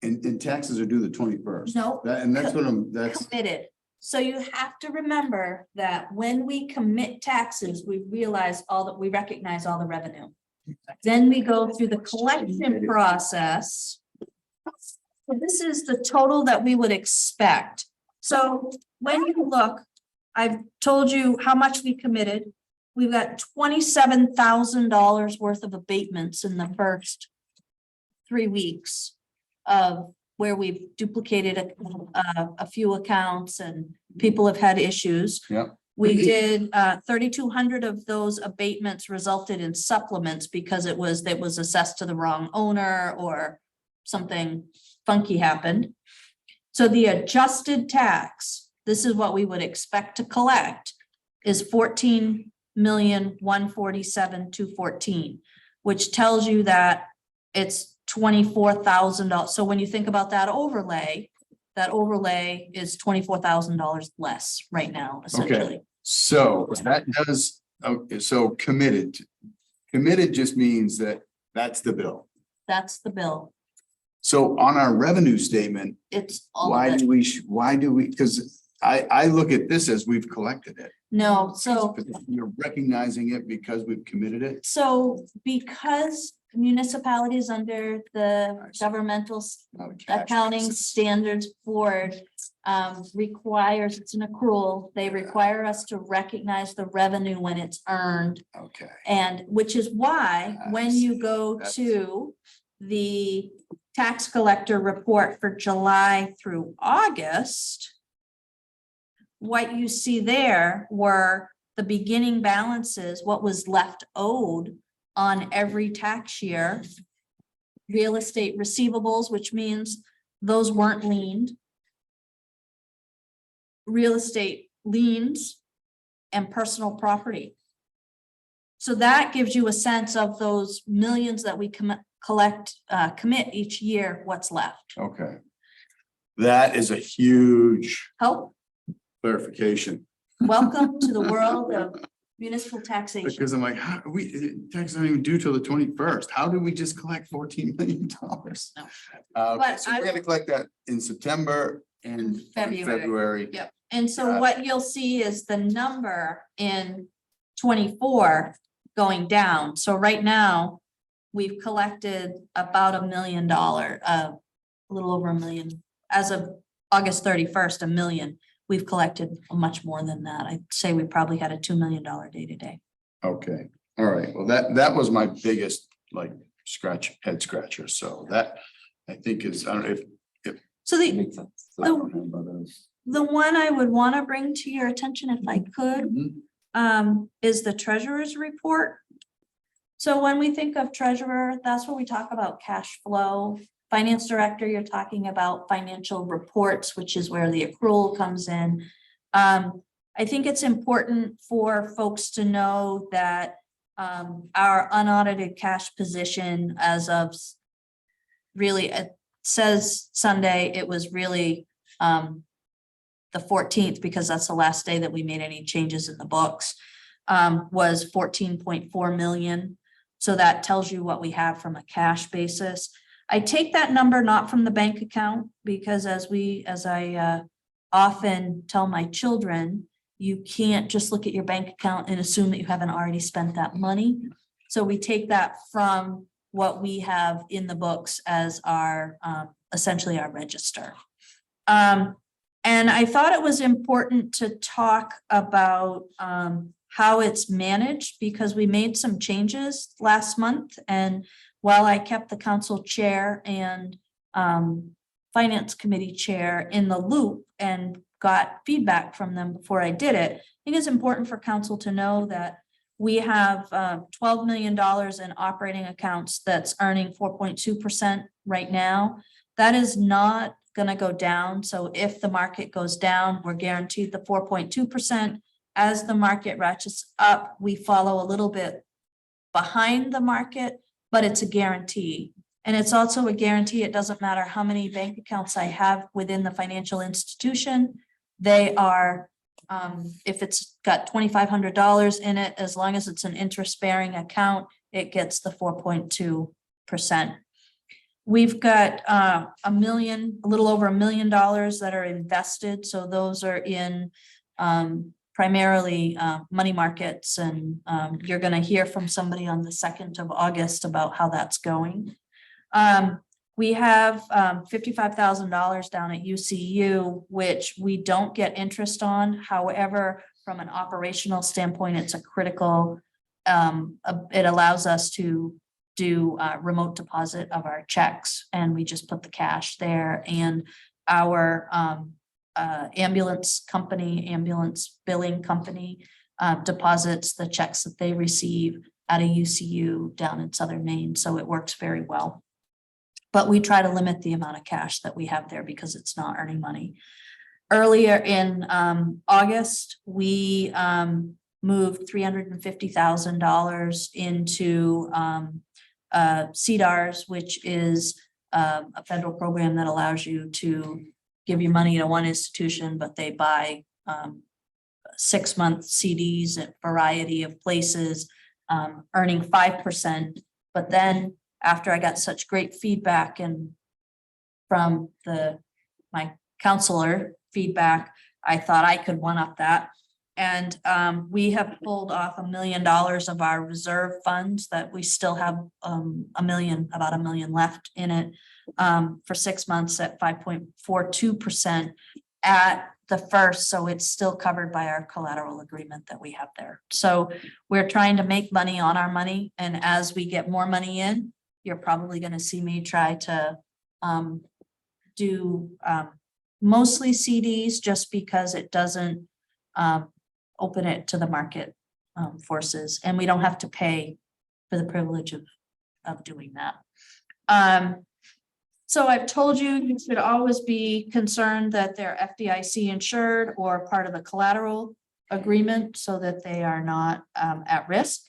and taxes are due the 21st. No. And that's what that's. Committed. So you have to remember that when we commit taxes, we realize we recognize all the revenue. Then we go through the collection process. So this is the total that we would expect. So when you look, I've told you how much we committed. We've got $27,000 worth of abatements in the first 3 weeks of where we've duplicated a few accounts and people have had issues. Yeah. We did 3,200 of those abatements resulted in supplements because it was assessed to the wrong owner or something funky happened. So the adjusted tax, this is what we would expect to collect, is 14,147,214, which tells you that it's $24,000. So when you think about that overlay is $24,000 less right now, essentially. So that does, okay, so committed just means that that's the bill. That's the bill. So on our revenue statement, It's all of why it. do we, because I look at this as we've collected it. No, so You're recognizing it because we've committed it. because municipalities under the governmental accounting standards board requires, it's an accrual, they require us to recognize the revenue when it's earned. Okay. And which is why when you go That's- to the tax collector report for July through August, what you see there were the beginning balances, what was left owed on every tax year. Real estate receivables, which means those weren't liened. Real estate liens and personal property. So that gives you a sense of those millions that we commit each year, what's left. Okay. That is a huge Help, clarification. welcome to the world of municipal taxation. Because I'm like, how taxes aren't even due till the 21st. How do we just collect $14 million? No. Okay, so we're gonna collect that in September and February. Yep, and so what you'll see is the number in 24 going down. So right now, we've collected about $1 million, a little over $1 million. As of August 31st, $1 million. We've collected much more than that. I'd say we probably had a $2 million day to day. Okay, all right. Well, that was my biggest like head scratcher. So that I think is, I don't know if. So Makes sense. I don't know about those. the one I would want to bring to your attention if I could, Mhm. is the treasurer's report. So when we think of treasurer, that's where we talk about cash flow. Finance director, you're talking about financial reports, which is where the accrual comes in. I think it's important for folks to know that our unaudited cash position as of really, it says Sunday, it was really the 14th, because that's the last day that we made any changes in the books, was 14.4 million. So that tells you what we have from a cash basis. I take that number not from the bank account, because as I often tell my children, you can't just look at your bank account and assume that you haven't already spent that money. So we take that from what we have in the books as our essentially our register. And I thought it was important to talk about how it's managed, because we made some changes last month. And while I kept the council chair and finance committee chair in the loop and got feedback from them before I did it, I think it's important for council to know that we have $12 million in operating accounts that's earning 4.2% right now. That is not going to go down. So if the market goes down, we're guaranteed the 4.2%. As the market ratchets up, we follow a little bit behind the market, but it's a guarantee. And it's also a guarantee. It doesn't matter how many bank accounts I have within the financial institution. They are, if it's got $2,500 in it, as long as it's an interest-bearing account, it gets the 4.2%. We've got a little over $1 million that are invested. So those are in primarily money markets, and you're going to hear from somebody on the 2nd of August about how that's going. We have $55,000 down at UCU, which we don't get interest on. However, from an operational standpoint, it's a critical, it allows us to do remote deposit of our checks, and we just put the cash there. And our ambulance billing company deposits the checks that they receive at a UCU down in Southern Maine. So it works very well. But we try to limit the amount of cash that we have there because it's not earning money. Earlier in August, we moved $350,000 into CDARS, which is a federal program that allows you to give your money to one institution, but they buy 6-month CDs at a variety of places, earning 5%. But then after I got such great feedback and from my counselor feedback, I thought I could one-up that. And we have pulled off $1 million of our reserve funds that we still have about $1 million left in it for 6 months at 5.42% at the first. So it's still covered by our collateral agreement that we have there. So we're trying to make money on our money. And as we get more money in, you're probably going to see me try to do mostly CDs, just because it doesn't open it to the market forces, and we don't have to pay for the privilege of doing that. So I've told you, you should always be concerned that they're FDIC insured or part of the collateral agreement so that they are not at risk.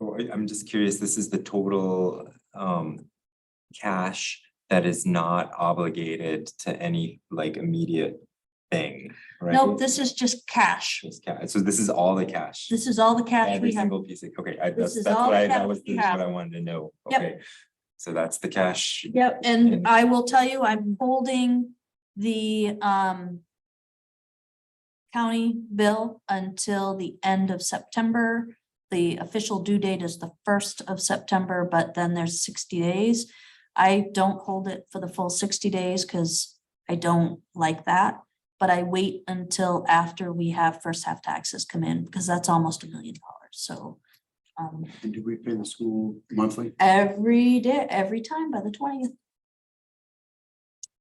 I'm just curious, this is the total cash that is not obligated to any like immediate thing, right? No, this is just cash. Just cash. So this is all the cash. This is all the cash Every we have. single piece of, okay, This is that's all what the that cash was we what have. I wanted to know. Yep. Okay. So that's the cash. Yep, and I will tell you, I'm holding the county bill until the end of September. The official due date is the 1st of September, but then there's 60 days. I don't hold it for the full 60 days because I don't like that, but I wait until after we have first half taxes come in, because that's almost $1 million. So And do we pay the school monthly? every day, every time by the 20th.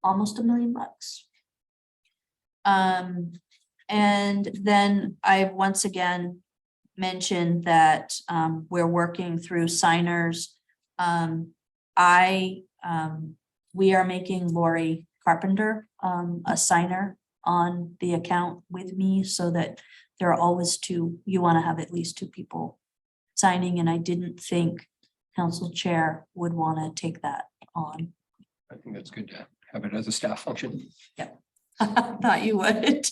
Almost $1 million. And then I've once again mentioned that we're working through signers. We are making Lori Carpenter a signer on the account with me, so that there are always two. You want to have at least 2 people signing, and I didn't think council chair would want to take that on. I think that's good to have it as a staff function. Thought you would.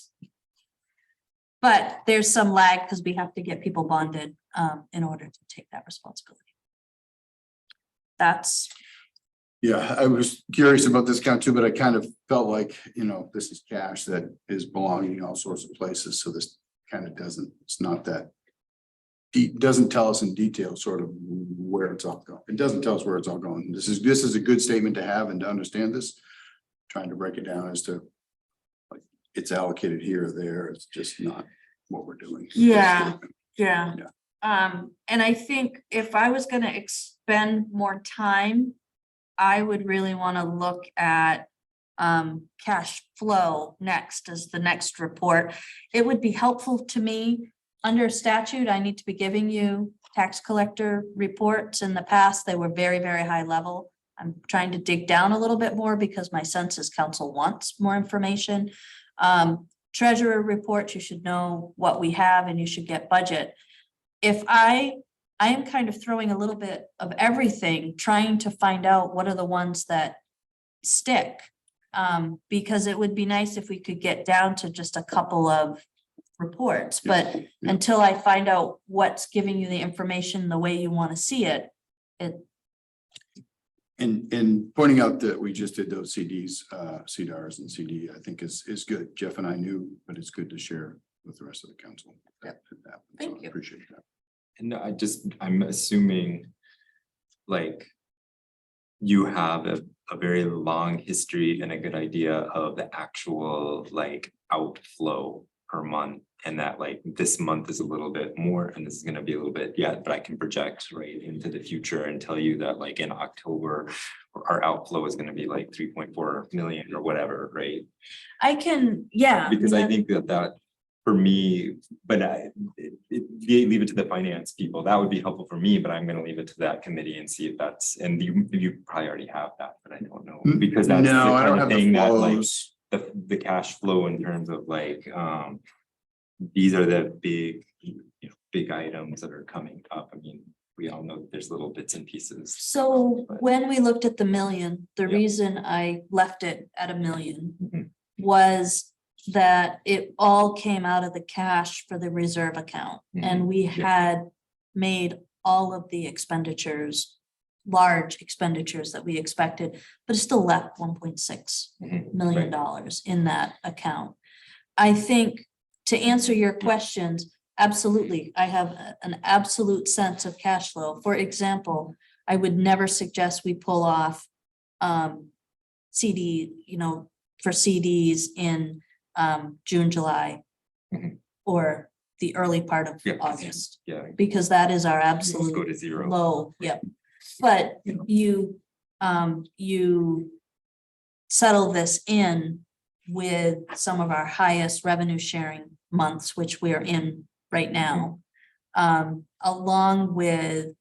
But there's some lag because we have to get people bonded in order to take that responsibility. That's. Yeah, I was curious about this account too, but I kind of felt like, this is cash that is belonging in all sorts of places. So this kind of it's not that deep, doesn't tell us in detail sort of where it's all going. It doesn't tell us where it's all going. This is a good statement to have and to understand this. Trying to break it down as to like it's allocated here or there. It's just not. what we're doing. Yeah. Yeah. Yeah. And I think if I was gonna expend more time, I would really wanna look at cash flow next as the next report. It would be helpful to me. Under statute, I need to be giving you tax collector reports. In the past, they were very, very high level. I'm trying to dig down a little bit more because my census council wants more information. Treasurer reports, you should know what we have and you should get budget. If I am kind of throwing a little bit of everything, trying to find out what are the ones that stick. Because it would be nice if we could get down to just a couple of reports, but Yeah. until I find out what's giving you the information the way you want to see it, And pointing out that we just did those CDs, CDRs and CD, I think is good. Jeff and I knew, but it's good to share with the rest of the council. Thank you. Appreciate that. And I'm assuming like you have a very long history and a good idea of the actual like outflow per month. And that like this month is a little bit more and this is gonna be a little bit, yeah, but I can project right into the future and tell you that like in October, our outflow is gonna be like 3.4 million or whatever, right? I can, yeah. Because I think that for me, but leave it to the finance people. That would be helpful for me, but I'm gonna leave it to that committee and see if that's, and you probably already have that, but I don't know. Because that's the No, I kind don't of have the thing that like flows. the cash flow in terms of like, these are the big, big items that are coming up. I mean, we all know there's little bits and pieces. So when we looked at the million, the Yeah. reason I left it at $1 million Mhm. was that it all came out of the cash for the reserve account. And we had made all of the expenditures, large expenditures that we expected, but it still left $1.6 million in that account. I think to answer your questions, absolutely, I have an absolute sense of cash flow. For example, I would never suggest we pull off CD, for CDs in June, July, Mhm. or the early part of Yeah. August, Yeah, because that is our let's absolute go to zero. low, yep. But you settle this in with some of our highest revenue sharing months, which we're in right now. Along with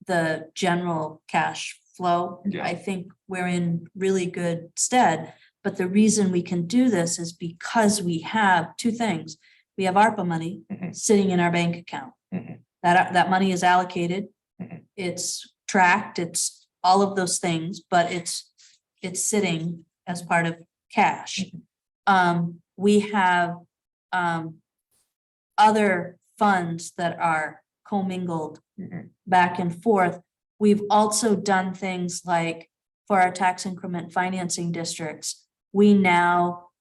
the general cash flow, Yeah. I think we're in really good stead. But the reason we can do this is because we have two things. We have ARPA money Mhm. sitting in our bank account. Mhm. That money is allocated. Mhm. It's tracked, it's all of those things, but it's sitting as part of cash. We have other funds that are commingled Mhm. back and forth. We've also done things like for our tax increment financing districts, we now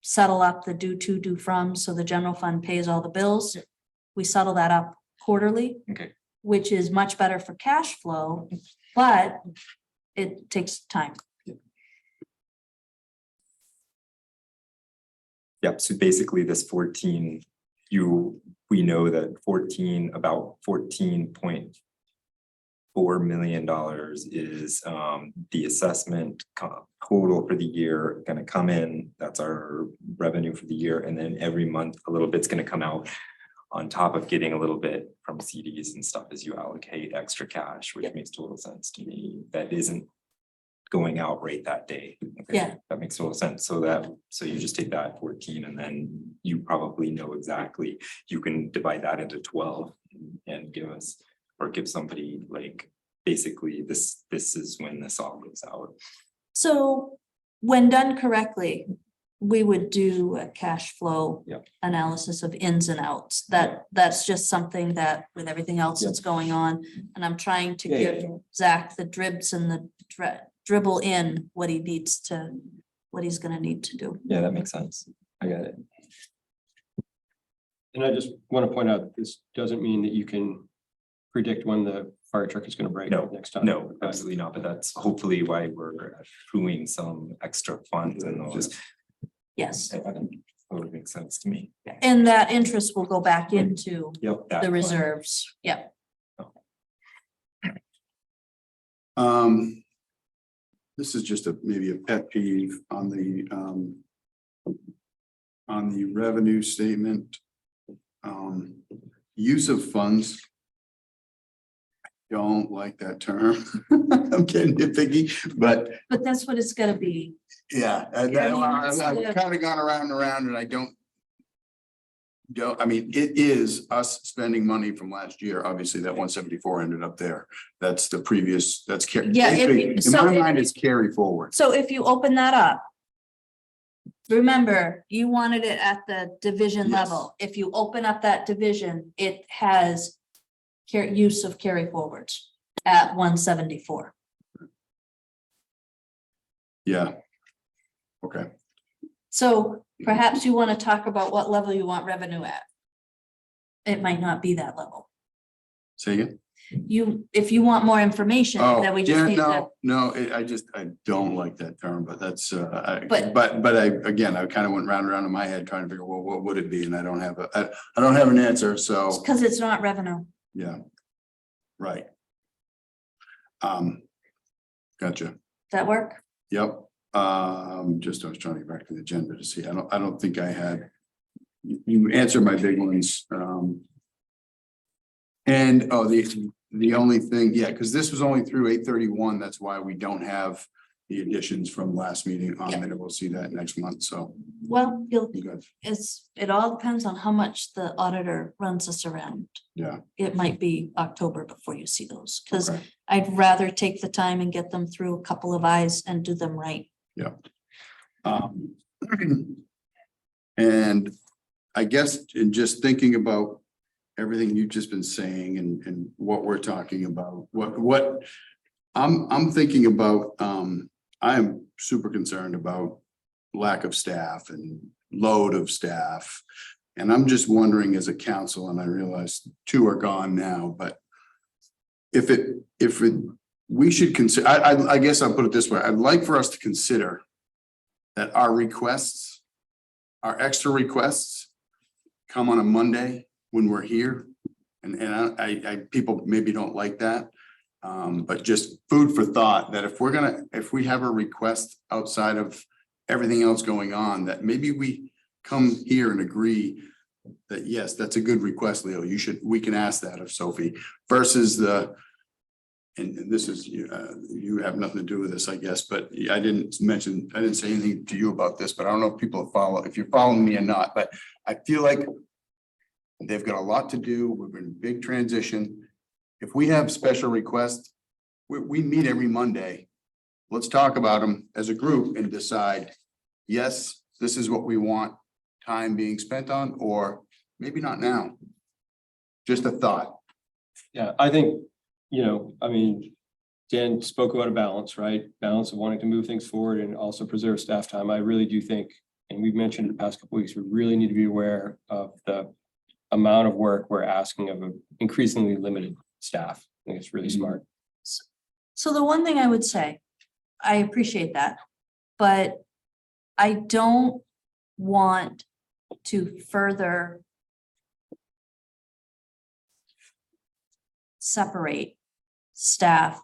settle up the due to, due from, so the general fund pays all the bills. Yeah. We settle that up quarterly. Okay. Which is much better for cash flow, but it takes time. Yep, so basically this 14, we know that about $14.4 million is the assessment total for the year gonna come in. That's our revenue for the year, and then every month a little bit's gonna come out on top of getting a little bit from CDs and stuff as you allocate extra cash, which makes total sense to me. That isn't going out right that day. Okay, Yeah. that makes total sense. So you just take that 14 and then you probably know exactly, you can divide that into 12 and give us, or give somebody like, basically this is when this all goes out. So when done correctly, we would do a cash flow Yep. analysis of ins and outs. That's just something that with everything else that's going on, and I'm trying to Yeah, give Zach the dribs and the dribble in what he's gonna need to do. Yeah, that makes sense. I got it. And I just want to point out, that this doesn't mean that you can predict when the fire truck is going to break No, next time. No, absolutely not, but that's hopefully why we're accruing some extra funds in those. Yes. Totally. makes sense to me. And that interest will go back into Yep. the reserves. Yeah. This is just maybe a pet peeve on the revenue statement. Use of funds. Don't like that term. I'm getting nitpicky, but But that's what it's gonna be. yeah, I've kind of gone around and around and I don't. I mean, it is us spending money from last year. Obviously, that 174 ended up there. That's the previous, that's carry. Yeah, In so my if- mind, it's carry forward. So if you open that up. Remember, you wanted it at the division Yes. level. If you open up that division, it has. Use of carry forwards at 174. Yeah. Okay. So perhaps you want to talk about what level you want revenue at. It might not be that level. Say again. If you want more information, Oh, then we just yeah, need to. no, I don't like that term, but that's, But- but I kind of went round and round in my head trying to figure, well, what would it be? And I don't have I don't have an answer, so, Because it's not revenue. yeah. Right. Gotcha. That work? Yep. Just I was trying to get back to the agenda to see. I don't think I had. You answered my big ones. And the only thing, yeah, because this was only through 8/31. That's why we don't have the additions from last meeting on there. We'll see that next month. So Well, good. it all depends on how much the auditor runs us around. Yeah. It might be October before you see those, because Okay. I'd rather take the time and get them through a couple of eyes and do them right. And I guess in just thinking about everything you've just been saying and what we're talking about, what I'm thinking about, I am super concerned about lack of staff and load of staff. And I'm just wondering as a council, and I realize 2 are gone now, but we should consider, I guess I'll put it this way. I'd like for us to consider that our requests, our extra requests come on a Monday when we're here. And people maybe don't like that. But just food for thought that if we have a request outside of everything else going on, that maybe we come here and agree that, yes, that's a good request, Leo. We can ask that of Sophie versus and this is, you have nothing to do with this, I guess, but I didn't say anything to you about this, but I don't know if you're following me or not, but I feel like they've got a lot to do. We're in big transition. If we have special requests, we meet every Monday. Let's talk about them as a group and decide, yes, this is what we want time being spent on, or maybe not now. Just a thought. Yeah, I think, I mean, Dan spoke about a balance, right? Balance of wanting to move things forward and also preserve staff time. I really do think, and we've mentioned in the past couple of weeks, we really need to be aware of the amount of work we're asking of an increasingly limited staff. I think it's really smart. So the one thing I would say, I appreciate that, but I don't want to further separate staff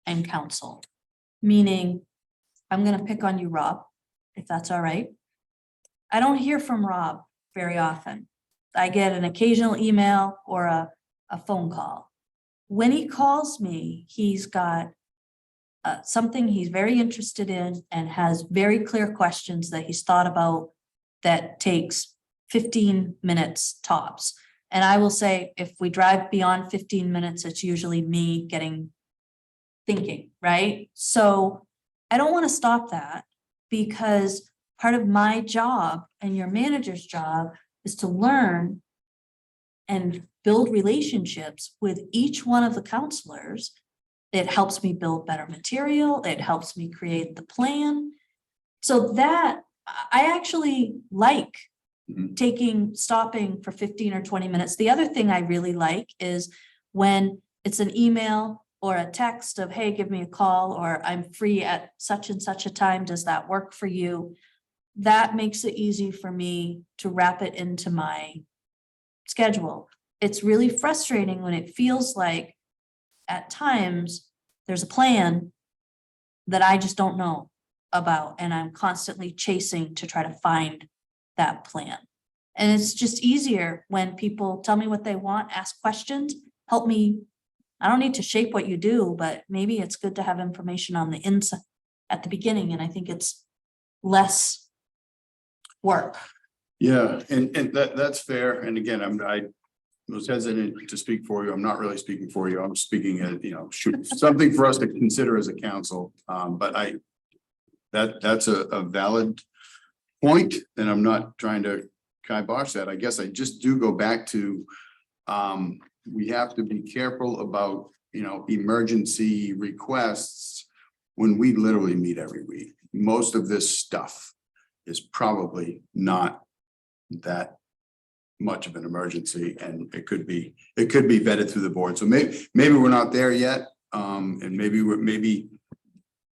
and council. Meaning, I'm gonna pick on you, Rob, if that's all right. I don't hear from Rob very often. I get an occasional email or a phone call. When he calls me, he's got something he's very interested in and has very clear questions that he's thought about that takes 15 minutes tops. And I will say, if we drive beyond 15 minutes, it's usually me thinking, right? So I don't want to stop that, because part of my job and your manager's job is to learn and build relationships with each one of the counselors. It helps me build better material. It helps me create the plan. So that I actually like stopping for 15 or 20 minutes. The other thing I really like is when it's an email or a text of, hey, give me a call, or I'm free at such and such a time. Does that work for you? that makes it easy for me to wrap it into my schedule. It's really frustrating when it feels like at times there's a plan that I just don't know about, and I'm constantly chasing to try to find that plan. And it's just easier when people tell me what they want, ask questions, help me. I don't need to shape what you do, but maybe it's good to have information on the inside at the beginning, and I think it's less work. Yeah, and that's fair. And again, I was hesitant to speak for you. I'm not really speaking for you. I'm speaking as, should something for us to consider as a council. But that's a valid point, and I'm not trying to kibosh that. I guess I just do go back to we have to be careful about, emergency requests when we literally meet every week. Most of this stuff is probably not that much of an emergency, and it could be vetted through the board. So maybe we're not there yet. And maybe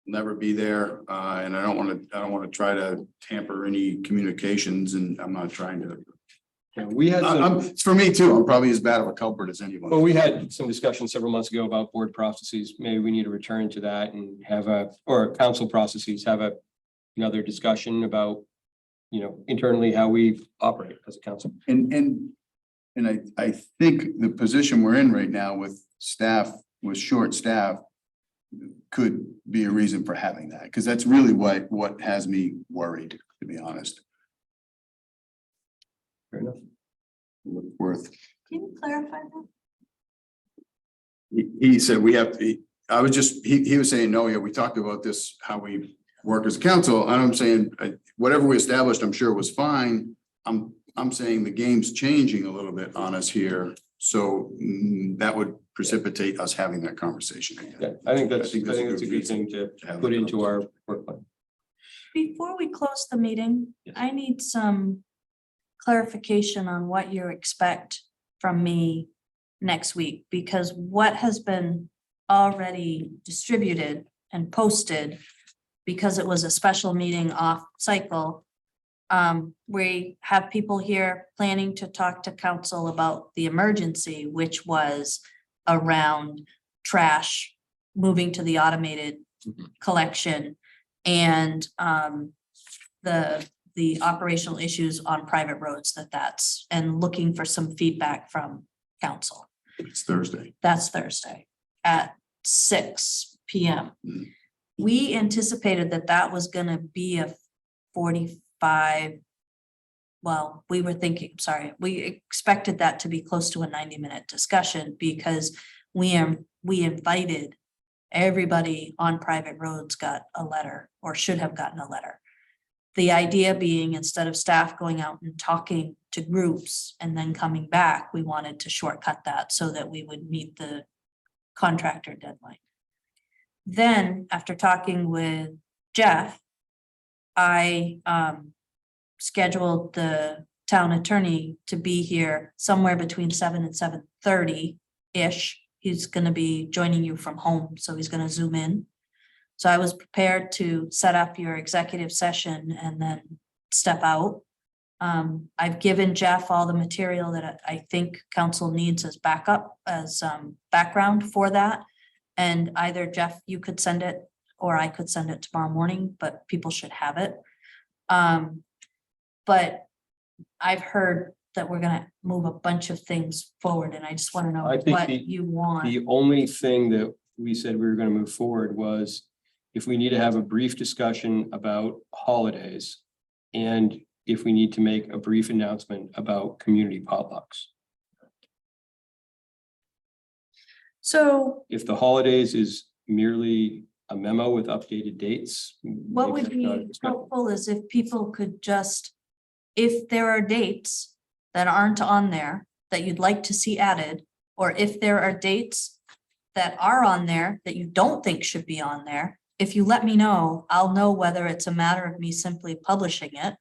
never be there. And I don't want to try to tamper any communications, and I'm not trying to. Yeah, we had It's for me too. I'm probably as bad of a culprit as anyone. Well, we had some discussion several months ago about board processes. Maybe we need to return to that and have or council processes, have another discussion about, internally how we operate as a council. And I think the position we're in right now with short staff could be a reason for having that, because that's really what has me worried, to be honest. Fair enough. Worth. Can you clarify that? He said we have, he was saying, no, yeah, we talked about this, how we work as council, and I'm saying, whatever we established, I'm sure was fine. I'm saying the game's changing a little bit on us here, so that would precipitate us having that conversation again. Yeah, I think that's a good thing to put into our work plan. Before we close the meeting, I need some clarification on what you expect from me next week, because what has been already distributed and posted, because it was a special meeting off cycle, we have people here planning to talk to council about the emergency, which was around trash moving to the automated collection, and the operational issues on private roads and looking for some feedback from council. It's Thursday. That's Thursday at 6 p.m. We anticipated that was gonna be a 45. Well, we expected that to be close to a 90-minute discussion, because we invited everybody on private roads got a letter, or should have gotten a letter. The idea being, instead of staff going out and talking to groups and then coming back, we wanted to shortcut that so that we would meet the contractor deadline. Then, after talking with Jeff, I scheduled the town attorney to be here somewhere between 7 and 7:30-ish. He's gonna be joining you from home, so he's gonna Zoom in. So I was prepared to set up your executive session and then step out. I've given Jeff all the material that I think council needs as backup, as background for that. And either Jeff, you could send it, or I could send it tomorrow morning, but people should have it. But I've heard that we're gonna move a bunch of things forward, and I just want to know I think what you want. The only thing that we said we were going to move forward was if we need to have a brief discussion about holidays, and if we need to make a brief announcement about community potlucks. So If the holidays is merely a memo with updated dates. what would maybe that's not be expected. helpful is if people could just, if there are dates that aren't on there that you'd like to see added, or if there are dates that are on there that you don't think should be on there, if you let me know, I'll know whether it's a matter of me simply publishing it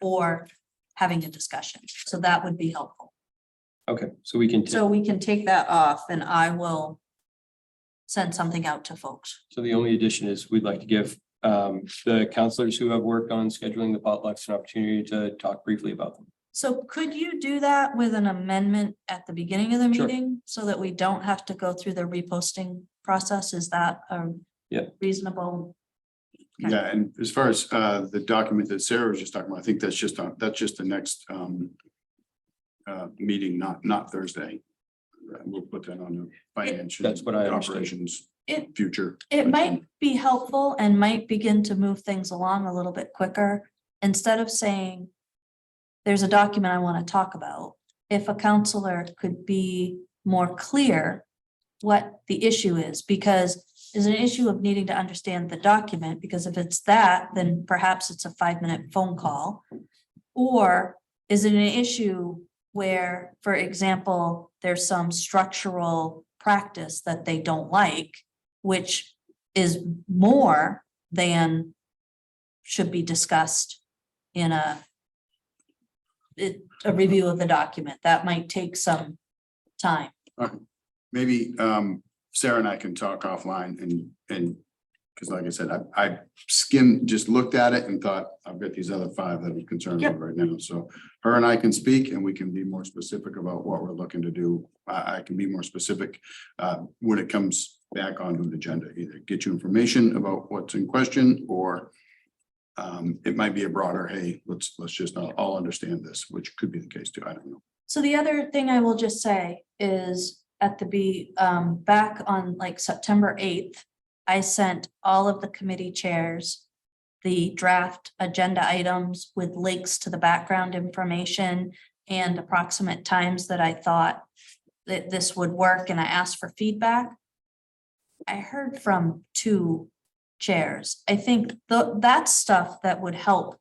or having a discussion. So that would be helpful. Okay, so we can. So we can take that off, and I will send something out to folks. So the only addition is we'd like to give the counselors who have worked on scheduling the potlucks an opportunity to talk briefly about them. So could you do that with an amendment at the beginning of the Sure. meeting so that we don't have to go through the reposting process? Is that Yeah. reasonable? Okay. Yeah, and as far as the document that Sarah was just talking about, I think that's just the next meeting, not Thursday. We'll put that on the financial. That's what I understood. Operations It, future. it might be helpful and might begin to move things along a little bit quicker. Instead of saying, there's a document I want to talk about, if a counselor could be more clear what the issue is, because there's an issue of needing to understand the document, because if it's that, then perhaps it's a 5-minute phone call. Or is it an issue where, for example, there's some structural practice that they don't like, which is more than should be discussed in a review of the document. That might take some time. Maybe Sarah and I can talk offline and because like I said, I skimmed, just looked at it and thought, I've got these other 5 that I'm concerned with right now. So her and I can speak and we can be more specific about what we're looking to do. I can be more specific when it comes back onto the agenda, either get you information about what's in question, or it might be a broader, hey, let's just all understand this, which could be the case too. I don't know. So the other thing I will just say is at the back on like September 8th, I sent all of the committee chairs the draft agenda items with links to the background information and approximate times that I thought that this would work, and I asked for feedback. I heard from 2 chairs. I think that's stuff that would help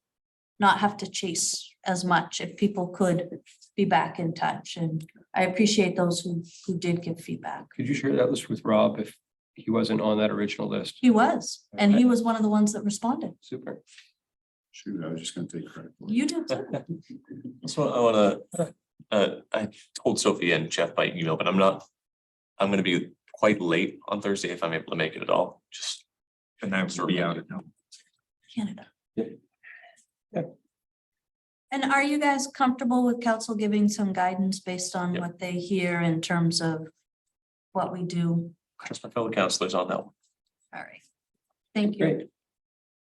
not have to chase as much if people could be back in touch. And I appreciate those who did give feedback. Could you share that list with Rob if he wasn't on that original list? He was, and he was one of the ones that responded. Super. Shoot, I was just gonna take credit for it. You did too. So I wanna, I told Sophie and Jeff by email, but I'm gonna be quite late on Thursday if I'm able to make it at all, just. And that would be out of town. Canada. Yeah. Yeah. And are you guys comfortable with council giving some guidance based on Yep. what they hear in terms of what we do? Trust my fellow counselors on that one. All right. Thank you. Great.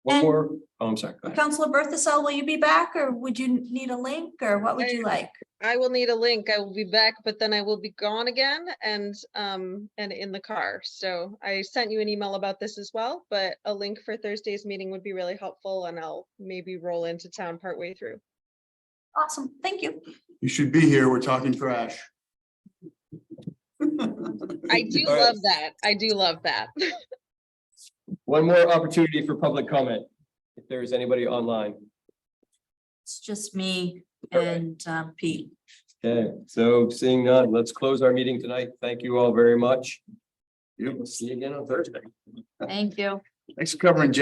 One And- more, oh, I'm sorry. Go ahead. Councilor Berthasell, will you be back or would you need a link or what would you like? I will need a link. I will be back, but then I will be gone again and in the car. So I sent you an email about this as well, but a link for Thursday's meeting would be really helpful, and I'll maybe roll into town partway through. Awesome. Thank you. You should be here. We're talking trash. I do All right. love that. I do love that. One more opportunity for public comment, if there is anybody online. It's just me All right. and Pete. Okay, so seeing none, let's close our meeting tonight. Thank you all very much. We'll see you again on Thursday. Thank you. Thanks for covering, Jeff.